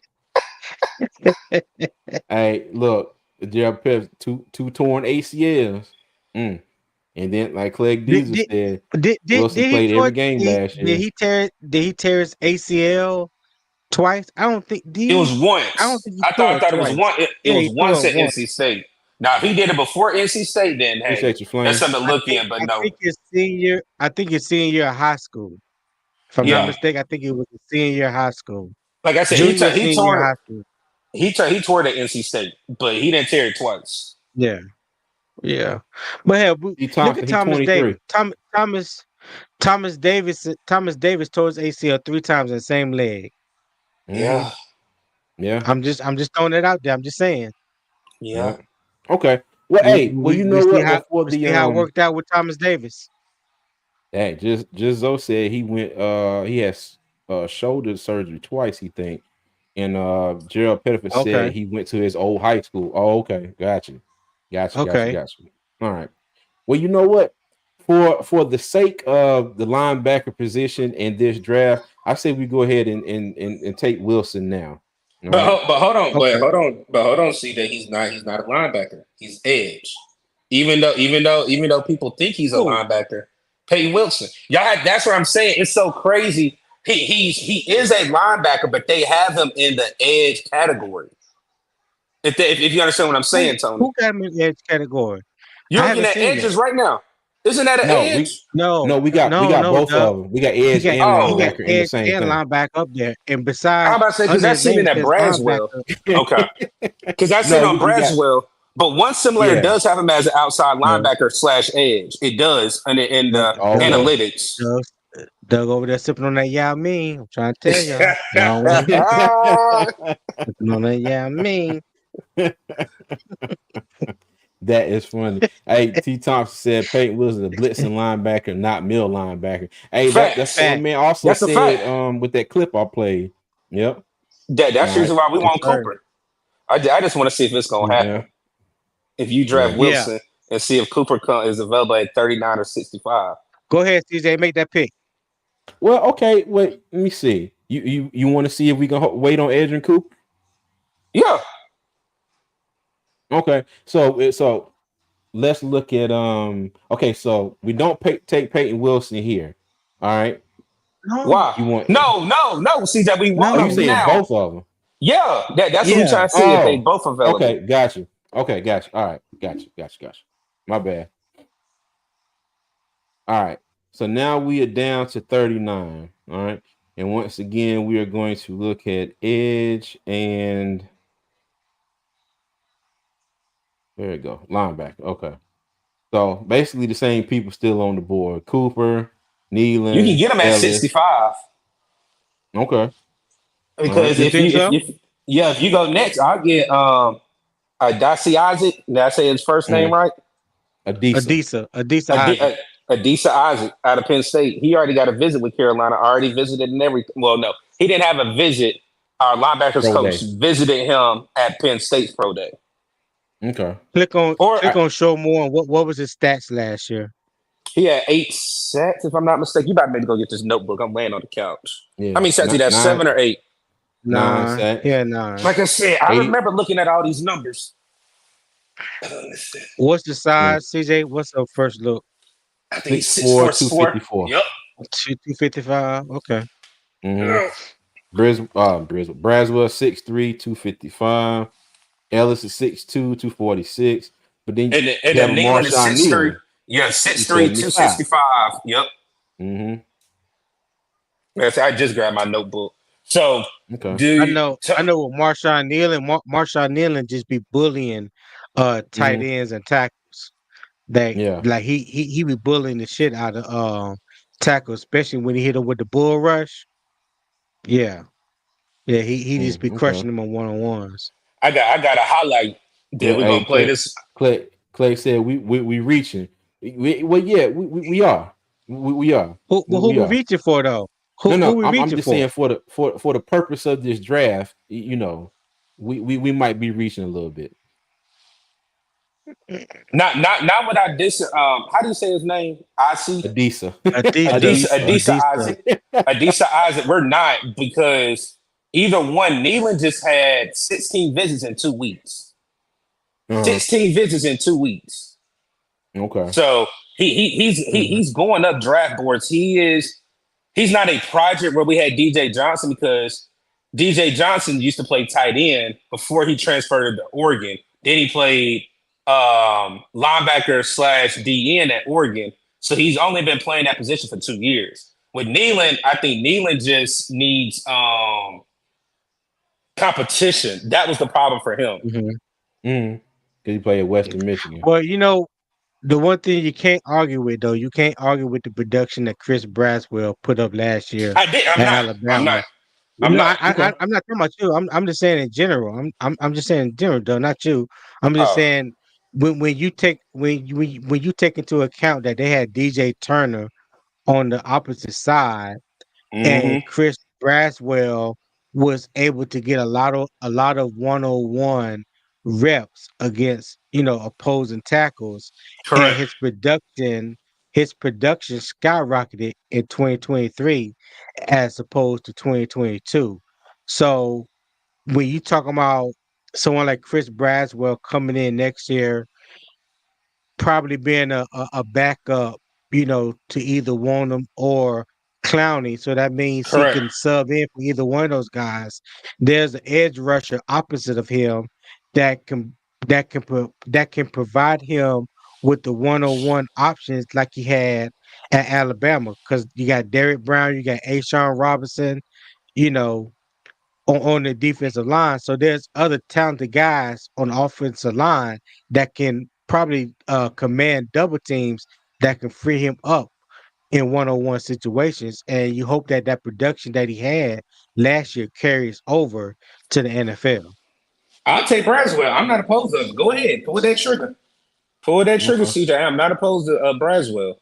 Hey, look, Gerald Pips, two torn ACLs. And then, like Clegg Diesel said, Wilson played every game last year. Did he tear his ACL Twice? I don't think. It was once. I don't think he I thought it was twice. one. It was he once threw at it once. NC State. Now, if he did it before NC State, then hey, Appreciate you, Flame. that's something to look in. But I no, think his senior. I think his senior year of high school. If I'm not Yeah. mistaken, I think it was the senior year of high school. like I said, Junior, he senior year of tore high school. he tore it at NC State, but he didn't tear it twice. Yeah. But hey, look at He Thomas 23. Davis. Thomas Davis tore his ACL 3 times in the same leg. Yeah, Yeah. I'm just throwing it out there. I'm just saying. yeah. Okay. Well, hey, well, you know see what? how, Before we the see how it worked out with Thomas Davis. hey, just Zoe said he went. He has shoulder surgery twice. He think, and Gerald Pettiford said Okay. he went to his old high school. Oh, okay, got you. Okay. All right. Well, you know what? For the sake of the linebacker position in this draft, I say we go ahead and take Wilson now. All But, right? but hold on, Okay. but hold on. See that he's not a linebacker. He's edge. Even though people think he's a Who? linebacker, Payton Wilson. That's what I'm saying. It's so crazy. He is a linebacker, but they have him in the edge category. If you understand what I'm saying, Tony. Who got him in the edge category? You're I looking haven't at seen edges that. right now. Isn't that an edge? No, we got both Doug. of them. We got edge He and got linebacker in the edge same and thing. linebacker up there. And I'm besides, about to say because under I his seen it name at says Braswell. linebacker. Okay. Because I seen No, on we got- Braswell, but one similar Yeah. does have him as an outside linebacker / edge. It does in the Okay. analytics. Doug over there sipping on that Yao Ming. I'm trying to tell y'all. Y'all want to sipping on that Yao Ming. That is funny. Hey, T. Thompson said Peyton Wilson is a blitzing linebacker, not middle linebacker. Hey, that's what my man also That's a said fact. with that clip I played. Yep. That's the reason why we want Sure. Cooper. I just want to see if it's going to happen. Yeah. If you draft Yeah. Wilson and see if Cooper is available at 39 or 65. Go ahead, CJ. Make that pick. Well, okay. Wait, let me see. You want to see if we can wait on Edrin Cooper? Yeah. Okay. So let's look at okay, so we don't take Peyton Wilson here. All right. No. Why? You want No. CJ, we want Oh, them you saying now. both of them? Yeah, that's what we're trying to see if they both available. Okay, got you. All right, got you. My bad. All right, so now we are down to 39. All right, and once again, we are going to look at edge and there you go, linebacker. Okay, so basically the same people still on the board: Cooper, Nealon. You can get them at Ellis. 65. Okay. Because You think so? if you go next, I'll get Adasi Isaac. Did I say his first name right? Adisa Isaac. Adisa Isaac out of Penn State. He already got a visit with Carolina. Already visited and everything. Well, no, he didn't have a visit. Our linebackers Pro coach day. visited him at Penn State's pro day. Okay. Click on show more. What was his stats last year? He had 8 sacks, if I'm not mistaken. You about to go get this notebook. I'm laying on the couch. Yeah. How many sacks did he have? 7 or 8? 9 sacks. Yeah, 9. Like I said, I 8. remember looking at all these numbers. What's the size, CJ? What's the first look? I think he's 6'4", 6'4", 254. Yep. 255. Okay. Mm-hmm. Braswell 6'3", 255. Ellis is 6'2", 246. But then and you then have Nealon is Marshawn 6'3". Nealon. Yeah, 6'3", 265. Yep. Mm-hmm. Yes, I just grabbed my notebook. So Okay. I know what Marshawn Marshawn Nealon just be bullying tight ends and tackles. Like he be bullying the shit out of tackles, especially when he hit him with the bull rush. Yeah. Yeah, he just be crushing them on one-on-ones. I got a highlight that we're gonna play this. Clay said we reaching. We are. We are. Who we reaching for though? I'm just saying for the purpose of this draft, you know, we might be reaching a little bit. Not what I dis. How do you say his name? Adisa Isaac. Adisa Isaac. We're not because either one. Nealon just had 16 visits in 2 weeks. 16 visits in 2 weeks. Okay. So he's going up draft boards. He's not a project where we had DJ Johnson because DJ Johnson used to play tight end before he transferred to Oregon. Then he played linebacker / DN at Oregon. So he's only been playing that position for 2 years. With Nealon, I think Nealon just needs competition. That was the problem for him. Because he played at Western Michigan. Well, the one thing you can't argue with, though, you can't argue with the production that Chris Braswell put up last year at Alabama. I'm not talking about you. I'm just saying in general. I'm just saying in general, though, not you. I'm just saying when you take into account that they had DJ Turner on the opposite side, and Chris Braswell was able to get a lot of 101 reps against opposing tackles. Correct. And his production skyrocketed in 2023 as opposed to 2022. So when you talk about someone like Chris Braswell coming in next year, probably being a backup, to either Wanham or Clowney, so that means he can sub in for either one of those guys. There's an edge rusher opposite of him that can provide him with the 101 options like he had at Alabama, because you got Derrick Brown, you got Ashawn Robinson, on the defensive line. So there's other talented guys on the offensive line that can probably command double teams that can free him up in 101 situations. And you hope that production that he had last year carries over to the NFL. I'll take Braswell. I'm not opposed to it. Go ahead. Pull that trigger. CJ. I'm not opposed to Braswell.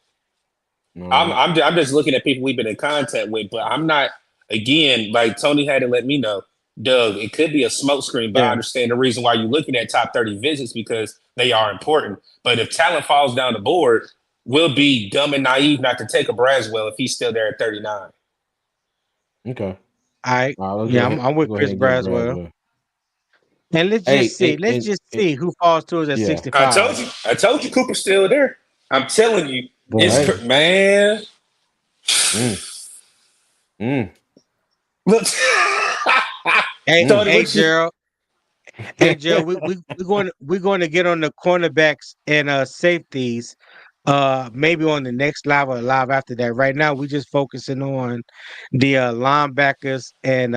I'm just looking at people we've been in contact with, but I'm not, again, like Tony had to let me know, Doug, it could be a smokescreen, but I understand the reason why you're looking at top 30 visits because they are important. But if talent falls down the board, we'll be dumb and naive not to take a Braswell if he's still there at 39. Okay. I'm with Chris Braswell. And let's just see who falls to us at 65. I told you Cooper's still there. I'm telling you. Man. Look. Hey, Gerald. Hey, Gerald, we're going to get on the cornerbacks and safeties maybe on the next live or live after that. Right now, we're just focusing on the linebackers and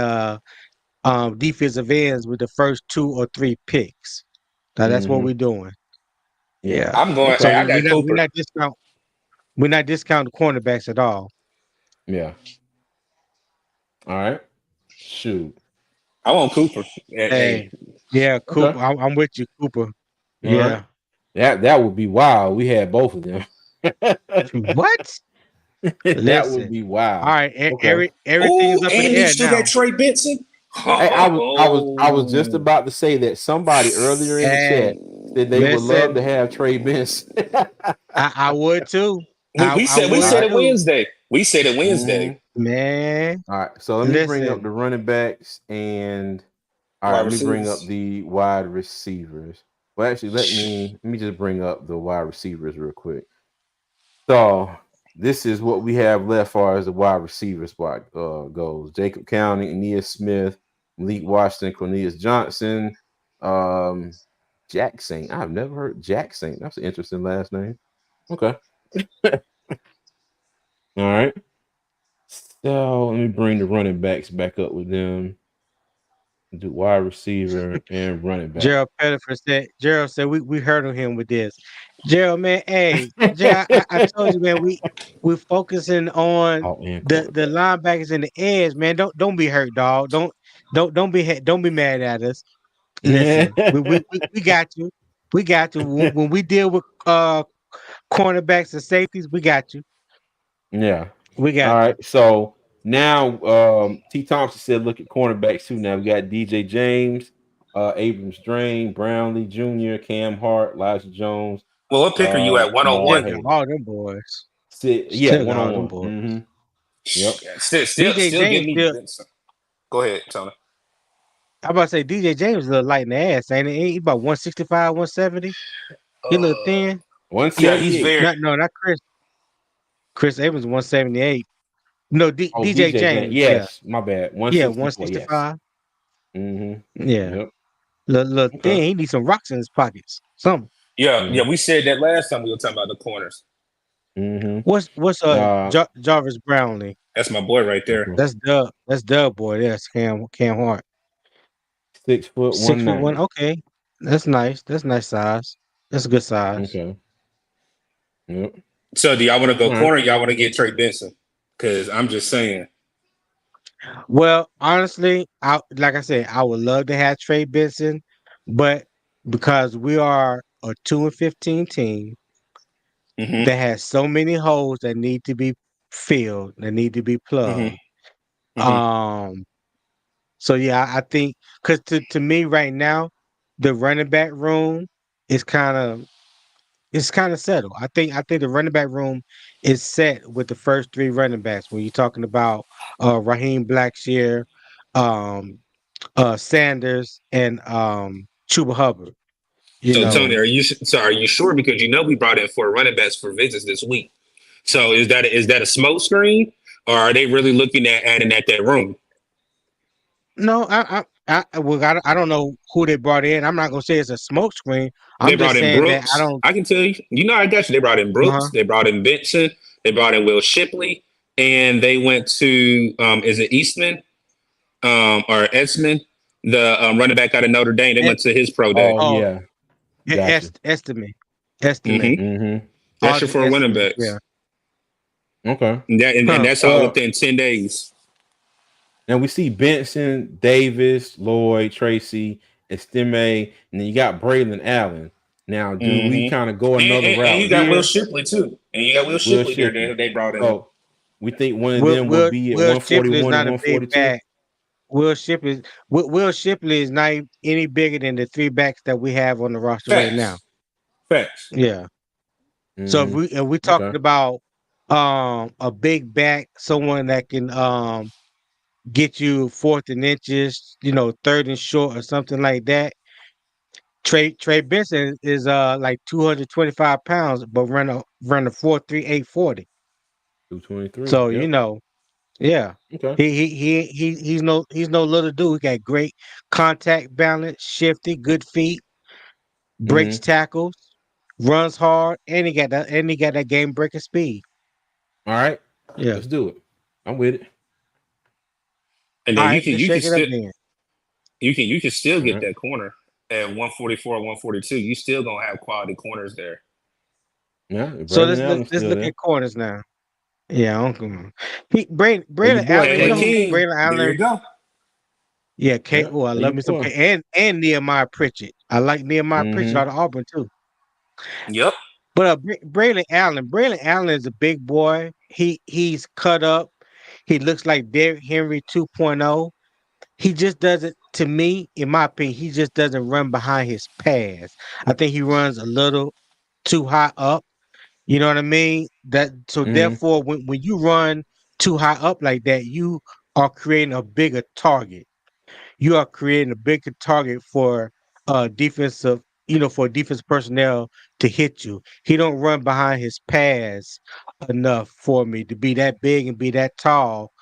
defensive ends with the first 2 or 3 picks. Now, that's what we're doing. Yeah. I'm going. So I got Cooper. We're not discounting cornerbacks at all. Yeah. All right. Shoot. I want Cooper. Yeah, Cooper. Okay. I'm with you, Cooper. Yeah. Right. That would be wild. We had both of them. What? That would be wild. All right. Everything's up in the air you still now. got Trey Benson? I was just about to say that somebody earlier in the chat said they would love to have Trey Benson. I would too. We said it Wednesday. We said it Wednesday. Man. All right. So let me bring up the running backs and let me bring up the wide receivers. Well, actually, let me just bring up the wide receivers real quick. So this is what we have left far as the wide receiver spot goes. Jacob County, Aeneas Smith, Malik Washington, Cornelius Johnson, Jack Saint. I've never heard Jack Saint. That's an interesting last name. Okay. All right. So let me bring the running backs back up with them. Do wide receiver and running back. Gerald Pettiford said we heard of him with this. Gerald, man, hey, Gerald, I told you, man, we're focusing on the linebackers and the edge, man. Don't be hurt, dog. Don't be mad at us. Listen, we got you. We got you. When we deal with cornerbacks and safeties, we got you. Yeah. We got all right. So now T. Thompson said look at cornerbacks too. Now we got DJ James, Abrams Drain, Brownlee Jr., Cam Hart, Elijah Jones. Well, what pick are you at? 101? All them boys. Yeah, 101. Mm-hmm. Yep. Still give me. Go ahead, Tony. I'm about to say DJ James is a little light in the ass, ain't he? He about 165, 170. He a little thin. 178. Yeah, he's very. Not Chris. Chris Abrams 178. No, DJ James. Yes, my bad. 165. Mm-hmm. Yeah. Yep. Little Okay. thing, he needs some rocks in his pockets. Something. Yeah, we said that last time we were talking about the corners. Mm-hmm. What's Jarvis Brownlee? That's my boy right there. Okay. That's Dub. That's Dub boy. That's Cam Hart. 6 foot 6'1". 190. Okay. That's nice. That's nice size. That's a good size. Okay. Yep. So do y'all want to go All right. corner? Or y'all want to get Trey Benson? Because I'm just saying. Well, honestly, like I said, I would love to have Trey Benson, but because we are a 2-15 team Mm-hmm. that has so many holes that need to be filled, that need to be plugged. So yeah, I think because to me right now, the running back room is kind of settled. I think the running back room is set with the first three running backs. When you're talking about Raheem Blackshear, Sanders, and Chuba Hubbard. So Tony, are you sure? Because we brought in 4 running backs for visits this week. So is that a smoke screen, or are they really looking at adding at that room? No, I don't know who they brought in. I'm not gonna say it's a smoke screen. They I'm brought just in saying Brooks. that I don't. I can tell you. I got you. They brought in Brooks. They brought in Benson. They brought in Will Shipley, and they went to is it Eastman, or Edsman, the running back out of Notre Dame. They went to his pro day. Oh yeah. Gotcha. Estimate. Mm-hmm. That's your 4 running backs. Yeah. Okay. And that's all within 10 days. And we see Benson, Davis, Lloyd, Tracy, Estime, and then you got Braylon Allen. Now, do we kind of go another route? And you got Will Shipley too. And you got Will Shipley there. They brought in. Oh, we think one of them will be at 141 and 142. Will Shipley is not any bigger than the 3 backs that we have on the roster right now. Facts. Yeah. So if we talking about a big back, someone that can get you 4th and inches, 3rd and short or something like that. Trey Benson is like 225 pounds, but run a 4.3 840. 223. So yeah. Okay. He's no little dude. He got great contact balance, shifty, good feet, breaks tackles, runs hard, and he got that game breaking speed. All right. Yeah. Let's do it. I'm with it. And then you can still get that corner at 144 or 142. You still gonna have quality corners there. Yeah. So let's look at corners now. Yeah, Braylon Allen. There you go. Yeah, I love me some and Nehemiah Pritchett. I like Nehemiah Pritchett out of Auburn too. Yep. But Braylon Allen is a big boy. He's cut up. He looks like Derrick Henry 2.0. He just doesn't, to me, in my opinion, he just doesn't run behind his pads. I think he runs a little too high up. You know what I mean? Therefore, when you run too high up like that, you are creating a bigger target. You are creating a bigger target for defensive personnel to hit you. He don't run behind his pads enough for me to be that big and be that tall.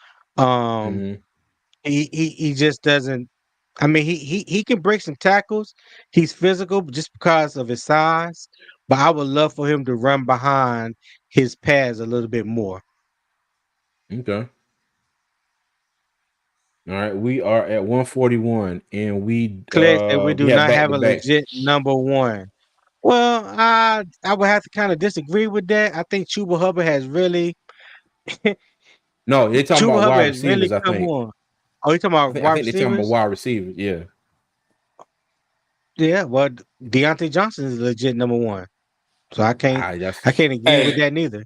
He just doesn't. I mean, he can break some tackles. He's physical just because of his size. But I would love for him to run behind his pads a little bit more. Okay. All right, we are at 141, and we do not have a legit number 1. Well, I would have to kind of disagree with that. I think Chuba Hubbard has really. No, they're talking about wide receivers. I think. Oh, you talking about wide receivers? I think they're talking about wide receivers. Yeah. Yeah. Well, Deontay Johnson is legit number 1, so I can't agree with that neither.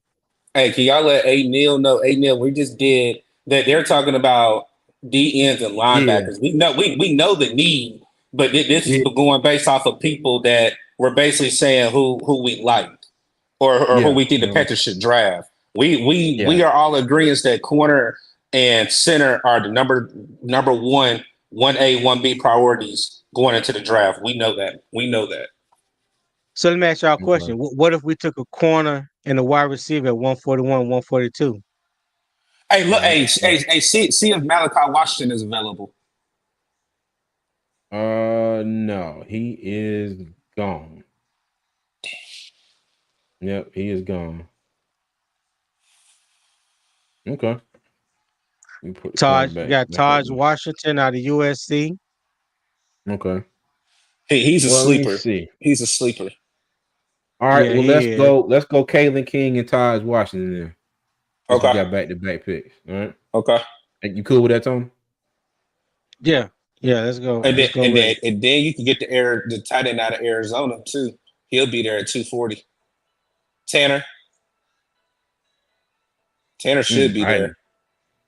Hey, can y'all let A Neil know? A Neil, we just did that. They're talking about D ends and linebackers. Yeah. We know the need, but this is going based off of people that we're basically saying who we like or who we think the Panthers should draft. We are all agreeing that corner and center are the number 1, 1A, 1B priorities going into the draft. We know that. So let me ask y'all a question. What if we took a corner and a wide receiver at 141, 142? Hey, look, see if Malachi Washington is available. No, he is gone. Yep, he is gone. Okay. You put the Taj, we got back up Taj Washington out of USC. Okay. He's a Well, let me sleeper. see. He's a sleeper. All right. Yeah, Well, he let's is. go. Let's go. Kalen King and Taj Washington there. Since we Okay. got back-to-back picks. All right. Okay. You cool with that, Tony? Yeah. Let's go. And Let's go with it. then you can get the tight end out of Arizona too. He'll be there at 240. Tanner should be there.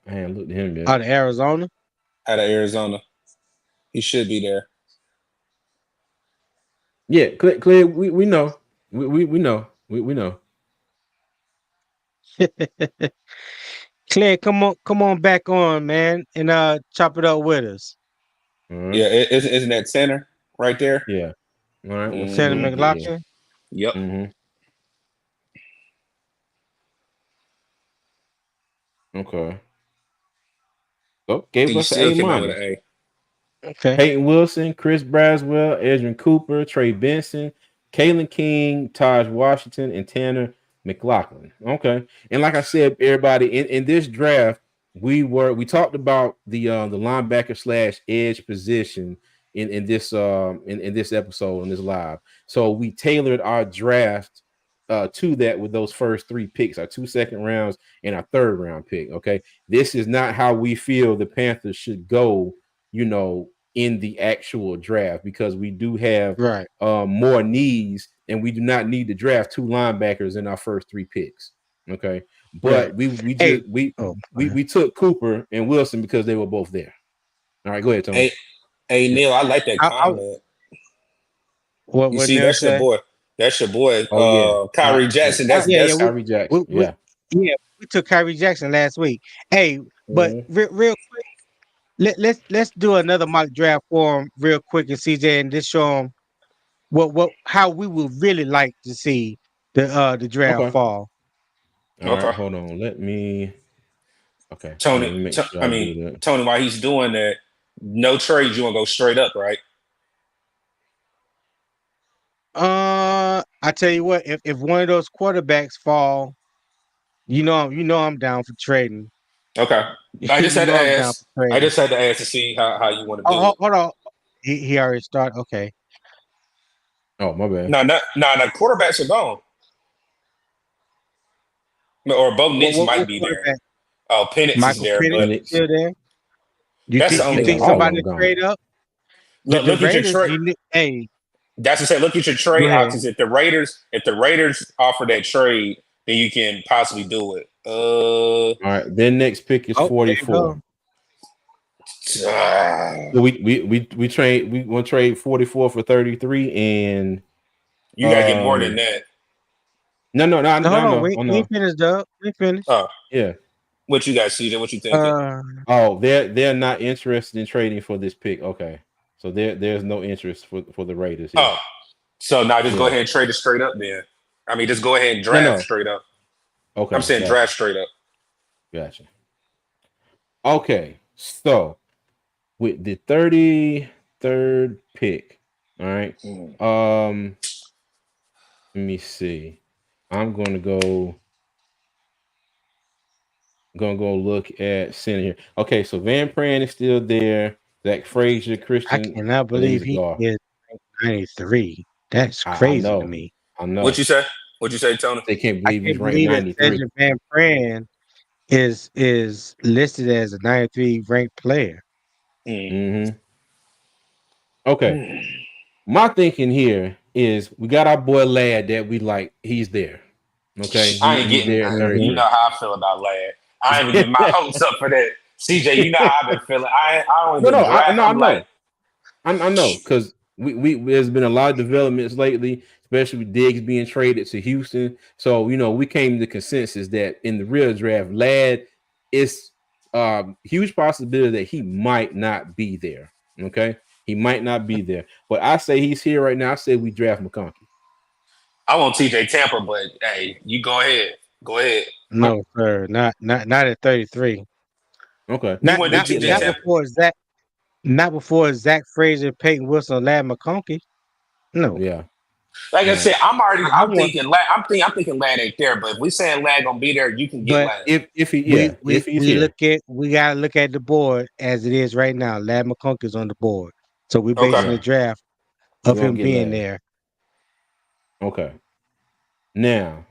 I ain't looked at him yet. Out of Arizona. Out of Arizona, he should be there. Yeah, clear. We know. We know. We know. Claire, come on back on, man, and chop it up with us. Right. Yeah, isn't that Tanner right there? Yeah. All right. Mm-hmm. Tanner McLaughlin. Yep. Mm-hmm. Okay. Oh, gave us an A-. Okay. Payton Wilson, Chris Braswell, Edrin Cooper, Trey Benson, Kalen King, Taj Washington, and Tanner McLaughlin. Okay. And like I said, everybody in this draft, we talked about the linebacker / edge position in this episode on this live. So we tailored our draft to that with those first 3 picks, our 2 second rounds and our 3rd round pick. Okay. This is not how we feel the Panthers should go, in the actual draft, because we do have more needs, and we do not need to draft 2 linebackers in our first 3 picks. Okay. But we took Cooper and Wilson because they were both there. All right, go ahead, Tony. Hey Neil, I like that comment. What see, Neil that's said? your boy. That's your boy, Kyrie Jackson. That's Kyrie Jackson. We took Kyrie Jackson last week. Hey, but real quick, let's do another mock draft for him real quick, and CJ, and just show him how we would really like to see the draft fall. All right, hold on. Let me. Okay, Tony. Tony, while he's doing that, no trades. You want to go straight up, right? I tell you what, if one of those quarterbacks fall, I'm down for trading. Okay. I just had to ask. I just had to ask to see how you want to do it. Hold on. He already started. Okay. Oh, my bad. No, quarterbacks are gone. Or Bo Nix might be there. Oh, Penix is there. Penix still there. You think somebody trade up? Look at your trade. Hey, that's to say, look at your trade options. If the Raiders offer that trade, then you can possibly do it. All right. Then next pick is 44. We trade. We want to trade 44 for 33, and you gotta get more than that. No. We finished up. We finished. Oh yeah. What you guys see? What you think? They're not interested in trading for this pick. Okay, so there's no interest for the Raiders here. Oh, so now just go ahead and trade it straight up then. I mean, just go ahead and draft straight up. Okay, I'm saying draft straight up. Gotcha. Okay, so with the 33rd pick, all right. Let me see. I'm gonna go look at center here. Okay, so Van Pran is still there. Zach Frazier, Christian. I cannot believe he is 93. That's crazy to me. I know. What you say? Tony? They can't believe he's ranked 93. Van Pran is listed as a 93 ranked player. Mm-hmm. Okay. My thinking here is we got our boy Ladd that we like. He's there. Okay. I ain't getting there. You know how I feel about Ladd. I ain't even getting my hopes up for that. CJ, you know how I've been feeling. I know, because we there's been a lot of developments lately, especially with Diggs being traded to Houston. So we came to consensus that in the real draft, Ladd is huge possibility that he might not be there. Okay, he might not be there, but I say he's here right now. I say we draft McConkey. I want TJ Tampa, but hey, you go ahead. Go ahead. No, sir, not at 33. Okay, not before Zach. Not before Zach Frazier, Peyton Wilson, or Lad McConkey. No. Yeah. Like I said, I I'm want, thinking Lad. I'm thinking Lad ain't there. But if we saying Lad gonna be there, you can get but Lad. If we he's here. we gotta look at the board as it is right now. Lad McConkey's on the board, so we're Okay. basing Yeah. the draft We're of gonna him get being Lad. there. Okay. Now,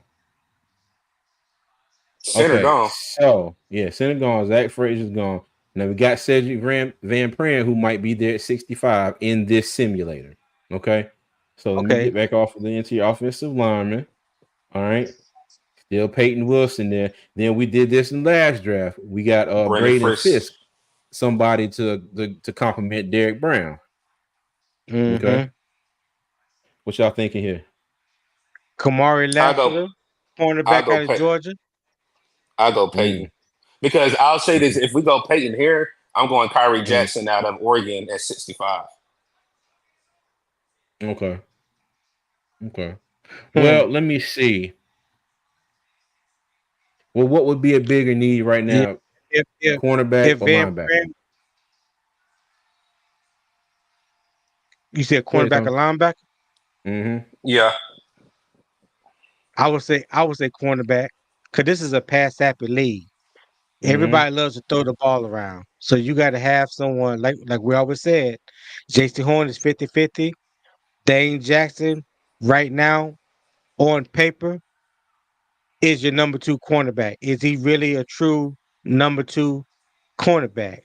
Center gone. so yeah, center gone, Zach Frazier's gone. Now we got Cedric Van Pran, who might be there at 65 in this simulator. Okay. So let me Okay. get back off of the interior offensive lineman. All right. Still Payton Wilson there. Then we did this in last draft. We got Brandon Braden Fisk. Fisk, somebody to compliment Derek Brown. Okay. What y'all thinking here? Kamari Lassiter, I'll cornerback go out of Georgia. I'll go Peyton. Because I'll say this: if we go Peyton here, I'm going Kyrie Jackson out of Oregon at 65. Okay. Well, let me see. Well, what would be a bigger need right now? If Cornerback or Van linebacker? Pran, you said Go ahead, cornerback or Tom. linebacker? Yeah. I would say cornerback, because this is a pass happy league. Everybody loves to throw the ball around. So you got to have someone, like we always said, JC Horn is 50-50. Dane Jackson, right now, on paper, is your number 2 cornerback. Is he really a true number 2 cornerback?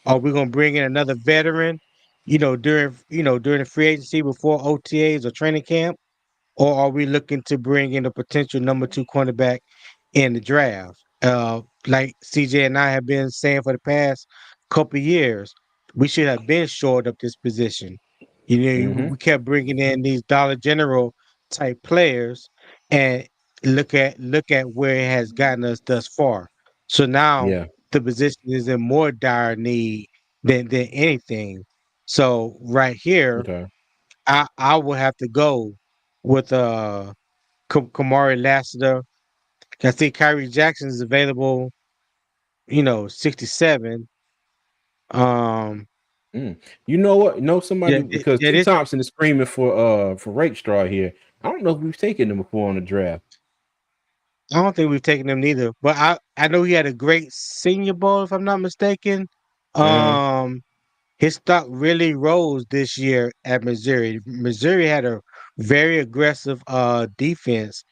Are we going to bring in another veteran, during the free agency before OTAs or training camp? Or are we looking to bring in a potential number 2 cornerback in the draft? Like CJ and I have been saying for the past couple of years, we should have been shored up this position. We kept bringing in these Dollar General type players, and look at where it has gotten us thus far. So now the position is in more dire need than anything. So right here, I will have to go with Kamari Lassiter. I think Kyrie Jackson is available, 67. You know what? Know somebody, because T This, Thompson is screaming for Rakestraw here. I don't know if we've taken him before on the draft. I don't think we've taken him neither, but I know he had a great Senior Bowl, if I'm not mistaken. His stock really rose this year at Missouri. Missouri had a very aggressive defense,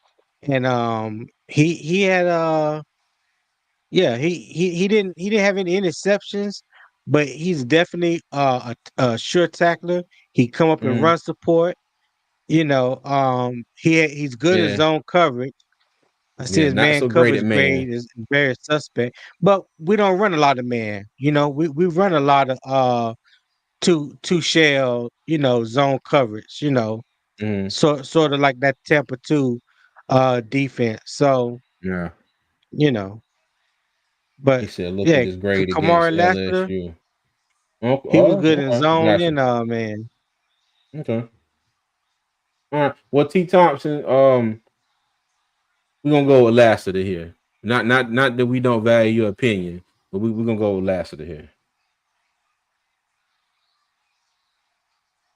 and he had yeah, he didn't have any interceptions, but he's definitely a sure tackler. He come up and run support. He's good in Yeah. zone coverage. I see his Not man so great at coverage man. grade is very suspect, but we don't run a lot of man. We run a lot of two shell, zone coverage. Sort of like that Tampa 2 defense. So Yeah. you know. He But said, look at yeah, this grade against Kamari Lassiter, LSU. Oh, he was good in okay. zone Gotcha. and man. Okay. All right. Well, T Thompson, we're gonna go with Lassiter here. Not that we don't value your opinion, but we're gonna go with Lassiter here.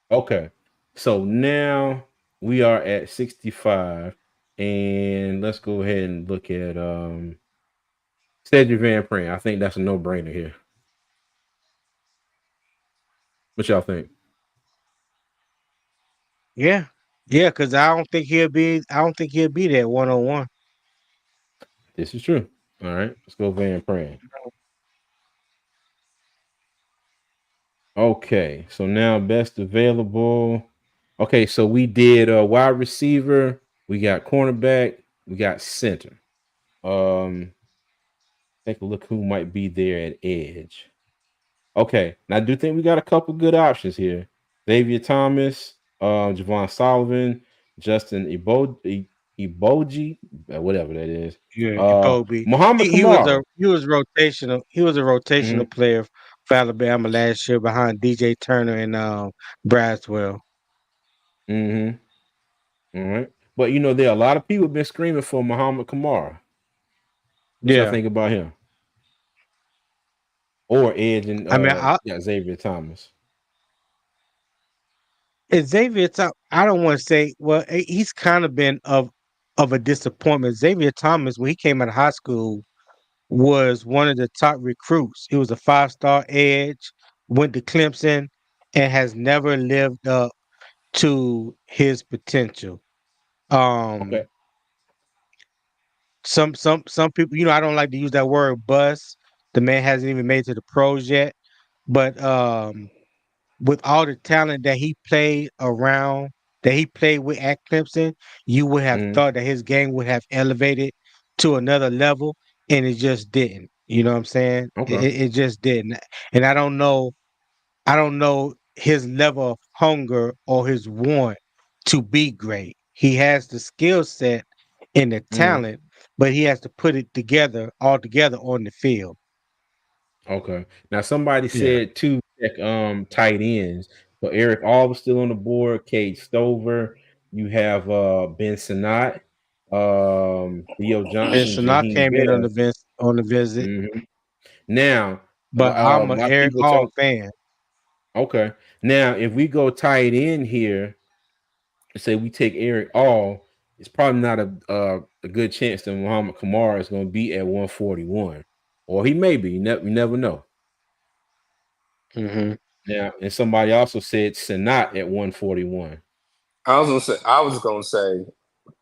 Okay. So now we are at 65. And let's go ahead and look at Cedric Van Pran. I think that's a no-brainer here. What y'all think? Yeah. Yeah, because I don't think he'll be that 1-on-1. This is true. All right, let's go Van Pran. Okay, so now best available. Okay, so we did wide receiver, we got cornerback, we got center. Take a look who might be there at edge. Okay, now I do think we got a couple good options here. Xavier Thomas, Javon Sullivan, Justin Iboji, whatever that is. Yeah, Ibobi. Muhammad He was Kamara. rotational. He was a rotational player for Alabama last year behind DJ Turner and Braswell. All right. But there are a lot of people been screaming for Muhammad Kamara. What y'all think about him? or edge and I mean, Xavier Thomas. Xavier Thomas, I don't want to say. Well, he's kind of been of a disappointment. Xavier Thomas, when he came out of high school, was one of the top recruits. He was a 5-star edge, went to Clemson, and has never lived up to his potential. Okay. Some people, I don't like to use that word bust. The man hasn't even made it to the pros yet, but with all the talent that he played with at Clemson, you would have thought that his game would have elevated to another level, and it just didn't. You know what I'm saying? Okay. It just didn't. And I don't know his level of hunger or his want to be great. He has the skill set and the talent, but he has to put it all together on the field. Okay. Now somebody Yeah. said two tight ends. So Eric All was still on the board. Cade Stover. You have Ben Sinnott, Theo And Johnson, Sanaa Jaheim came in Bell. on the visit, Now, but I'm an my Eric people Hall talk. fan. Okay. Now, if we go tight end here, say we take Eric All, it's probably not a good chance that Muhammad Kamara is going to be at 141, or he may be. You never know. Mm-hmm. Now, and somebody also said Sanat at 141. I was gonna say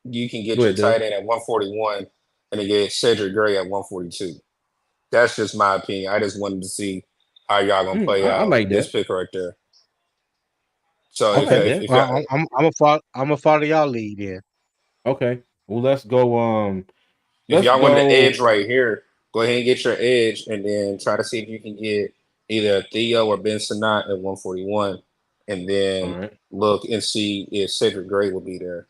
you can get Go your ahead, Dave. tight end at 141 and then get Cedric Gray at 142. That's just my opinion. I just wanted to see how y'all gonna play I out like this that. pick right there. So I like that. if y'all, Well, I'm a follow y'all lead then. Okay. Well, let's go. if Let's y'all want the go. edge right here, go ahead and get your edge, and then try to see if you can get either Theo or Ben Sinnott at 141, and All then right. look and see if Cedric Gray will be there.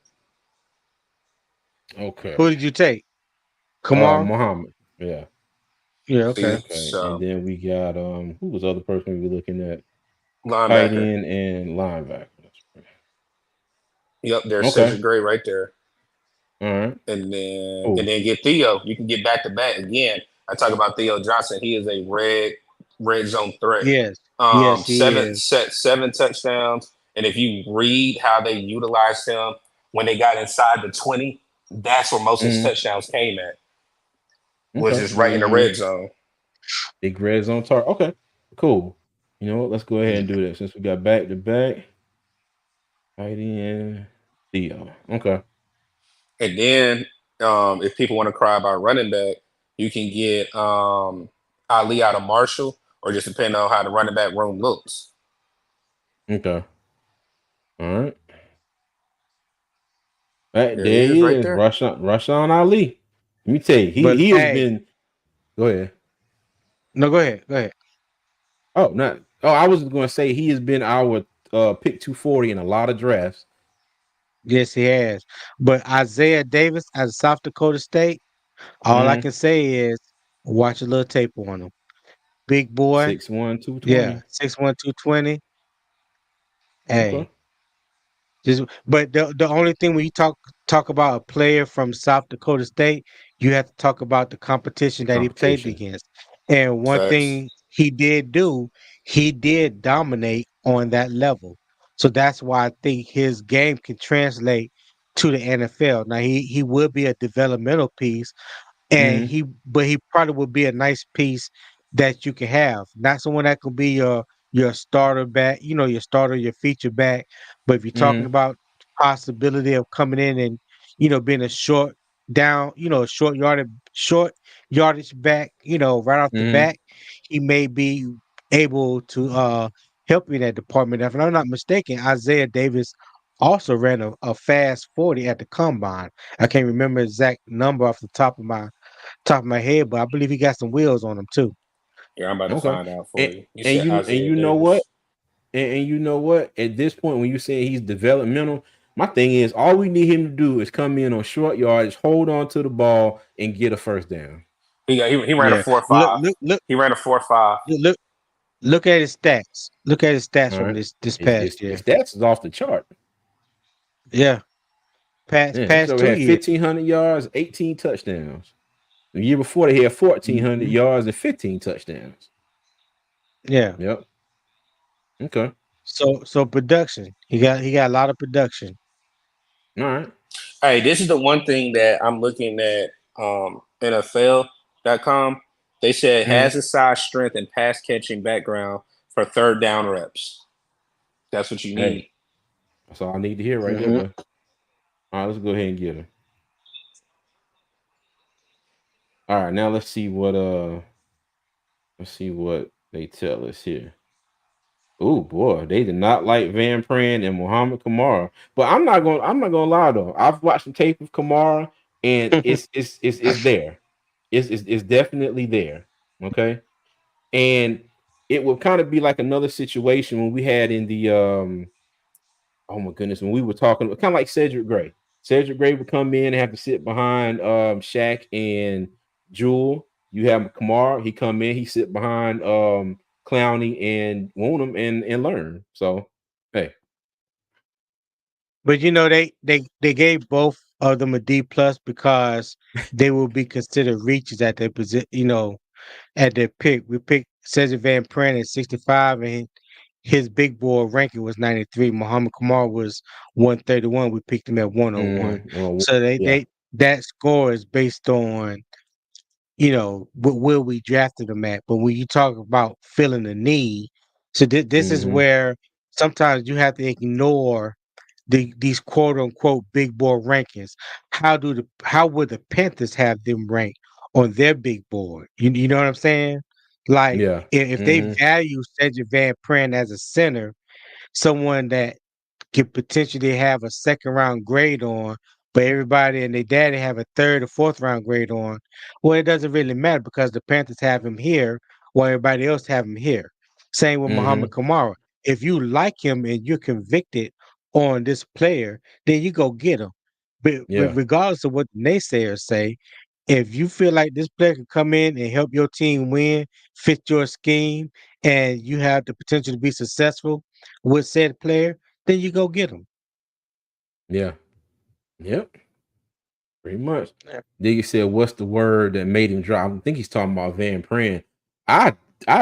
Okay. Who did you take? Kamar? Muhammad. Yeah. Yeah, okay. See, Okay. And so then we got who was the other person we were looking at? Tight linebacker. end and linebacker. Yep, there's Okay. Cedric Gray right there. All right. And Cool. then get Theo. You can get back to back again. I talk about Theo Johnson. He is a red zone threat. Yes. Yes, he is. Seven touchdowns. And if you read how they utilized him when they got inside the 20, that's where most of his touchdowns came at. Was Okay. just right in the red zone. Big red zone target. Okay. Cool. You know what? Let's go ahead and do that since we got back to back. Tight end Theo. Okay. And then if people want to cry about running back, you can get Ali out of Marshall, or just depending on how the running back room looks. Okay. All right. Right, There there he is he right is. there. Rashawn Ali. Let me tell you, But he has hey, been. Go ahead. no, go ahead. Go ahead. Oh, not. Oh, I was going to say he has been our pick 240 in a lot of drafts. Yes, he has. But Isaiah Davis out of South Dakota State, all I can say is watch a little tape on him. Big boy. 6'1", 220. Yeah. 6'1", 220. Okay. Hey. But the only thing when you talk about a player from South Dakota State, you have to talk about the competition that he played Competition. against. And one Facts. thing he did do, he did dominate on that level. So that's why I think his game can translate to the NFL. Now he would be a developmental piece, and he probably would be a nice piece that you can have. Not someone that could be your starter back, your starter, your feature back. But if you're talking about possibility of coming in and being a short down, short yardage back, right off the bat, he may be able to help you in that department. If I'm not mistaken, Isaiah Davis also ran a fast 40 at the combine. I can't remember the exact number off the top of my head, but I believe he got some wheels on him too. Yeah, I'm about to Okay. find out for And, you. You and said you and Isaiah you know what? Davis. And you know what? At this point, when you say he's developmental, my thing is all we need him to do is come in on short yardage, hold on to the ball, and get a first down. He ran a Yeah. 4.5. He ran a 4.5. Look at his stats. Look at his stats All from right. this His past year. stats is off the chart. Yeah. Man, he Past 2 had years. 1,500 yards, 18 touchdowns. The year before, they had 1,400 yards and 15 touchdowns. Yeah. Yep. Okay. So production. He got a lot of production. All right. Hey, this is the one thing that I'm looking at NFL.com. They said has a size, strength, and pass catching background for third down reps. That's what you need. Hey, that's all I need to hear right there, Mm-hmm. bro. All right, let's go ahead and get him. All right, now let's see what they tell us here. Oh boy, they did not like Van Pran and Muhammad Kamara. But I'm not gonna lie though. I've watched some tape of Kamara and it's there. It's definitely there. Okay. And it will kind of be like another situation when we had in the oh my goodness, when we were talking kind of like Cedric Gray. Cedric Gray would come in and have to sit behind Shaq and Jewel. You have Kamara, he come in, he sit behind Clowney and Wonham and learn. So hey. But they gave both of them a D plus because they will be considered reaches at their position. At their pick. We picked Cedric Van Pran at 65, and his big board ranking was 93. Muhammad Kamara was 131. We picked him at 101. Well, So yeah. that score is based on where we drafted him at. But when you talk about filling the need, so this is where sometimes you have to ignore these quote unquote big board rankings. How would the Panthers have them ranked on their big board? You know what I'm saying? Like Yeah. if they value Cedric Van Pran as a center, someone that could potentially have a second round grade on, but everybody and their daddy have a third or fourth round grade on, well, it doesn't really matter because the Panthers have him here while everybody else have him here. Same with Muhammad Kamara. If you like him and you're convicted on this player, then you go get him. But Yeah. regardless of what the naysayers say, if you feel like this player can come in and help your team win, fit your scheme, and you have the potential to be successful with said player, then you go get them. Yeah. Yep. Pretty much. Yeah. Diggy said, "What's the word that made him drop?" I think he's talking about Van Pran. I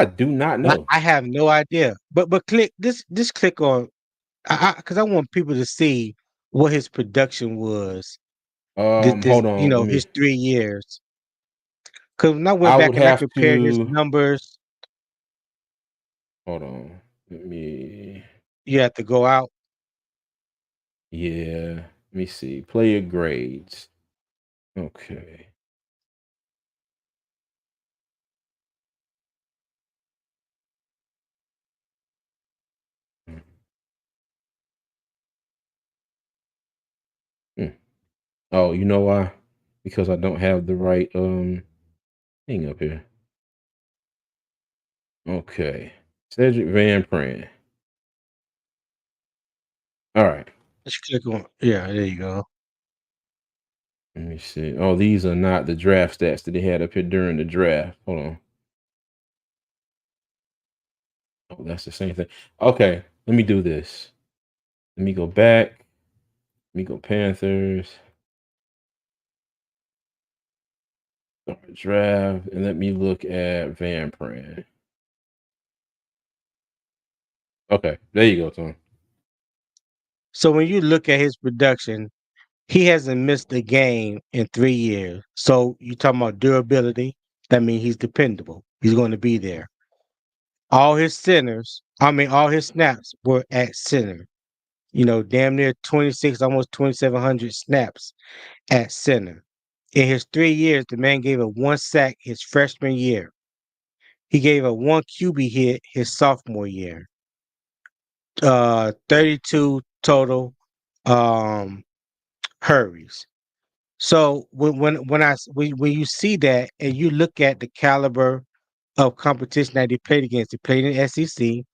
do not know. I have no idea, but click this click on because I want people to see what his production was. Hold on. Let His me. 3 years. Because when I went I back would and I have compared his to numbers, hold on. Let me. you have to go out. Yeah. Let me see. Player grades. Okay. Hmm. Oh, you know why? Because I don't have the right thing up here. Okay. Cedric Van Pran. All right. Just click on. Yeah, there you go. Let me see. Oh, these are not the draft stats that they had up here during the draft. Hold on. Oh, that's the same thing. Okay, let me do this. Let me go back. Let me go Panthers. Start draft, and let me look at Van Pran. Okay, there you go, Tom. So when you look at his production, he hasn't missed a game in 3 years. So you talking about durability? That means he's dependable. He's going to be there. All his snaps were at center. Damn near 26, almost 2,700 snaps at center. In his 3 years, the man gave up one sack his freshman year. He gave up one QB hit his sophomore year. 32 total hurries. So when you see that and you look at the caliber of competition that he played against, he played in SEC,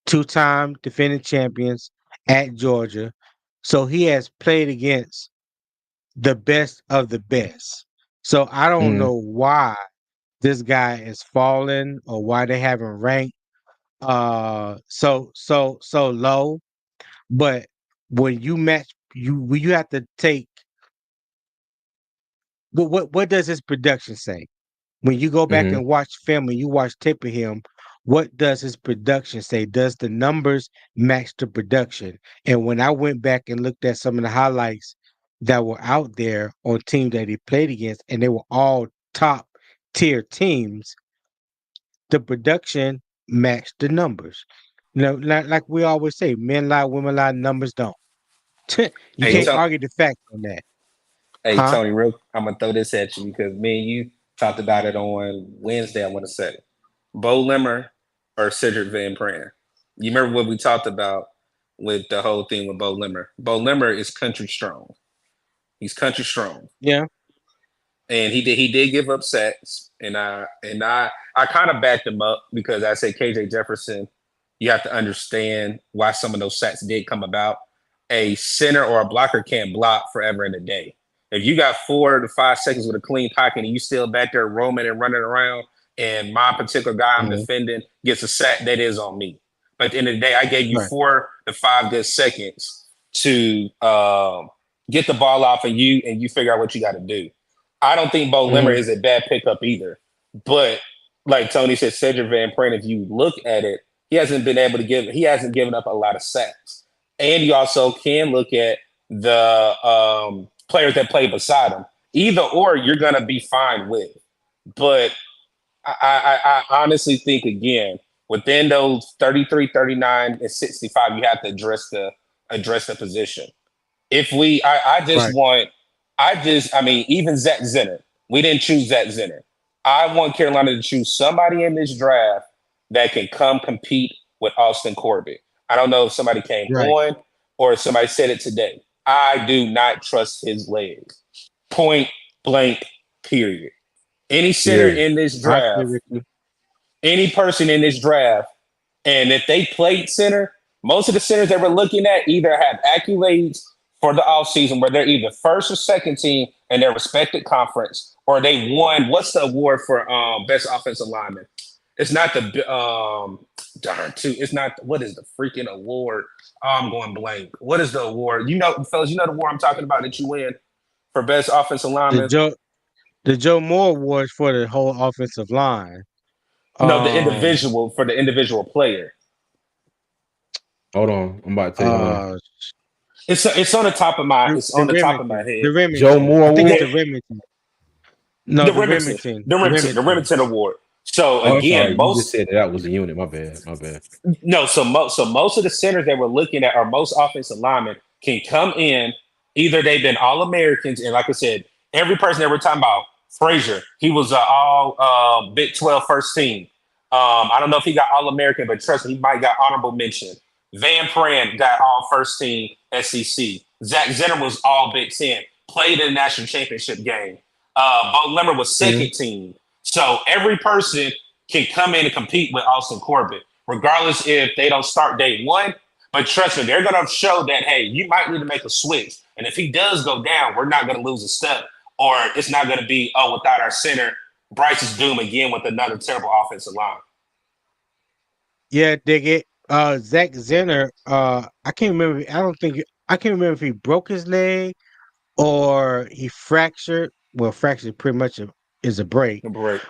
two-time defending champions at Georgia. So he has played against the best of the best. So I don't know why this guy is falling or why they haven't ranked so low. But when you match you have to take what does his production say? When you go back and watch film and you watch tape of him, what does his production say? Does the numbers match the production? And when I went back and looked at some of the highlights that were out there on teams that he played against, and they were all top tier teams, the production matched the numbers. You know, like we always say, men lie, women lie, numbers don't. You Hey, can't argue the facts on that. Hey, Huh? Tony, I'm gonna throw this at you because me and you talked about it on Wednesday. I want to say, Bo Limmer or Cedric Van Pran. You remember what we talked about with the whole thing with Bo Limmer? Bo Limmer is country strong. He's country strong, Yeah. and he did give up sacks, and I kind of backed him up because I say KJ Jefferson. You have to understand why some of those sacks did come about. A center or a blocker can't block forever in a day. If you got 4 to 5 seconds with a clean pocket and you still back there roaming and running around, and my particular guy I'm defending gets a sack, that is on me. But at the end of the day, I gave you 4 to 5 good seconds to get the ball off of you, and you figure out what you got to do. I don't think Bo Limmer is a bad pickup either. But like Tony said, Cedric Van Pran, if you look at it, he hasn't given up a lot of sacks. And you also can look at the players that play beside him. Either or, you're going to be fine with. But I honestly think, again, within those 33, 39, and 65, you have to address the position. If we, even Zach Zenner, we didn't choose Zach Zenner. I want Carolina to choose somebody in this draft that can come compete with Austin Corbett. I don't know if somebody came on or if somebody said it today. I do not trust his legs. Point blank, period. Any center in this draft, any person in this draft, and if they played center, most of the centers that we're looking at either have accolades for the offseason where they're either first or second team in their respective conference, or they won. What's the award for best offensive lineman? It's not the it's not, what is the freaking award? Oh, I'm going blank. What is the award? Fellas, the award I'm talking about that you win for best offensive lineman? The Joe Moore Awards for the whole offensive line. No, the individual for the individual player. Hold on, I'm about to tell you. It's on the top of my head. The Remington. Joe Moore I think Award. it's the Remington. No, the Remington. The Remington Award. So again, you just said that was a unit. My bad. No, so most of the centers that we're looking at, or most offensive linemen, can come in. Either they've been All-Americans, and like I said, every person that we're talking about, Frazier, he was all Big 12 first team. I don't know if he got All-American, but trust me, he might got honorable mention. Van Pran got all first team SEC. Zach Zenner was all Big 10, played in the national championship game. Bo Limmer was second team. So every person can come in and compete with Austin Corbett, regardless if they don't start day one. But trust me, they're going to show that, hey, you might need to make a switch. And if he does go down, we're not going to lose a step. Or it's not going to be, without our center, Bryce is doomed again with another terrible offensive line. Yeah, dig it. Zach Zenner, I can't remember. I can't remember if he broke his leg or he fractured. Well, fractured pretty much is a break.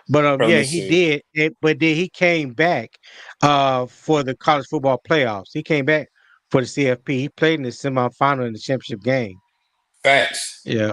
But he did. But then he came back for the college football playoffs. He came back for the CFP. He played in the semifinal in the championship game. Facts. Yeah.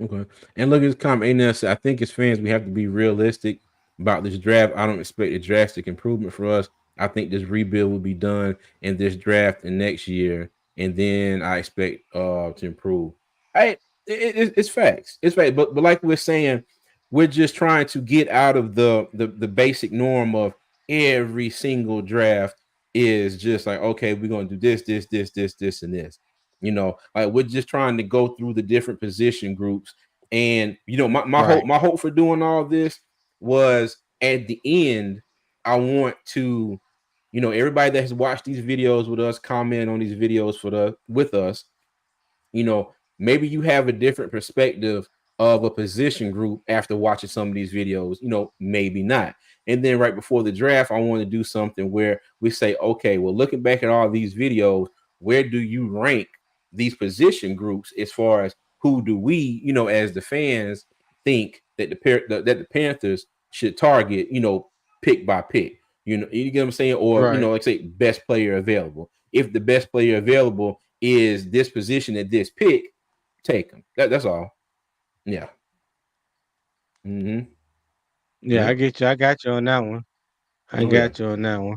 Okay. And look at this comment. I think as fans, we have to be realistic about this draft. I don't expect a drastic improvement for us. I think this rebuild will be done in this draft and next year, and then I expect to improve. It's facts. It's facts. But like we're saying, we're just trying to get out of the basic norm of every single draft is just like, okay, we're gonna do this, and this. Like we're just trying to go through the different position groups. And my hope for doing all this was at the end, I want to, everybody that has watched these videos with us, comment on these videos with us, maybe you have a different perspective of a position group after watching some of these videos, maybe not. And then right before the draft, I want to do something where we say, okay, well, looking back at all these videos, where do you rank these position groups as far as who do we, as the fans think that the Panthers should target, pick by pick. You get what I'm saying? Or, Right. like say best player available. If the best player available is this position at this pick, take him. That's all. Yeah. Mm-hmm. Yeah, I Yep. get you. I got you on that one. I Oh, got you on that one.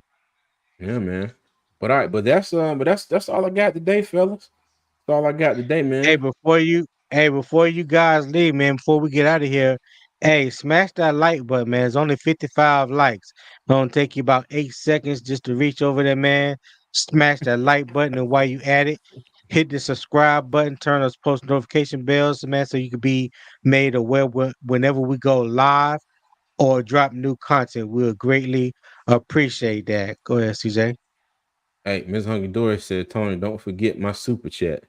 Yeah, man. But all right, but that's all I got today, fellas. That's all I got today, Hey, man. before you guys leave, man, before we get out of here, hey, smash that like button, man. It's only 55 likes. It's gonna take you about 8 seconds just to reach over there, man. Smash that like button, and while you at it, hit the subscribe button, turn those post notification bells, man, so you can be made aware whenever we go live or drop new content. We'll greatly appreciate that. Go ahead, CJ. Hey, Ms. Hunky Dory said, Tony, don't forget my super chat.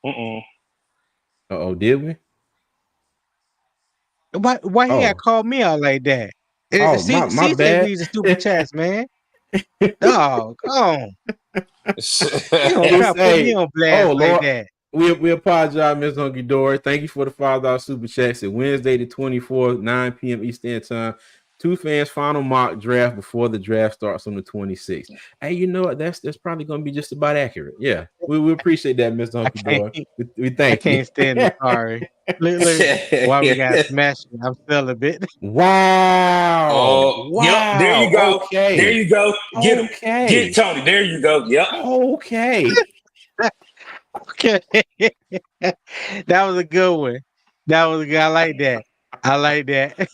Uh-oh, did we? Why he had Oh. called me out like that? Oh, See, my CJ bad. reads the super chats, man. Dog, come on. You don't try to put me Hey, on blast oh like Lord. that. We apologize, Ms. Hunky Dory. Thank you for the $5 super chats. It's Wednesday the 24th, 9 p.m. Eastern time. Two fans final mock draft before the draft starts on the 26th. Hey, you know what? That's probably gonna be just about accurate. Yeah, we appreciate that, Mr. I Hunky Dory. can't We I thank you. can't stand the car. Look, why we got smashed. I'm still a bit. Wow. Oh, yep. There you go. Okay. There you go. Get him. Okay. Get Tony. There you go. Yep. Okay. Okay. That was a good one. That was a good. I like that. I like that.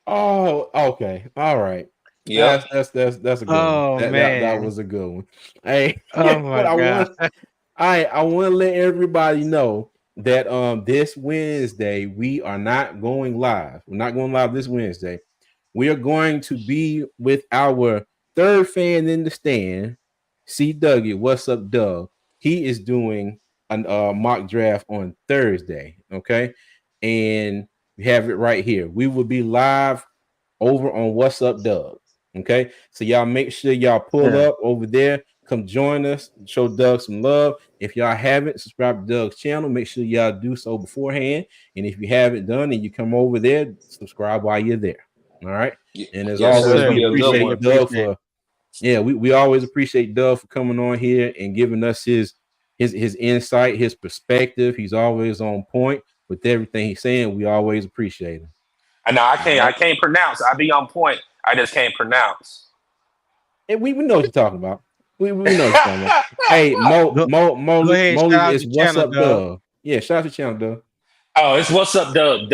Oh, okay. All right. Yep. That's a good one. Oh That man. was a good one. Hey, Oh my but I god. want to let everybody know that this Wednesday we are not going live. We're not going live this Wednesday. We are going to be with our third fan in the stand, C. Dougie. What's up, Doug? He is doing a mock draft on Thursday. Okay, and we have it right here. We will be live over on What's Up, Doug. Okay, so y'all make sure y'all pull Yeah. up over there. Come join us. Show Doug some love. If y'all haven't subscribed to Doug's channel, make sure y'all do so beforehand. And if you haven't done and you come over there, subscribe while you're there. All right. And as Yes, Yes, sir. always, It's sir. gonna we be a good Appreciate appreciate one. Doug appreciate for we always appreciate Doug for coming on here and giving us his insight, his perspective. He's always on point with everything he's saying. We always appreciate him. I know I All can't. I right. can't pronounce. I be on point. I just can't pronounce. And we know what you're talking about. We know what you're talking about. Hey, Go go ahead and shout Molly out is your What's channel, Up, Doug. Doug. Yeah, shout out to channel, Doug. Oh, it's what's up, Doug.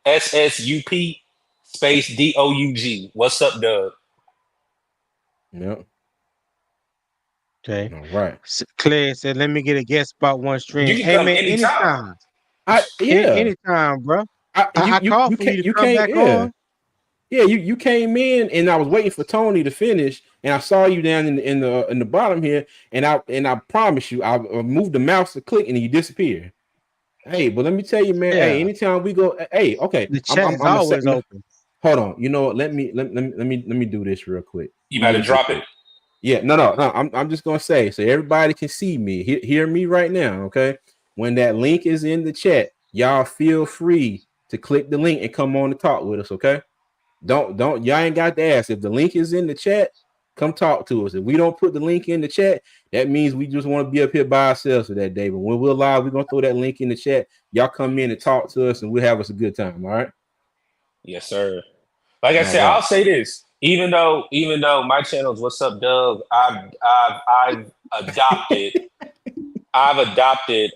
WASSUP space DOUG. What's up, Doug? Yep. Okay. All right. Claire said, "Let me get a guest spot one You stream." can Hey come man, anytime. anytime, Yeah. anytime, bro. You I called for you to come came, back yeah. on. Yeah, you came in and I was waiting for Tony to finish, and I saw you down in the bottom here, and I promise you, I moved the mouse to click and you disappeared. Hey, but let me tell you, man. Hey, Yeah, anytime we go, hey, okay, the I'm chat I'm is I'm a set. always open. Hold on, you know what? Let me do this real quick. You Let me do better this real drop it. quick. Yeah, no. I'm just gonna say so everybody can see me, hear me right now. Okay, when that link is in the chat, y'all feel free to click the link and come on to talk with us. Okay. Don't y'all ain't got to ask. If the link is in the chat, come talk to us. If we don't put the link in the chat, that means we just want to be up here by ourselves for that day. But when we're live, we're gonna throw that link in the chat. Y'all come in and talk to us, and we'll have us a good time. All right. Yes, sir. Like I All said, I'll right. say this. Even though my channel is What's Up, Doug, I've adopted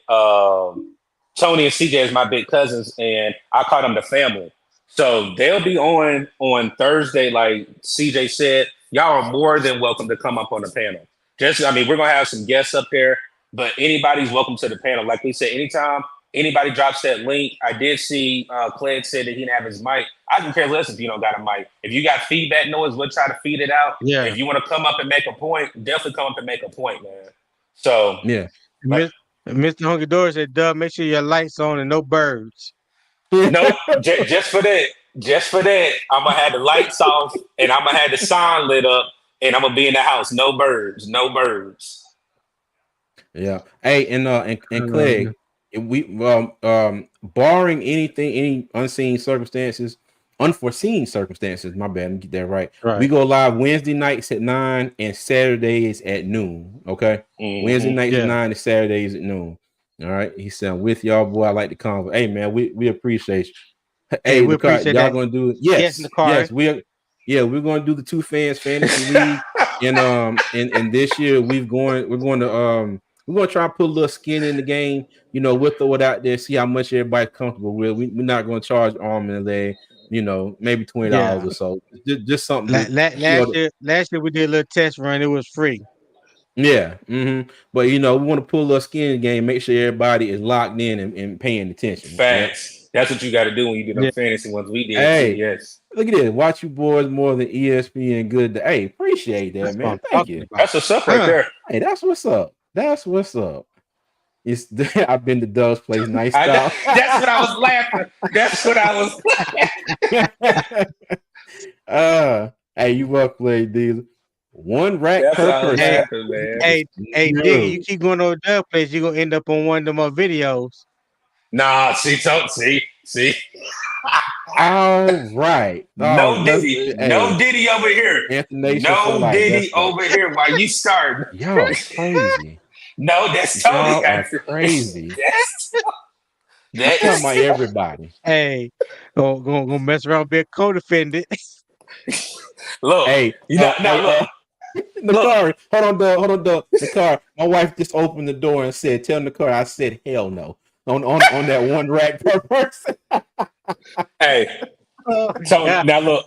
Tony and CJ as my big cousins, and I call them the family. So they'll be on Thursday, like CJ said. Y'all are more than welcome to come up on the panel. We're gonna have some guests up there, but anybody's welcome to the panel. Like we said, anytime anybody drops that link, I did see Clegg said that he didn't have his mic. I don't care less if you don't got a mic. If you got feedback noise, we'll try to feed it out. Yeah, If you want to come up and make a point, definitely come up and make a point, man. So, Yeah. like, Mr. Hunky Dory said, "Doug, make sure your lights on and no birds." nope, just for that, I'm gonna have the lights off and I'm gonna have the sign lit up and I'm gonna be in the house. No birds, no birds. Yeah. Hey, and Clegg, if we barring anything, any unseen circumstances, unforeseen circumstances. My bad, let me get that right. Right. We go live Wednesday nights at 9 and Saturdays at noon. Okay, Wednesday nights at 9 and Saturdays at noon. All right, he said, "I'm with y'all, boy. I like the convo. Hey, man, we appreciate you. Hey, we appreciate y'all that. gonna do it? Yes, we're gonna do the Two Fans Fantasy League, and this year we're going to try to put a little skin in the game. You know, we'll throw it out there, see how much everybody's comfortable with. We're not going to charge arm and leg. You know, maybe $20 or so. Just something. Last year we did a little test run. It was free. Yeah. But we want to pull a little skin in the game, make sure everybody is locked in and paying attention. Facts. That's what you got to do when you do them fantasy ones. We did. Hey, yes. Look at this. Watch you boys more than ESPN good. Hey, appreciate that, man. Thank you. That's what's up right there. Hey, that's what's up. That's what's up. I've been to Doug's place. Nice style. That's what I was laughing. That's what I was laughing. Hey, you welcome, ladies. One rack per person. Hey, Diggy, you keep going over Doug's place, you're gonna end up on one of them videos. Nah, see. All right. No Diddy. No Diddy over here. No Diddy over here while you start. Y'all crazy. No, that's Tony. That's crazy. That's talking about everybody. Hey, gonna mess around, be a co-defendant. Look, hey, look. Nakari, hold on, Doug. Nakari, my wife just opened the door and said, "Tell Nakari," I said, "Hell no." On that one rack per person. Hey, Tony. Now look.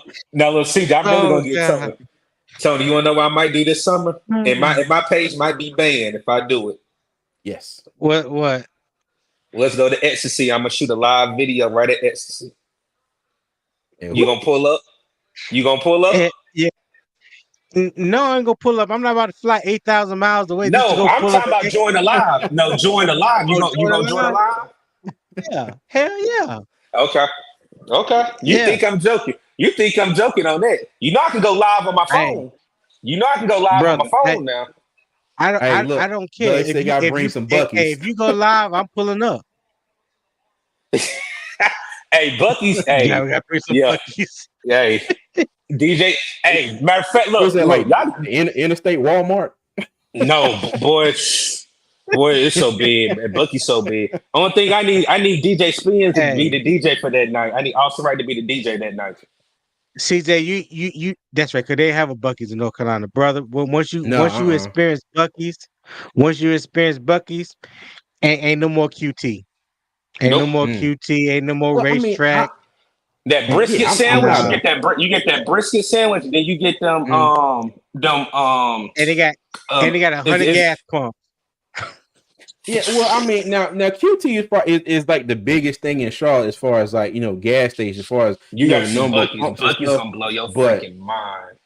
See, I'm really gonna get something. Tony, you wanna know what I might do this summer? And my page might be banned if I do it. Yes. What? Let's go to Ecstasy. I'm gonna shoot a live video right at Ecstasy. You gonna pull up? Yeah. No, I ain't gonna pull up. I'm not about to fly 8,000 miles away. No, I'm talking about join the live. No, join the live. You gonna join the live? Yeah. Hell yeah. Okay. You think I'm joking? You think I'm joking on that? You know I can go live on my phone. You know I can go live on my phone now. I don't care. They gotta bring some buckets. Hey, if you go live, I'm pulling up. Hey, Bucky's. Hey, we gotta bring some buckies. Hey, DJ. Hey, matter of fact, look, like y'all interstate Walmart. No, boy, it's so big. Man. Bucky's so big. Only thing I need DJ Spins to be the DJ for that night. I need Austin Wright to be the DJ that night. CJ, you that's right, because they have a Bucky's in North Carolina, brother. Well, once you experience Bucky's, ain't no more QT. Ain't no more QT, ain't no more racetrack. That brisket sandwich, you get that brisket sandwich, then you get them and they got 100 gas pumps. Yeah, well, I mean, now QT is like the biggest thing in Charlotte as far as like gas stations, as far as you got the number of pumps gonna blow your freaking mind.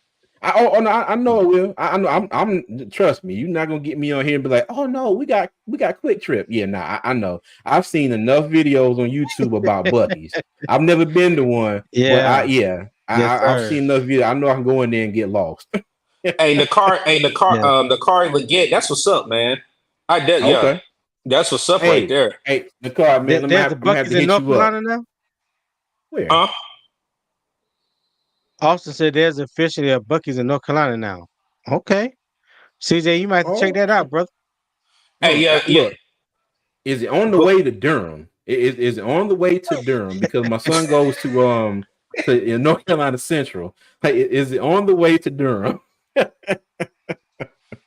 I know it will. I know. I'm trust me. You're not gonna get me on here and be like, oh no, we got Quick Trip. Yeah, nah, I know. I've seen enough videos on YouTube about Buc-ee's. I've never been to one. Yeah, I've seen enough videos. I know I can go in there and get lost. the car legit. That's what's up, man. Okay. That's what's up right there. Hey, the car, man. There's the Buc-ee's in North Carolina now. Where? Huh? Austin said there's officially a Buc-ee's in North Carolina now. Okay. CJ, you might have to check that out, brother. Hey, look. Is it on the way to Durham? Is it on the way to Durham? Because my son goes to North Carolina Central. Like, is it on the way to Durham?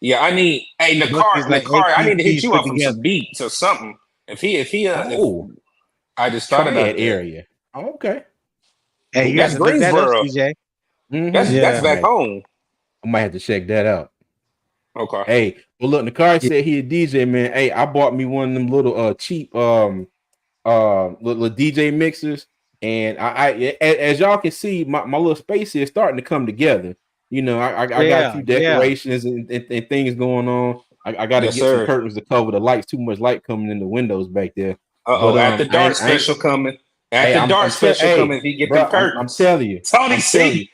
Yeah, I need the car. I need to hit you up from some beats or something. If I just thought about that area. Oh, okay. Hey, you got to look that up, CJ. That's back home. I might have to check that out. Okay. Hey, well, look, Nakari said he a DJ, man. Hey, I bought me one of them little cheap little DJ mixers, and I as y'all can see, my little space is starting to come together. You know, I got a few decorations and things going on. I got to get some curtains to cover the lights. Too much light coming in the windows back there. After dark special coming. After dark special coming, if you get the curtains. I'm telling you, Tony C.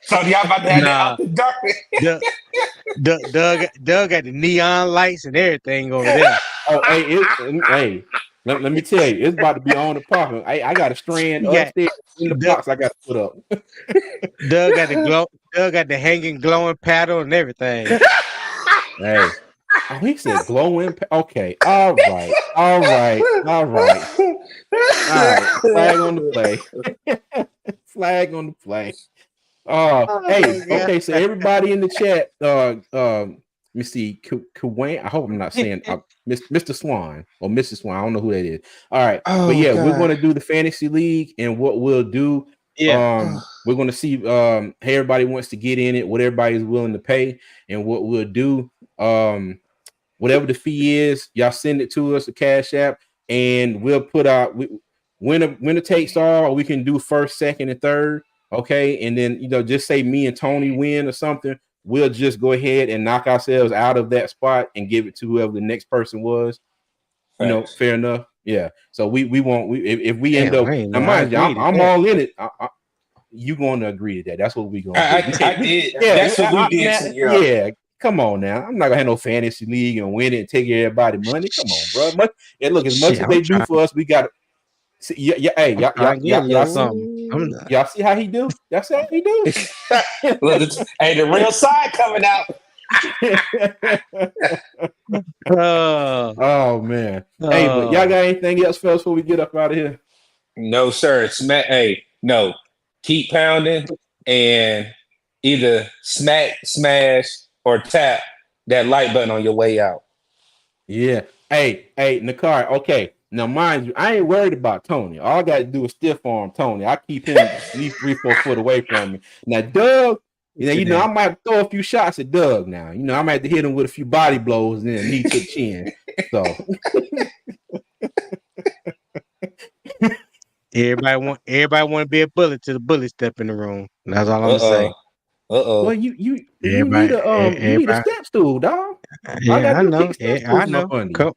Tony, y'all about to have that after dark. Doug got the neon lights and everything over there. Oh, hey, Let me tell you, it's about to be on the pocket. I got a strand Yeah. upstairs in the box I got to put up. Doug got the glow. Doug got the hanging glowing paddle and everything. Hey. Oh, he said glowing. Okay. All right. Flag on the play. Flag on the play. Hey, okay. So everybody in the chat, let me see. Kuwait. I hope I'm not saying Mr. Swan or Mrs. Swan. I don't know who that is. All right. But yeah, we're going to do the fantasy league, and what we'll do, we're going to see how everybody wants to get in it, what everybody's willing to pay, and what we'll do, whatever the fee is, y'all send it to us, a Cash App, and we'll put out winner takes all, or we can do first, second, and third. Okay, and then just say me and Tony win or something. We'll just go ahead and knock ourselves out of that spot and give it to whoever the next person was. Thanks. Fair enough. Yeah. So we won't. If we end up, now mind you, I'm all in it. You going to agree to that? That's what we going to do. I did. Yeah, that's what we did. Yeah. Come on now. I'm not gonna have no fantasy league and win it and take everybody money. Come on, bro. And look, as much as they do for us, we got. Hey, y'all see how he do? Y'all see how he do? Look, hey, the real side coming out. Oh man. Hey, but y'all got anything else for us before we get up out of here? No, sir. No. Keep pounding and either smash, or tap that like button on your way out. Yeah. Hey, Nakar. Okay. Now, mind you, I ain't worried about Tony. All I got to do is stiff arm Tony. I keep him at least 3-4 foot away from me. Now, Doug, I might throw a few shots at Doug now. I might have to hit him with a few body blows and then knee to the chin. So everybody want to be a bully till the bully step in the room. That's all I'm gonna say. Well, you need a step stool, dog. Yeah, I know. I know.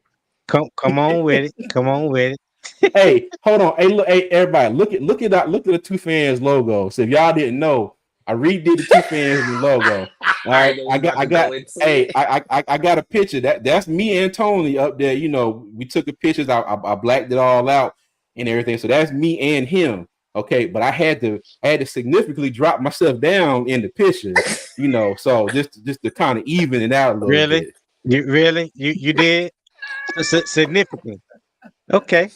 Come on with it. Come on with it. Hey, hold on. Hey, look, everybody, look at the Two Fans logo. So if y'all didn't know, I redid the Two Fans logo. All right, I got a picture that's me and Tony up there. We took the pictures. I blacked it all out and everything. So that's me and him. Okay, but I had to significantly drop myself down in the picture, so just to kind of even it out a little bit. You did significantly. Okay,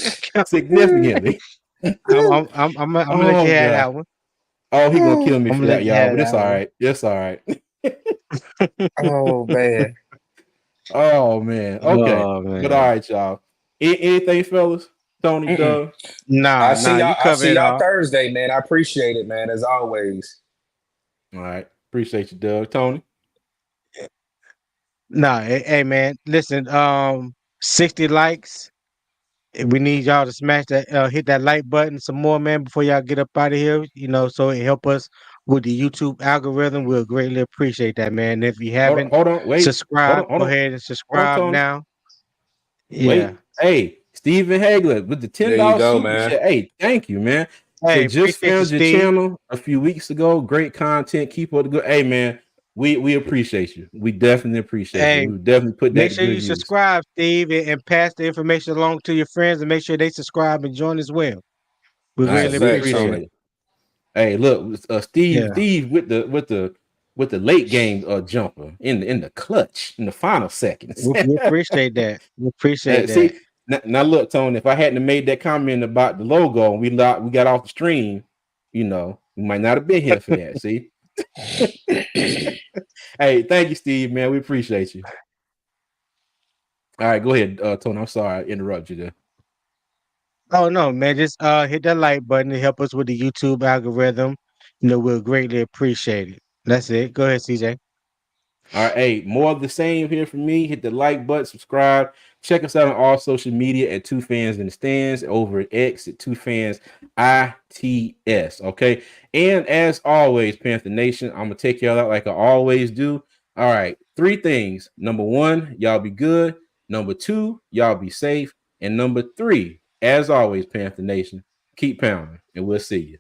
significantly. I'm gonna let you have that one. Oh, he gonna kill me for that, y'all. But it's all right. It's all right. Oh man. Oh man. Okay. But all right, y'all. Anything, fellas? Tony, Doug? I see y'all Thursday, man. I appreciate it, man, as always. All right. Appreciate you, Doug. Tony? Hey, man. Listen, 60 likes. We need y'all to smash that, hit that like button some more, man, before y'all get up out of here, so it help us with the YouTube algorithm. We'll greatly appreciate that, man. And if you haven't subscribed, go ahead and subscribe now. Yeah. Hey, Stephen Hagler with the $10 super chat. Hey, thank you, man. Hey, so just found your channel a few weeks ago. Great content. Keep up the good. Hey, man, we appreciate you. We definitely appreciate you. We definitely put that. Make sure you subscribe, Steve, and pass the information along to your friends, and make sure they subscribe and join as well. We really appreciate it. Hey, look, Steve with the late game jumper in the clutch in the final seconds. We appreciate that. We appreciate that. See, now look, Tony, if I hadn't made that comment about the logo and we got off the stream, we might not have been here for that. See. Hey, thank you, Steve, man. We appreciate you. All right, go ahead, Tony. I'm sorry I interrupted you there. Oh no, man! Just hit that like button to help us with the YouTube algorithm. We'll greatly appreciate it. That's it. Go ahead, CJ. All right, hey, more of the same here from me. Hit the like button, subscribe. Check us out on all social media at Two Fans in the Stands, over at X at Two Fans ITS. Okay, and as always, Panther Nation, I'm gonna take y'all out like I always do. All right, 3 things. Number 1, y'all be good. Number 2, y'all be safe. And number 3, as always, Panther Nation, keep pounding, and we'll see you.